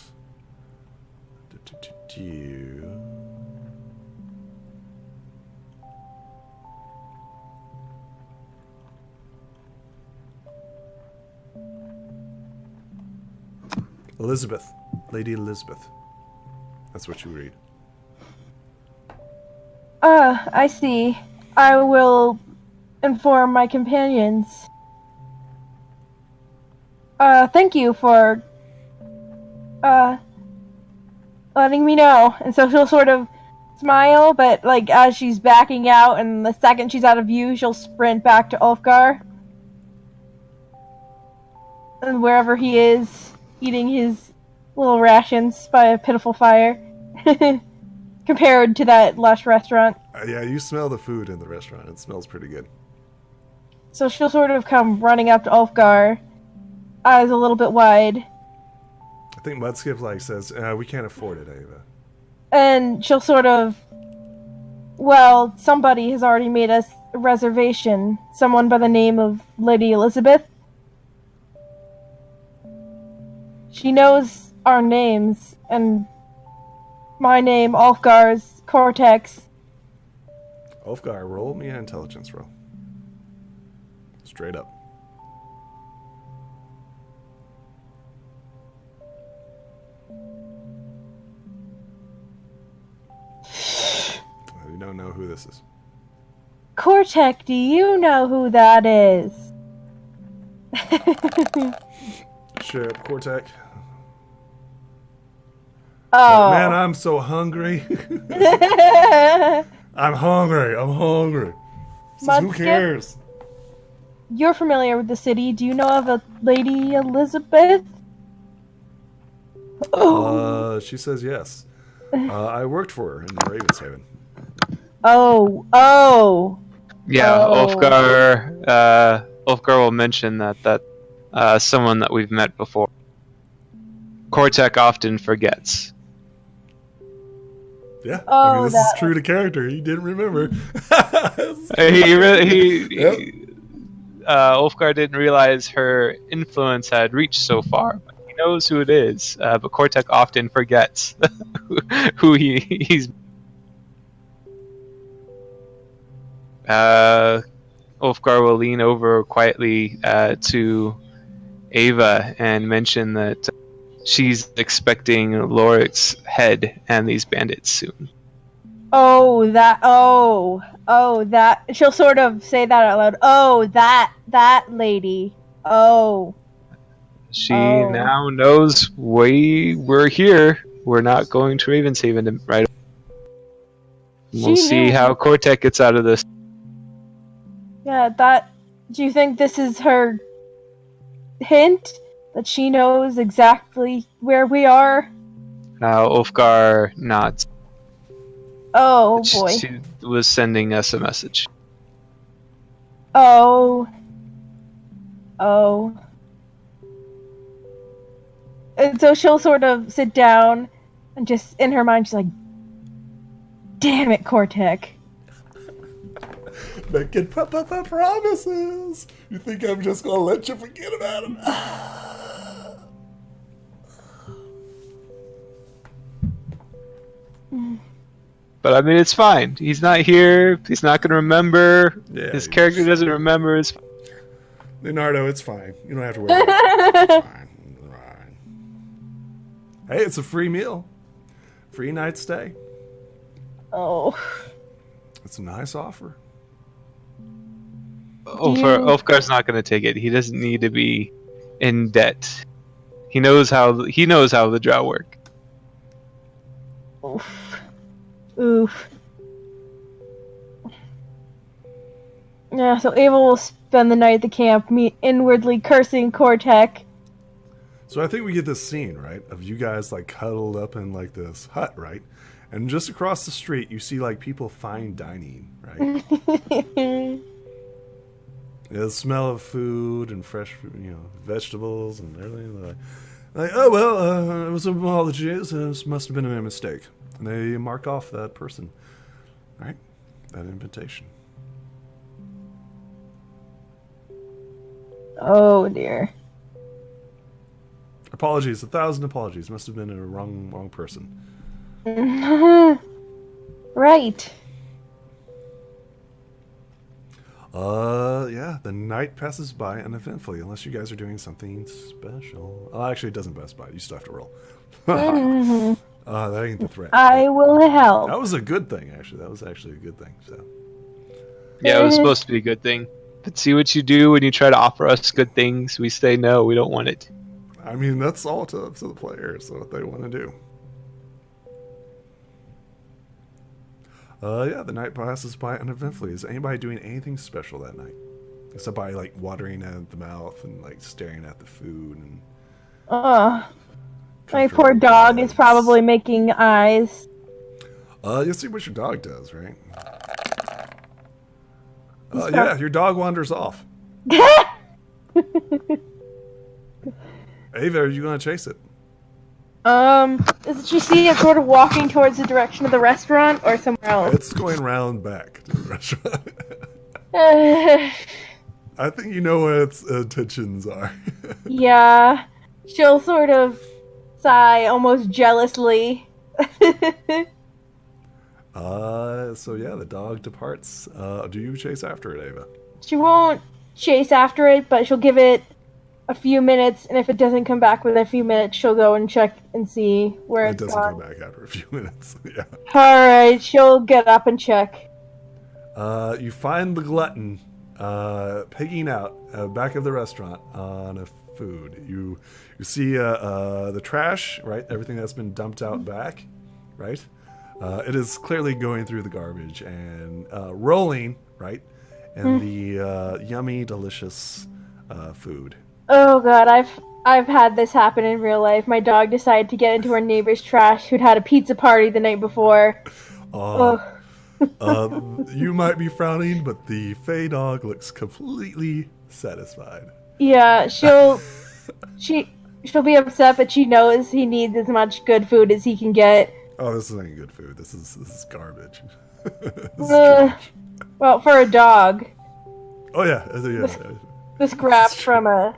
Elizabeth. Lady Elizabeth. That's what you read. I see. I will inform my companions. Thank you for, letting me know. And so she'll sort of smile, but like as she's backing out, and the second she's out of view, she'll sprint back to Ulfgar. And wherever he is, eating his little rations by a pitiful fire. Compared to that lush restaurant. Yeah, you smell the food in the restaurant. It smells pretty good. So she'll sort of come running up to Ulfgar, eyes a little bit wide. I think Mudskip says, we can't afford it, Ava. And she'll sort of... Well, somebody has already made us a reservation. Someone by the name of Lady Elizabeth. She knows our names, and my name, Ulfgar's, Cortex. Ulfgar, roll me an intelligence roll. Straight up. You don't know who this is. Cortex, do you know who that is? Sheriff Cortex. Oh. Man, I'm so hungry. I'm hungry. Says, who cares? You're familiar with the city. Do you know of a Lady Elizabeth? She says yes. I worked for her in Ravenshaven. Oh. Yeah, Ulfgar will mention that someone that we've met before. Cortex often forgets. Yeah, I mean, this is true to character. He didn't remember. Ulfgar didn't realize her influence had reached so far. He knows who it is, but Cortex often forgets who he's. Ulfgar will lean over quietly to Ava and mention that she's expecting Lorik's head and these bandits soon. That. She'll sort of say that out loud. Oh, that lady. Oh. She now knows we're here. We're not going to Ravenshaven right away. We'll see how Cortex gets out of this. Yeah, do you think this is her hint? That she knows exactly where we are? Ulfgar nods. Oh, boy. She was sending us a message. Oh. And so she'll sort of sit down and just, in her mind, she's like, damn it, Cortex. Making promises. You think I'm just gonna let you forget about him? But I mean, it's fine. He's not here. He's not gonna remember. Yeah, his character doesn't remember. Leonardo, it's fine. You don't have to worry about it. It's fine. Hey, it's a free meal. Free night stay. Oh. It's a nice offer. Ulfgar's not going to take it. He doesn't need to be in debt. He knows how the drow work. Oof. Yeah, so Ava will spend the night at the camp, inwardly cursing Cortex. So I think we get this scene, right, of you guys like cuddled up in like this hut, right? And just across the street, you see like people fine dining, right? The smell of food and fresh, vegetables and everything. Like, oh well, it was apologies. This must have been a mistake. And they mark off that person, right? That invitation. Oh dear. Apologies, 1,000 apologies. Must have been a wrong person. Right. Yeah, the night passes by uneventfully, unless you guys are doing something special. Oh, actually, it doesn't pass by. You still have to roll. That ain't the threat. I will help. That was a good thing, actually. That was actually a good thing. So. Yeah, it was supposed to be a good thing. But see what you do when you try to offer us good things. We say no, we don't want it. I mean, that's all to the players, what they want to do. Yeah, the night passes by uneventfully. Is anybody doing anything special that night? Except by, like, watering at the mouth and, like, staring at the food and... My poor dog is probably making eyes. You'll see what your dog does, right? Yeah, your dog wanders off. Ava, are you going to chase it? Did you see it sort of walking towards the direction of the restaurant or somewhere else? It's going round back to the restaurant. I think you know what its intentions are. Yeah. She'll sort of sigh almost jealously. So yeah, the dog departs. Do you chase after it, Ava? She won't chase after it, but she'll give it a few minutes, and if it doesn't come back within a few minutes, she'll go and check and see where it's gone. It doesn't come back after a few minutes. Yeah. Alright, she'll get up and check. You find the glutton pigging out back of the restaurant on a food. You see the trash, right? Everything that's been dumped out back, right? It is clearly going through the garbage and rolling, right? And the yummy, delicious food. Oh god, I've had this happen in real life. My dog decided to get into our neighbor's trash who'd had a pizza party the night before. You might be frowning, but the Fey dog looks completely satisfied. Yeah, she'll be upset, but she knows he needs as much good food as he can get. Oh, this ain't good food. This is garbage. This is trash. Well, for a dog. Oh yeah, This grabbed from a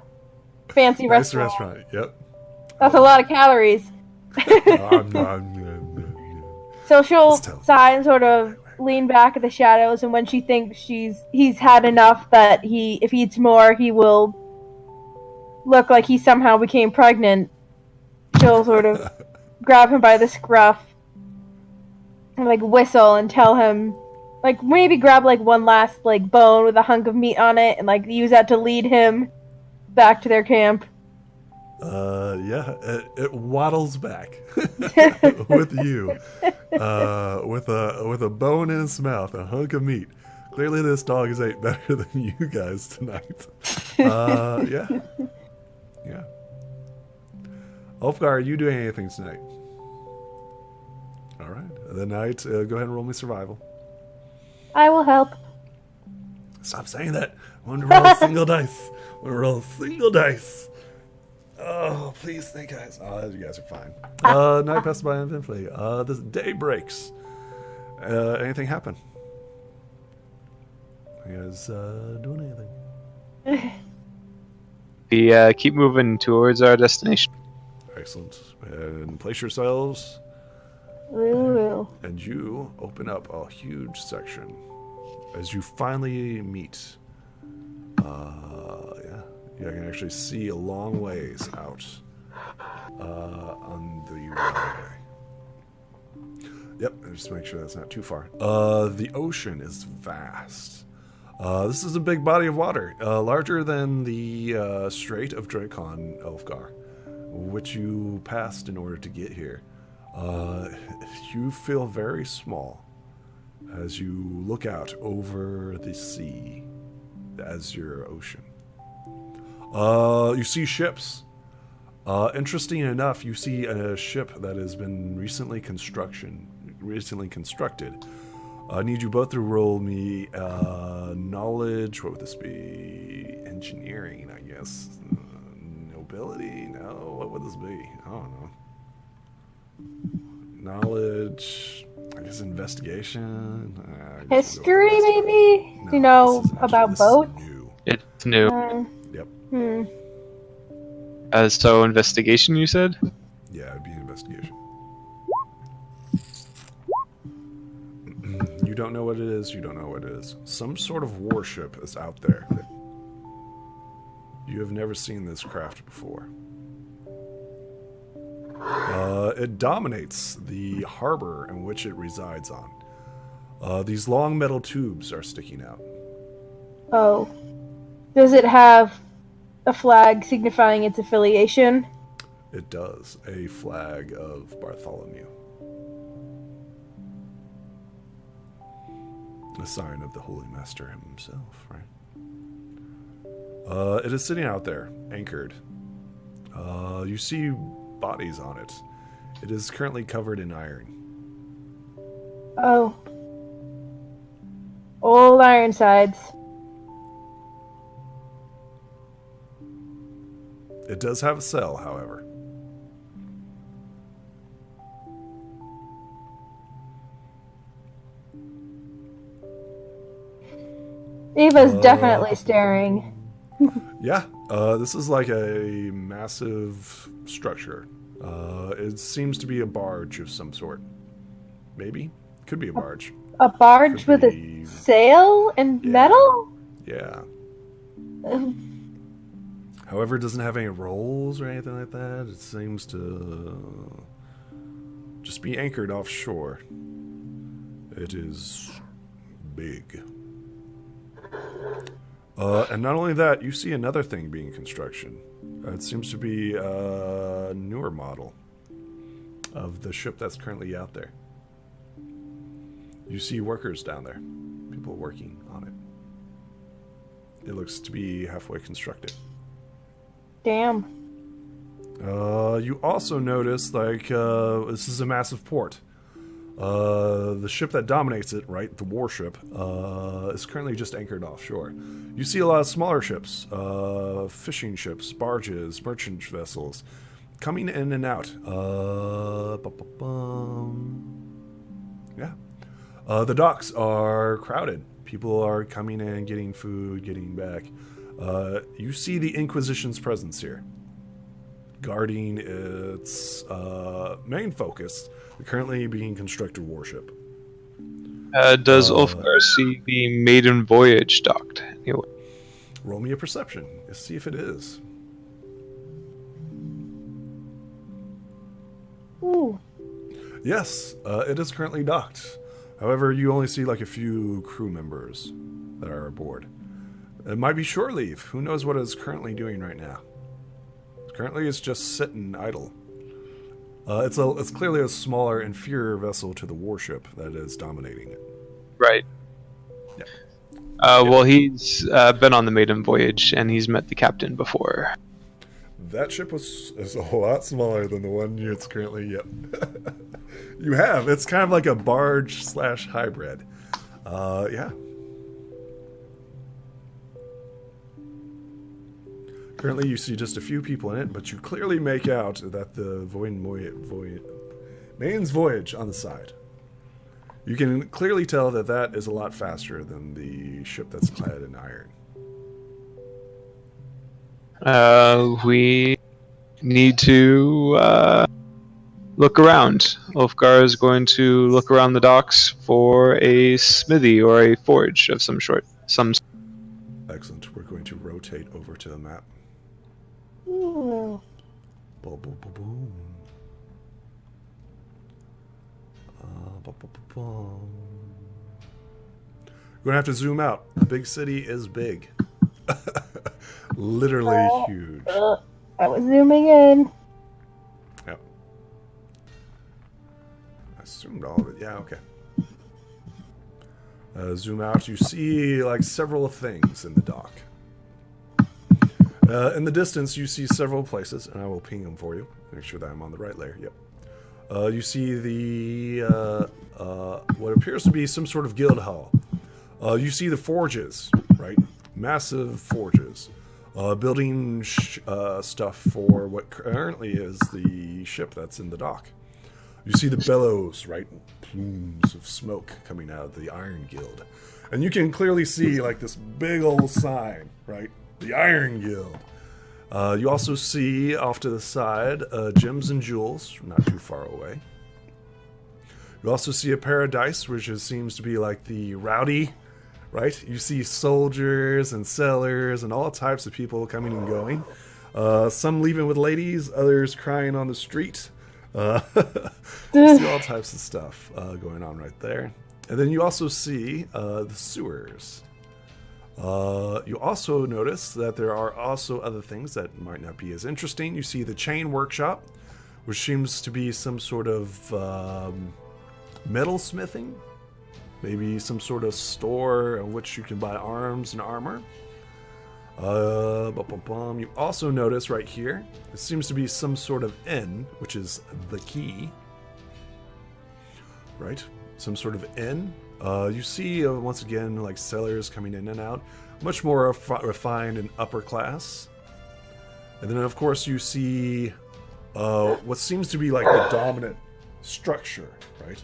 fancy nice restaurant. Yep. That's a lot of calories. So she'll sigh and sort of lean back at the shadows, and when she thinks he's had enough that if he eats more, he will look like he somehow became pregnant, she'll sort of grab him by the scruff and like whistle and tell him, like maybe grab like one last like bone with a hunk of meat on it and like use that to lead him back to their camp. Yeah, it waddles back with you, with a bone in its mouth, a hunk of meat. Clearly, this dog has ate better than you guys tonight. Yeah. Ulfgar, are you doing anything tonight? All right, the night. Go ahead and roll me survival. I will help. Stop saying that. I want to roll a single dice. I want to roll a single dice. Oh, please, thank you guys. Oh, you guys are fine. Night passes by uneventfully. The day breaks. Anything happen? You guys doing anything? We keep moving towards our destination. Excellent. And place yourselves. Ooh. And you open up a huge section as you finally meet. You can actually see a long ways out on the railway. Yep, just make sure that's not too far. The ocean is vast. This is a big body of water, larger than the Strait of Dracon, Elfgar, which you passed in order to get here. You feel very small as you look out over the sea as your ocean. You see ships. Interesting enough, you see a ship that has been recently constructed. I need you both to roll me knowledge. What would this be? Engineering, I guess. Nobility? No. What would this be? I don't know. Knowledge. I guess investigation. History, maybe? No, you know about boats? It's new. Yep. So investigation, you said? Yeah, it'd be investigation. You don't know what it is. You don't know what it is. Some sort of warship is out there. You have never seen this craft before. It dominates the harbor in which it resides on. These long metal tubes are sticking out. Oh. Does it have a flag signifying its affiliation? It does. A flag of Bartholomew. A sign of the Holy Master himself, right? It is sitting out there, anchored. You see bodies on it. It is currently covered in iron. Oh. Old Ironsides. It does have a cell, however. Eva's definitely staring. Yeah, this is like a massive structure. It seems to be a barge of some sort. Maybe? Could be a barge. A barge Could with be- a sail and Yeah. metal? Yeah. However, it doesn't have any rolls or anything like that. It seems to just be anchored offshore. It is big. And not only that, you see another thing being construction. It seems to be a newer model of the ship that's currently out there. You see workers down there, people working on it. It looks to be halfway constructed. Damn. You also notice, this is a massive port. The ship that dominates it, right, the warship, is currently just anchored offshore. You see a lot of smaller ships, fishing ships, barges, merchant vessels, coming in and out. Yeah. The docks are crowded. People are coming in, getting food, getting back. You see the Inquisition's presence here, guarding its main focus, the currently being constructed warship. Does Ulfgar see the maiden voyage docked? Anyway. Roll me a perception. Let's see if it is. Ooh. Yes, it is currently docked. However, you only see like a few crew members that are aboard. It might be shore leave. Who knows what it's currently doing right now? Currently, it's just sitting idle. It's clearly a smaller, inferior vessel to the warship that is dominating it. Right. Yeah. Well, he's been on the maiden voyage, and he's met the captain before. That ship is a lot smaller than the one it's currently. Yep. You have. It's kind of like a barge / hybrid. Yeah. Currently, you see just a few people in it, but you clearly make out that the Main's voyage on the side. You can clearly tell that that is a lot faster than the ship that's clad in iron. We need to look around. Ulfgar is going to look around the docks for a smithy or a forge of some sort. Excellent. We're going to rotate over to the map. Ooh. Boom, boom, boom, boom. Boom, boom, boom, boom. We're going to have to zoom out. The big city is big. Literally huge. I was zooming in. Yep. I assumed all of it. Yeah, okay. Zoom out. You see like several things in the dock. In the distance, you see several places, and I will ping them for you. Make sure that I'm on the right layer. Yep. You see the what appears to be some sort of guild hall. You see the forges, right? Massive forges, building stuff for what currently is the ship that's in the dock. You see the bellows, right? Plumes of smoke coming out of the Iron Guild, and you can clearly see like this big old sign, right? The Iron Guild. You also see off to the side gems and jewels, not too far away. You also see a paradise, which seems to be like the rowdy, right? You see soldiers and sellers and all types of people coming and going. Some leaving with ladies, others crying on the street. You see all types of stuff going on right there. And then you also see the sewers. You also notice that there are also other things that might not be as interesting. You see the chain workshop, which seems to be some sort of metal smithing. maybe some sort of store in which you can buy arms and armor. You also notice right here, it seems to be some sort of inn, which is the key. Right? Some sort of inn. You see, once again, like sellers coming in and out. Much more refined and upper class. And then, of course, you see what seems to be like the dominant structure, right?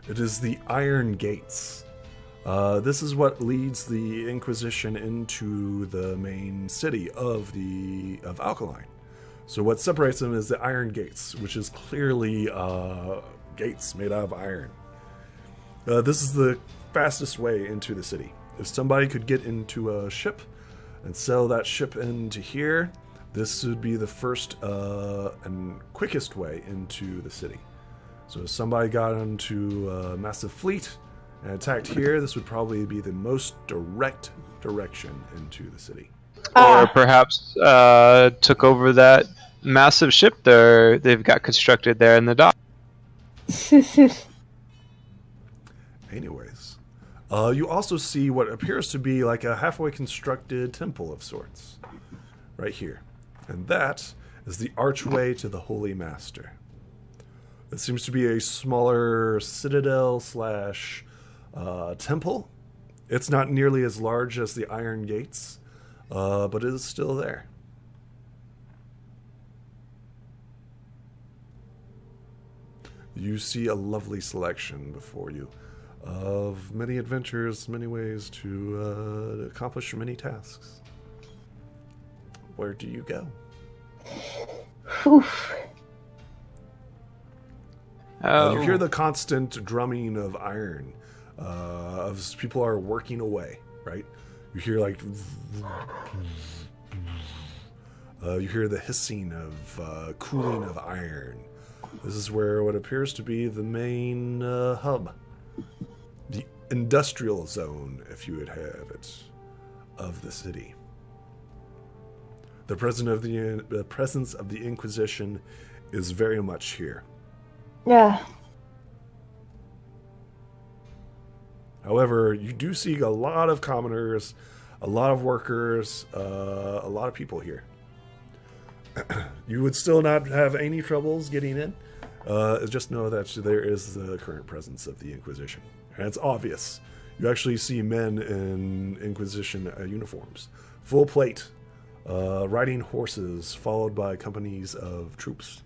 It is the Iron Gates. This is what leads the Inquisition into the main city of Alkaline. So what separates them is the Iron Gates, which is clearly gates made out of iron. This is the fastest way into the city. If somebody could get into a ship and sell that ship into here, this would be the first and quickest way into the city. So if somebody got into a massive fleet and attacked here, this would probably be the most direct direction into the city. Or perhaps took over that massive ship they've got constructed there in the dock. Anyways, you also see what appears to be like a halfway constructed temple of sorts right here. And that is the archway to the Holy Master. It seems to be a smaller citadel / temple. It's not nearly as large as the Iron Gates, but it is still there. You see a lovely selection before you of many adventures, many ways to accomplish many tasks. Where do you go? Oof. You hear the constant drumming of iron, as people are working away, right? You hear like... you hear the hissing of cooling of iron. This is where what appears to be the main hub. The industrial zone, if you would have it, of the city. The presence of the Inquisition is very much here. Yeah. However, you do see a lot of commoners, a lot of workers, a lot of people here. You would still not have any troubles getting in. Just know that there is the current presence of the Inquisition. And it's obvious. You actually see men in Inquisition uniforms. Full plate. Riding horses, followed by companies of troops.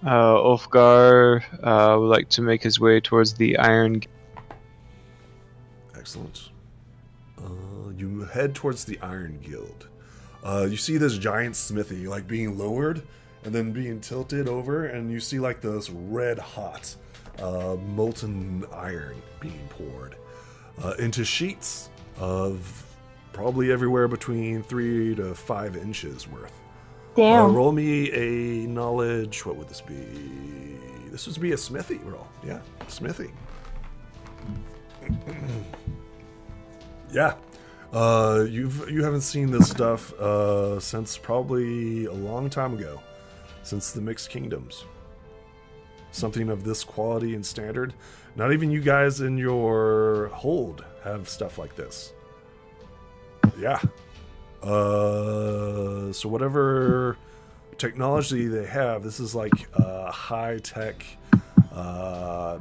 Ulfgar would like to make his way towards the Iron Gate. Excellent. You head towards the Iron Guild. You see this giant smithy like being lowered and then being tilted over, and you see like this red hot molten iron being poured into sheets of probably everywhere between 3 to 5 inches worth. Damn. Roll me a knowledge. What would this be? This would be a smithy roll. Yeah, smithy. Yeah. You haven't seen this stuff since probably a long time ago, since the Mixed Kingdoms. Something of this quality and standard. Not even you guys in your hold have stuff like this. Yeah. So whatever technology they have, this is like high-tech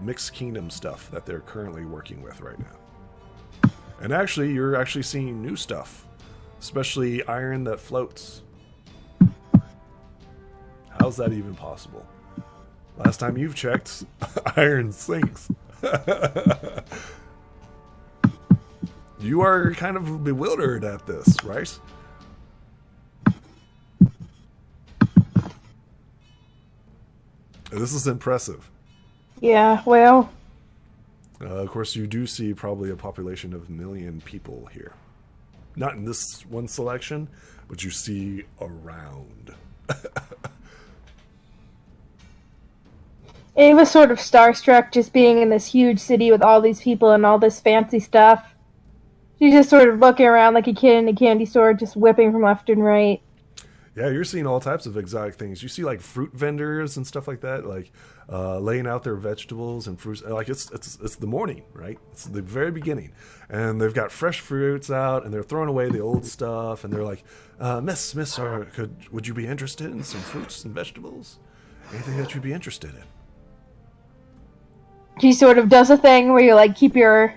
Mixed Kingdom stuff that they're currently working with right now. And actually, you're actually seeing new stuff, especially iron that floats. How's that even possible? Last time you've checked, iron sinks. You are kind of bewildered at this, right? This is impressive. Yeah, well... Of course, you do see probably a population of 1 million people here. Not in this one selection, but you see around. Ava's sort of starstruck just being in this huge city with all these people and all this fancy stuff. She's just sort of looking around like a kid in a candy store, just whipping from left and right. Yeah, you're seeing all types of exotic things. You see like fruit vendors and stuff like that, like laying out their vegetables and fruits. Like it's the morning, right? It's the very beginning, and they've got fresh fruits out, and they're throwing away the old stuff, and they're like, Miss, would you be interested in some fruits and vegetables? Anything that you'd be interested in? She sort of does a thing where you like keep your.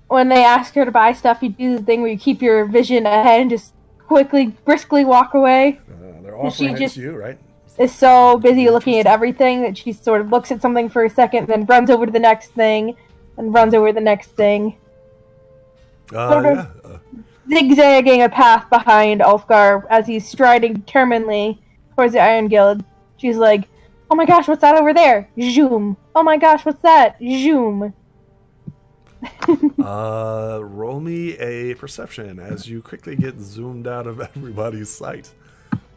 When they ask her to buy stuff, you do the thing where you keep your vision ahead and just briskly walk away. They're offering it to you, right? Is so busy looking at everything that she sort of looks at something for a second, then runs over to the next thing, and runs over to the next thing. Zigzagging a path behind Ulfgar as he's striding determinedly towards the Iron Guild. She's like, "Oh my gosh, what's that over there? Zoom. Oh my gosh, what's that? Zoom." Roll me a perception as you quickly get zoomed out of everybody's sight.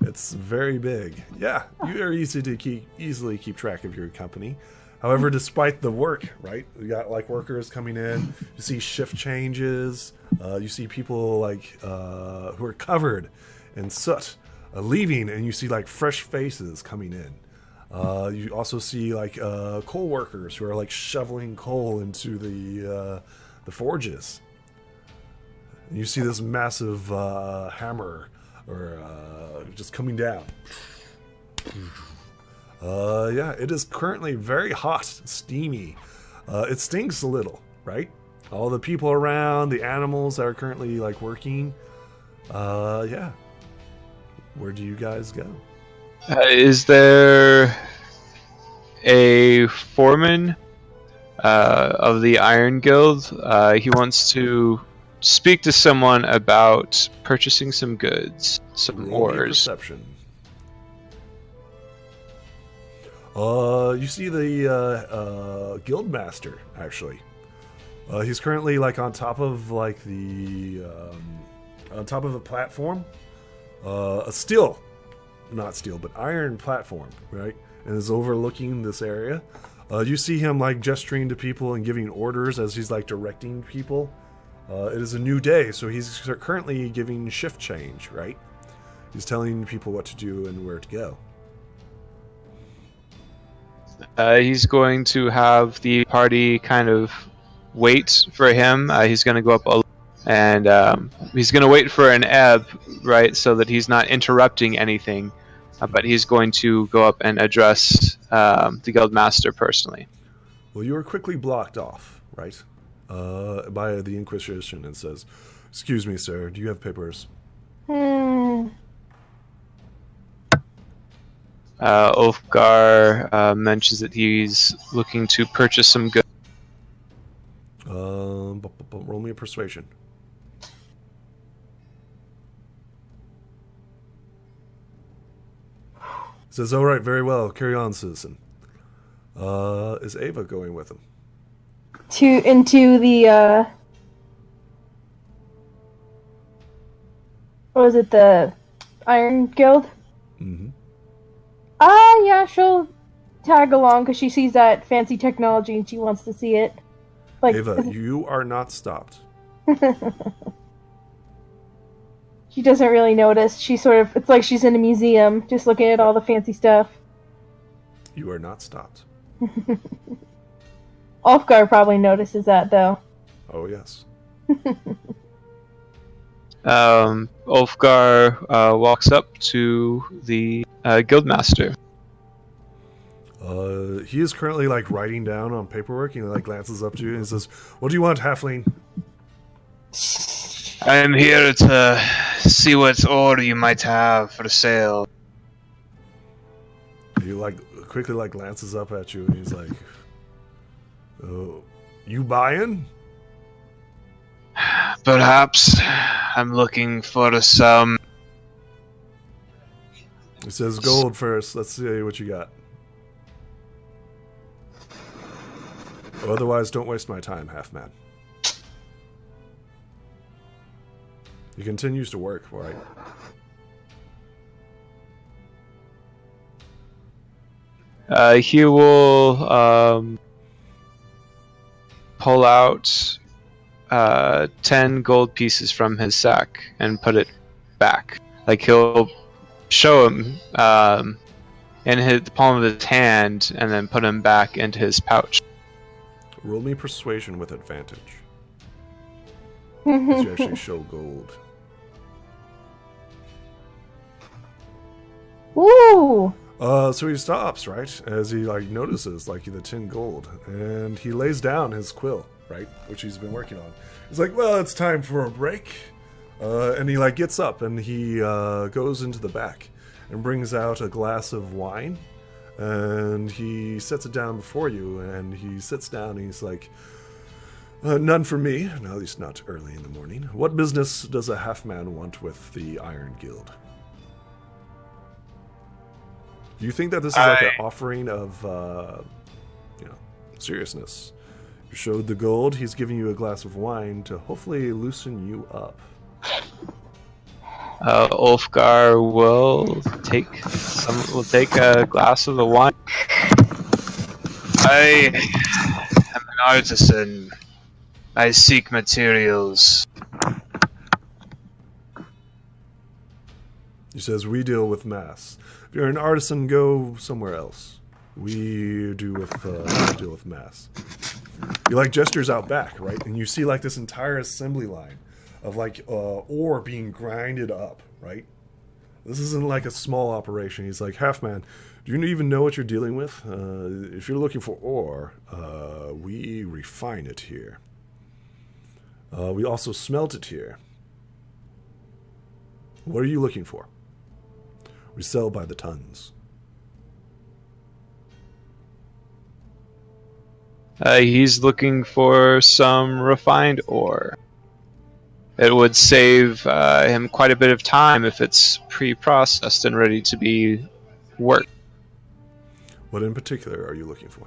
It's very big. Yeah, you are easily keep track of your company. However, despite the work, right? You got like workers coming in. You see shift changes. You see people like who are covered in soot leaving, and you see like fresh faces coming in. You also see like coal workers who are like shoveling coal into the forges. And you see this massive hammer or just coming down. Yeah, it is currently very hot, steamy. It stinks a little, right? All the people around, the animals that are currently like working. Yeah. Where do you guys go? Is there a foreman of the Iron Guild? He wants to speak to someone about purchasing some goods, some ores. Perception. You see the guild master actually. He's currently like on top of like the on top of a platform, not steel, but iron platform, right? And is overlooking this area. You see him like gesturing to people and giving orders as he's like directing people. It is a new day, so he's currently giving shift change, right? He's telling people what to do and where to go. He's going to have the party kind of wait for him. He's going to go up and he's going to wait for an ebb, right, so that he's not interrupting anything. But he's going to go up and address the guild master personally. Well, you are quickly blocked off, right, by the Inquisition, and says, "Excuse me, sir, do you have papers?" Ulfgar mentions that he's looking to purchase some goods. Roll me a persuasion. Says, "All right, very well. Carry on, citizen." Is Ava going with him? Into the what was it, the Iron Guild? Mm-hmm. Yeah, she'll tag along because she sees that fancy technology and she wants to see it. Like, Ava, you are not stopped. She doesn't really notice. It's like she's in a museum, just looking at all the fancy stuff. You are not stopped. Ulfgar probably notices that, though. Oh, yes. Ulfgar walks up to the guildmaster. He is currently like writing down on paperwork. He like glances up to you and says, "What do you want, halfling?" I am here to see what order you might have for sale. He like quickly like glances up at you and he's like, "Oh, you buying?" Perhaps. I'm looking for some. He says, "Gold first. Let's see what you got. Otherwise, don't waste my time, half-man." He continues to work, right? He will pull out 10 gold pieces from his sack and put it back. Like he'll show him in the palm of his hand, and then put him back into his pouch. Roll me persuasion with advantage. As you actually show gold. Ooh! So he stops, right? As he notices the 10 gold, and he lays down his quill, right, which he's been working on. He's like, well, it's time for a break. And he gets up and he goes into the back and brings out a glass of wine, and he sets it down before you, and he sits down and he's like, none for me, at least not early in the morning. What business does a half-man want with the Iron Guild? Do you think that this is an offering of, seriousness? You showed the gold, he's giving you a glass of wine to hopefully loosen you up. Ulfgar will take a glass of the wine. I am an artisan. I seek materials. He says, we deal with mass. If you're an artisan, go somewhere else. We deal with mass. He gestures out back, right? And you see this entire assembly line of ore being grinded up, right? This isn't a small operation. He's like, half-man, do you even know what you're dealing with? If you're looking for ore, we refine it here. We also smelt it here. What are you looking for? We sell by the tons. He's looking for some refined ore. It would save him quite a bit of time if it's pre-processed and ready to be worked. What in particular are you looking for?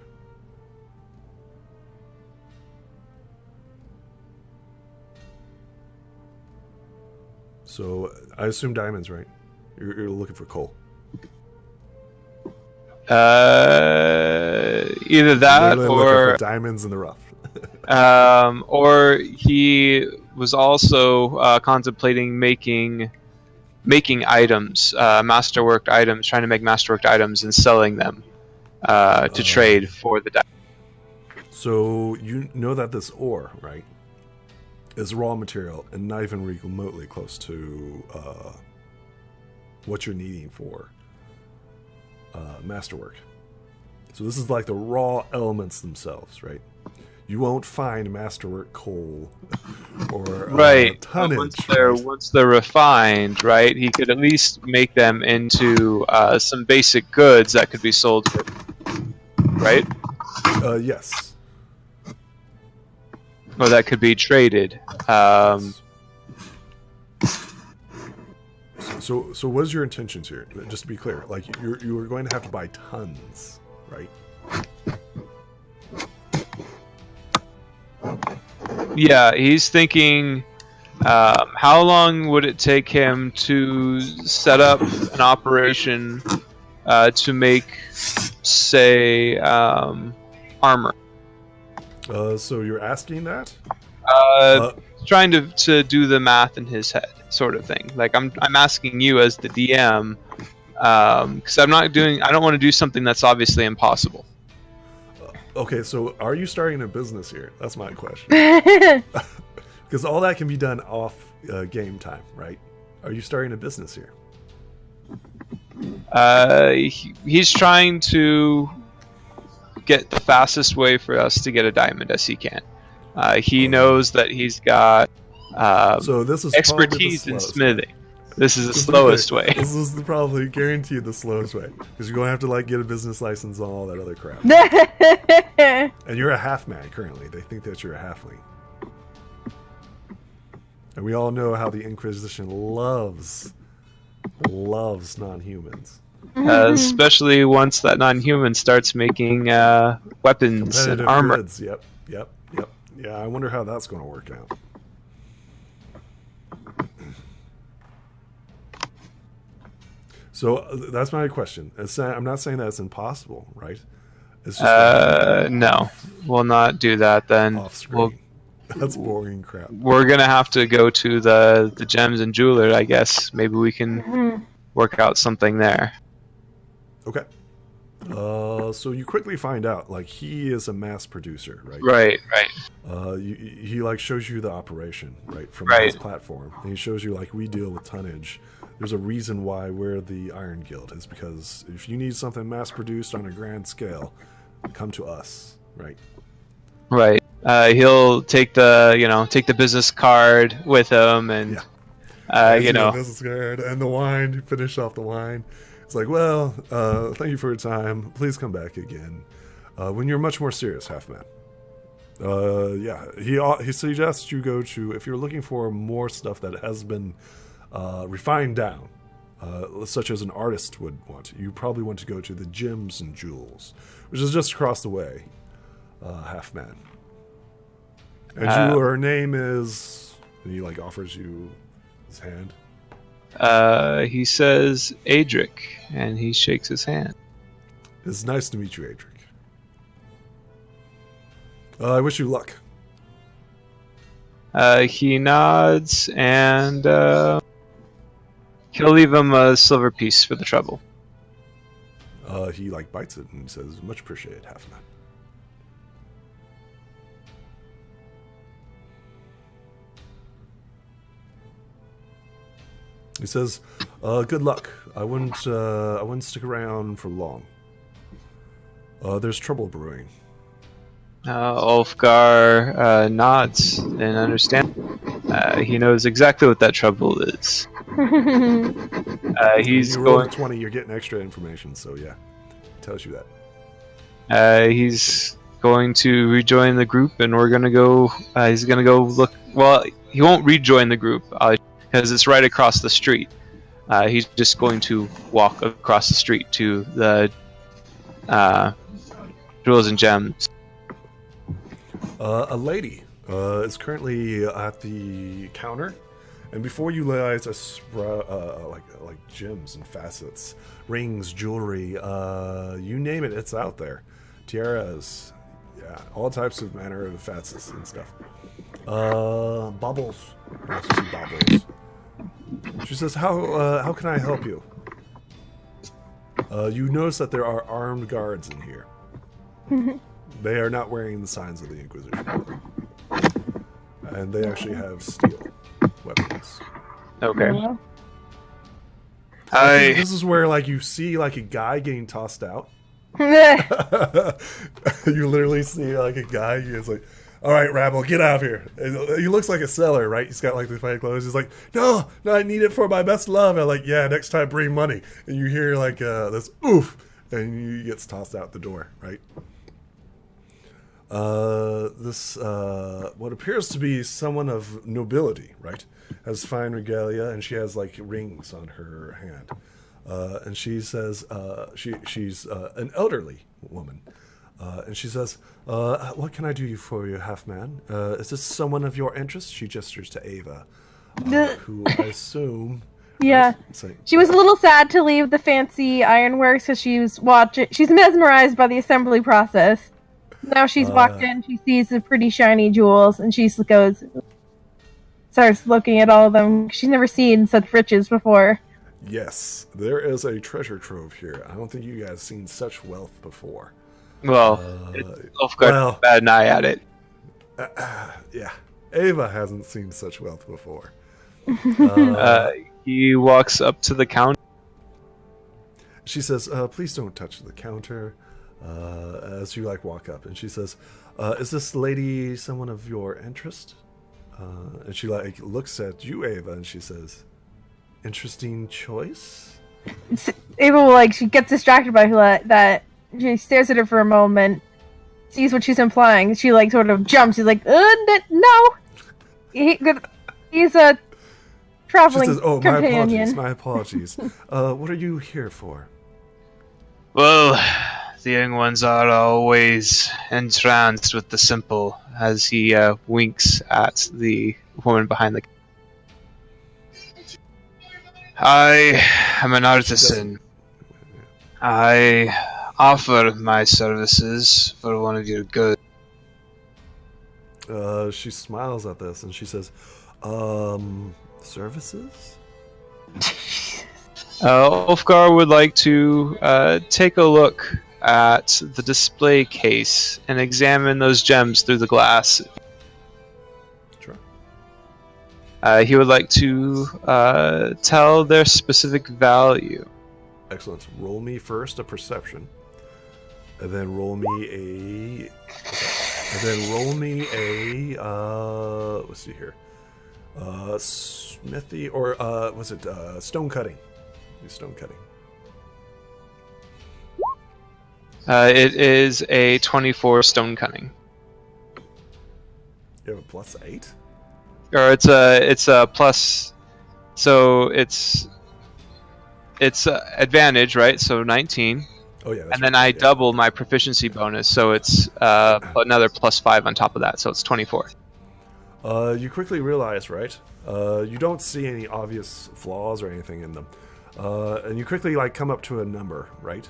So, I assume diamonds, right? You're looking for coal. Either that or diamonds in the rough. Or he was also contemplating making items, masterworked items, trying to make masterworked items and selling them to trade for the diamond. So you know that this ore, right, is raw material and not even remotely close to what you're needing for masterwork. So this is the raw elements themselves, right? You won't find masterwork coal or right. Tonnage. Once they're refined, right, he could at least make them into some basic goods that could be sold for, right? Yes. Or that could be traded. So what is your intentions here? Just to be clear, you were going to have to buy tons, right? Yeah, he's thinking, how long would it take him to set up an operation to make, say, armor? So you're asking that? Trying to do the math in his head, sort of thing. I'm asking you as the DM, because I don't want to do something that's obviously impossible. Okay, so are you starting a business here? That's my question. Because all that can be done off game time, right? Are you starting a business here? He's trying to get the fastest way for us to get a diamond as he can. He knows that he's got so this is expertise in smithing. This is the slowest way. This is probably guaranteed the slowest way. Because you're going to have to get a business license and all that other crap. And you're a half-man currently. They think that you're a halfling. And we all know how the Inquisition loves non-humans. Especially once that non-human starts making weapons and armor. Goods. Yep. Yeah, I wonder how that's going to work out. So that's my question. I'm not saying that it's impossible, right? It's just no, we'll not do that then. That's boring crap. We're gonna have to go to the gems and jeweler, I guess. Maybe we can work out something there. Okay. So you quickly find out, like, he is a mass producer, right? Right. He like shows you the operation, right, from Right. his platform. And he shows you, like, we deal with tonnage. There's a reason why we're the Iron Guild, is because if you need something mass produced on a grand scale, come to us, right? Right. He'll take the business card with him, and The business card and the wine. Finish off the wine. It's like, well, thank you for your time. Please come back again when you're much more serious, Halfman. He suggests you go to, if you're looking for more stuff that has been refined down, such as an artist would want. You probably want to go to the Gems and Jewels, which is just across the way, Halfman. And your name is, and he like offers you his hand. He says Adric, and he shakes his hand. It's nice to meet you, Adric. I wish you luck. He nods, and he'll leave him a silver piece for the trouble. He like bites it and says, "Much appreciated, Halfman." He says, "Good luck. I wouldn't stick around for long. There's trouble brewing." Ulfgar nods and understands. He knows exactly what that trouble is. He's you roll going. a 20. You're getting extra information, so yeah, tells you that. He's going to rejoin the group, and we're gonna go. He's gonna go look. Well, he won't rejoin the group because it's right across the street. He's just going to walk across the street to the Jewels and Gems. A lady is currently at the counter, and before you realize like gems and facets, rings, jewelry, you name it, it's out there. Tiaras, yeah, all types of manner of facets and stuff. Bubbles, you also see bubbles. She says, "How can I help you?" You notice that there are armed guards in here. They are not wearing the signs of the Inquisition. And they actually have steel weapons. Okay. This is where, like, you see, like, a guy getting tossed out. You literally see, like, a guy, he's like, "All right, rabble, get out of here." And he looks like a sailor, right? He's got, like, the fight clothes. He's like, no, I need it for my best love. And like, yeah, next time bring money. And you hear, like, this oof, and he gets tossed out the door, right? What appears to be someone of nobility, right? Has fine regalia, and she has, like, rings on her hand. And she says, she's an elderly woman. And she says, "What can I do for you, Halfman? Is this someone of your interest?" She gestures to Ava, who I assume... Yeah. She was a little sad to leave the fancy ironworks because she's mesmerized by the assembly process. Now she's walked in, she sees the pretty shiny jewels, and she starts looking at all of them. She's never seen such riches before. Yes, there is a treasure trove here. I don't think you guys seen such wealth before. Well, Ulfgar bad an eye at it. Yeah, Ava hasn't seen such wealth before. He walks up to the counter. She says, "Please don't touch the counter." As you, like, walk up, and she says, "Is this lady someone of your interest?" And she, like, looks at you, Ava, and she says, "Interesting choice." Ava she gets distracted by that. She stares at her for a moment, sees what she's implying. She, like, sort of jumps. She's like, no. He's a traveling she says, "Oh, companion." my apologies. What are you here for?" Well, the young ones are always entranced with the simple, as he winks at the woman behind the... I am an artisan. I offer my services for one of your goods. She smiles at this, and she says, "Services?" Ulfgar would like to take a look at the display case and examine those gems through the glass. Sure. He would like to tell their specific value. Excellent. Roll me first a perception, and then roll me a. And then roll me a. Let's see here. Smithy or was it stone cutting? Do stone cutting. It is a 24 stone cutting. You have a +8. Or it's a plus, so it's advantage, right? So 19. Oh yeah. That's And then right. I double my proficiency bonus, so it's another +5 on top of that, so it's 24. You quickly realize, right? You don't see any obvious flaws or anything in them, and you quickly come up to a number, right?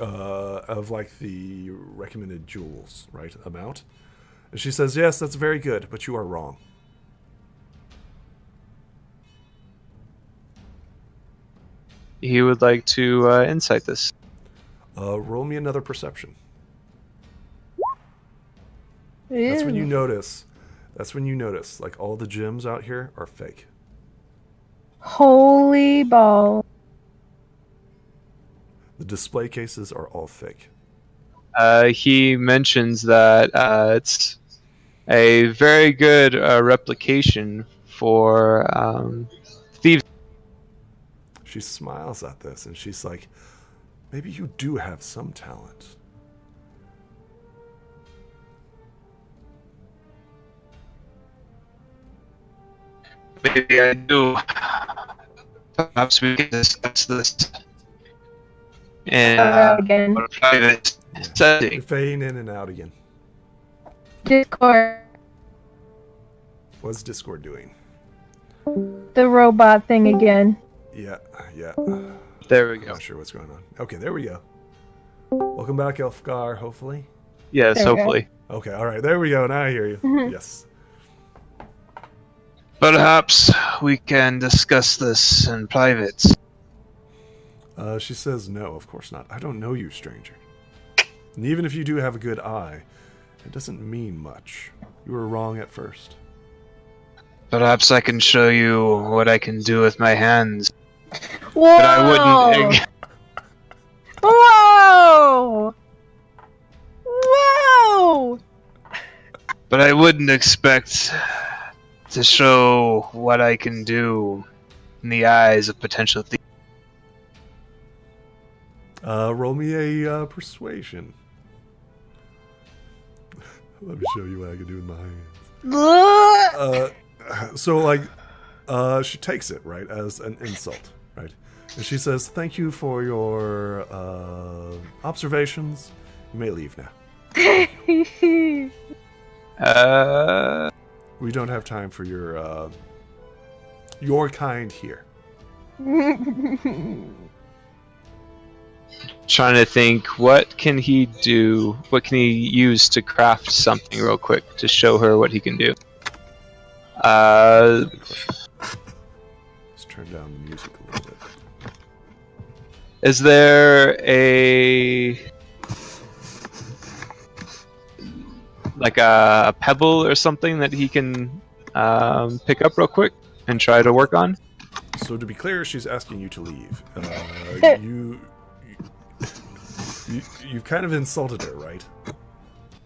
Of the recommended jewels, right? Amount. And she says, "Yes, that's very good, but you are wrong." He would like to insight this. Roll me another perception. Ew. That's when you notice. All the gems out here are fake. Holy ball. The display cases are all fake. He mentions that it's a very good replication for thieves. She smiles at this and she's like, "Maybe you do have some talent." Maybe I do. Perhaps we can discuss this in Again. a private You're setting. fading in and out again. Discord. What's Discord doing? The robot thing again. Yeah. There we I'm go. not sure what's going on. Okay, there we go. Welcome back, Elfgar, hopefully. Yes, There we go. hopefully. Okay, alright, there we go. Now I hear you. Yes. Perhaps we can discuss this in private. She says, "No, of course not. I don't know you, stranger. And even if you do have a good eye, it doesn't mean much. You were wrong at first." Perhaps I can show you what I can do with my hands. Whoa! But I wouldn't. Whoa! Whoa! But I wouldn't expect to show what I can do in the eyes of potential thieves. Roll me a persuasion. Let me show you what I can do with my hands. She takes it, right, as an insult, right? And she says, "Thank you for your observations. You may leave now. We don't have time for your kind here." Trying to think, what can he do? What can he use to craft something real quick to show her what he can do? Let's turn down the music a little bit. Is there a pebble or something that he can pick up real quick and try to work on? So to be clear, she's asking you to leave. You've kind of insulted her, right?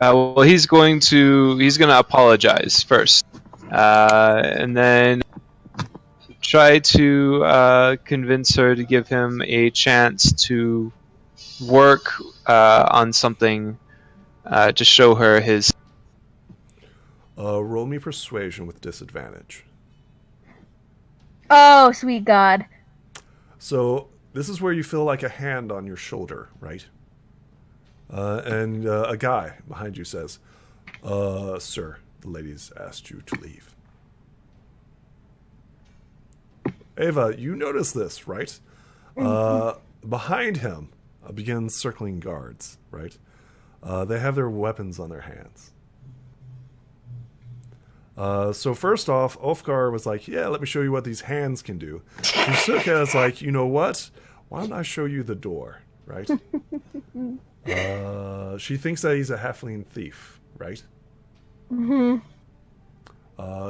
Well, he's gonna apologize first, and then try to convince her to give him a chance to work on something to show her his. Roll me persuasion with disadvantage. Oh, sweet God. So this is where you feel like a hand on your shoulder, right? And a guy behind you says, "Sir, the lady's asked you to leave." Ava, you notice this, right? Behind him begin circling guards, right? They have their weapons on their hands. So first off, Ulfgar was like, yeah, let me show you what these hands can do. Yusuka is like, you know what? Why don't I show you the door, right? She thinks that he's a halfling thief, right? Mm-hmm.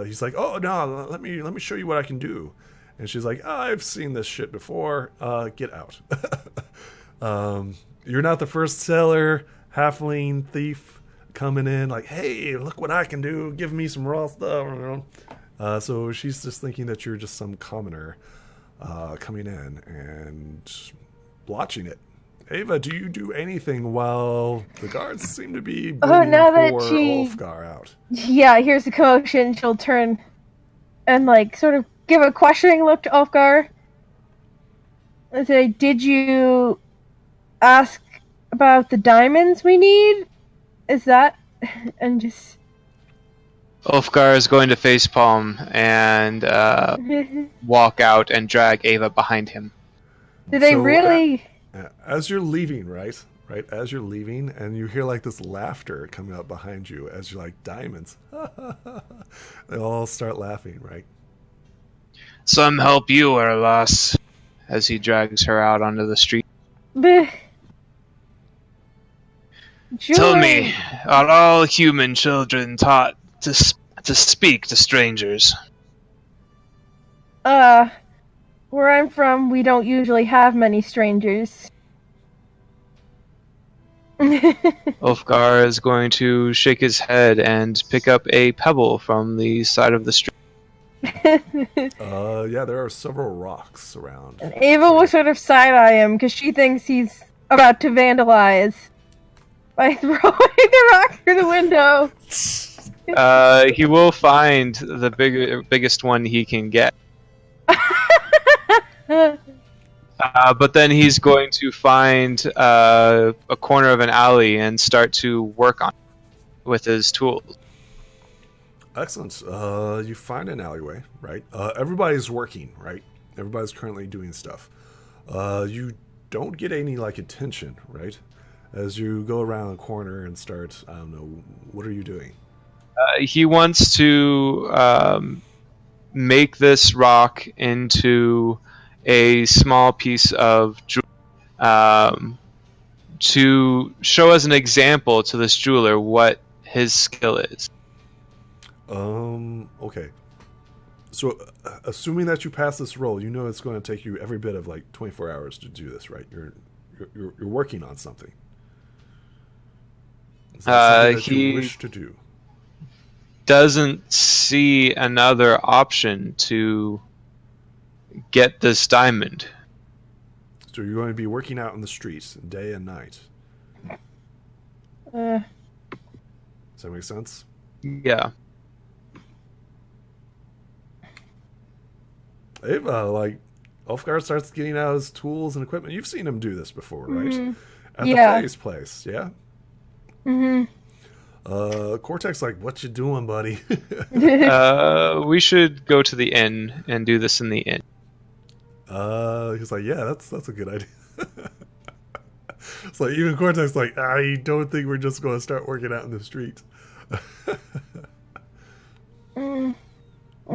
He's like, oh, no, let me show you what I can do. And she's like, oh, I've seen this shit before. Get out. You're not the first seller, halfling thief coming in like, hey, look what I can do. Give me some raw stuff. So she's just thinking that you're just some commoner coming in and watching it. Ava, do you do anything while the guards seem to be bringing Ulfgar out? Yeah, here's the commotion. She'll turn and, like, sort of give a questioning look to Ulfgar and say, did you ask about the diamonds we need? Is that... and just... Ulfgar is going to facepalm and walk out and drag Ava behind him. Did they really... As you're leaving, right? As you're leaving, and you hear like this laughter coming up behind you as you're like, diamonds. They all start laughing, right? Some help you or a loss, as he drags her out onto the street. Tell me, are all human children taught to speak to strangers? Where I'm from, we don't usually have many strangers. Ulfgar is going to shake his head and pick up a pebble from the side of the street. Yeah, there are several rocks around. And Ava will sort of side-eye him because she thinks he's about to vandalize by throwing the rock through the window. He will find the biggest one he can get. But then he's going to find a corner of an alley and start to work on it with his tools. Excellent. You find an alleyway, right? Everybody's working, right? Everybody's currently doing stuff. You don't get any like attention, right? As you go around the corner and start, I don't know, what are you doing? He wants to make this rock into a small piece of jewelry to show as an example to this jeweler what his skill is. Okay. So, assuming that you pass this roll, you know it's going to take you every bit of like 24 hours to do this, right? You're working on something. Is that something that you wish to do? Doesn't see another option to get this diamond. So you're going to be working out in the streets day and night. Uh, Does that make sense? Yeah. Ava, like, Ulfgar starts getting out his tools and equipment. You've seen him do this before, right? Mm-hmm. At the Faye's place, yeah? Mm-hmm. Cortex, like, what you doing, buddy? We should go to the inn and do this in the inn. He's like, yeah, that's a good idea. It's like, even Cortex, like, I don't think we're just going to start working out in the streets.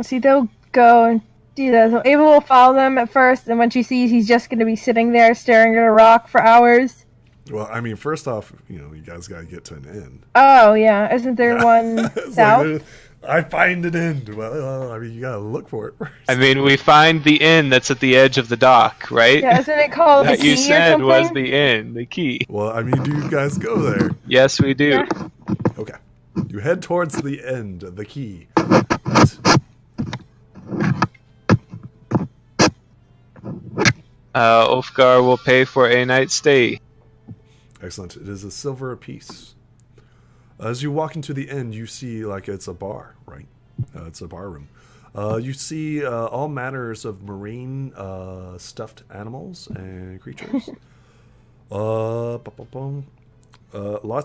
See, they'll go and do that. So Ava will follow them at first, and when she sees he's just going to be sitting there staring at a rock for hours. Well, I mean, first off, you guys got to get to an inn. Oh, yeah. Isn't there one south? Like, I find an inn. Well, I mean, you got to look for it first. I mean, we find the inn that's at the edge of the dock, right? Yeah, isn't it called that the key you said or something? was the inn, the key. Well, I mean, do you guys go there? Yes, we do. Yeah. Okay. You head towards the end, the key. Ulfgar will pay for a night's stay. Excellent. It is a silver apiece. As you walk into the inn, you see like it's a bar, right? It's a bar room. You see all manners of marine stuffed animals and creatures. Lots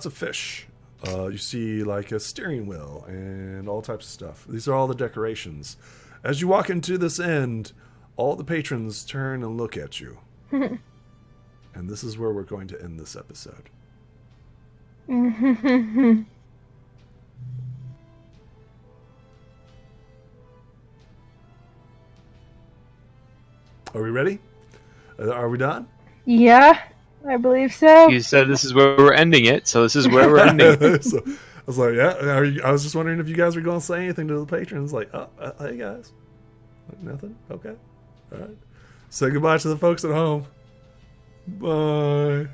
of fish. You see like a steering wheel and all types of stuff. These are all the decorations. As you walk into this inn, all the patrons turn and look at you. And this is where we're going to end this episode. Are we ready? Are we done? Yeah, I believe so. You said this is where we're ending it, so this is where we're ending it. So, I was like, yeah. I was just wondering if you guys were going to say anything to the patrons. Like, hey guys, nothing. Okay, all right. Say goodbye to the folks at home. Bye.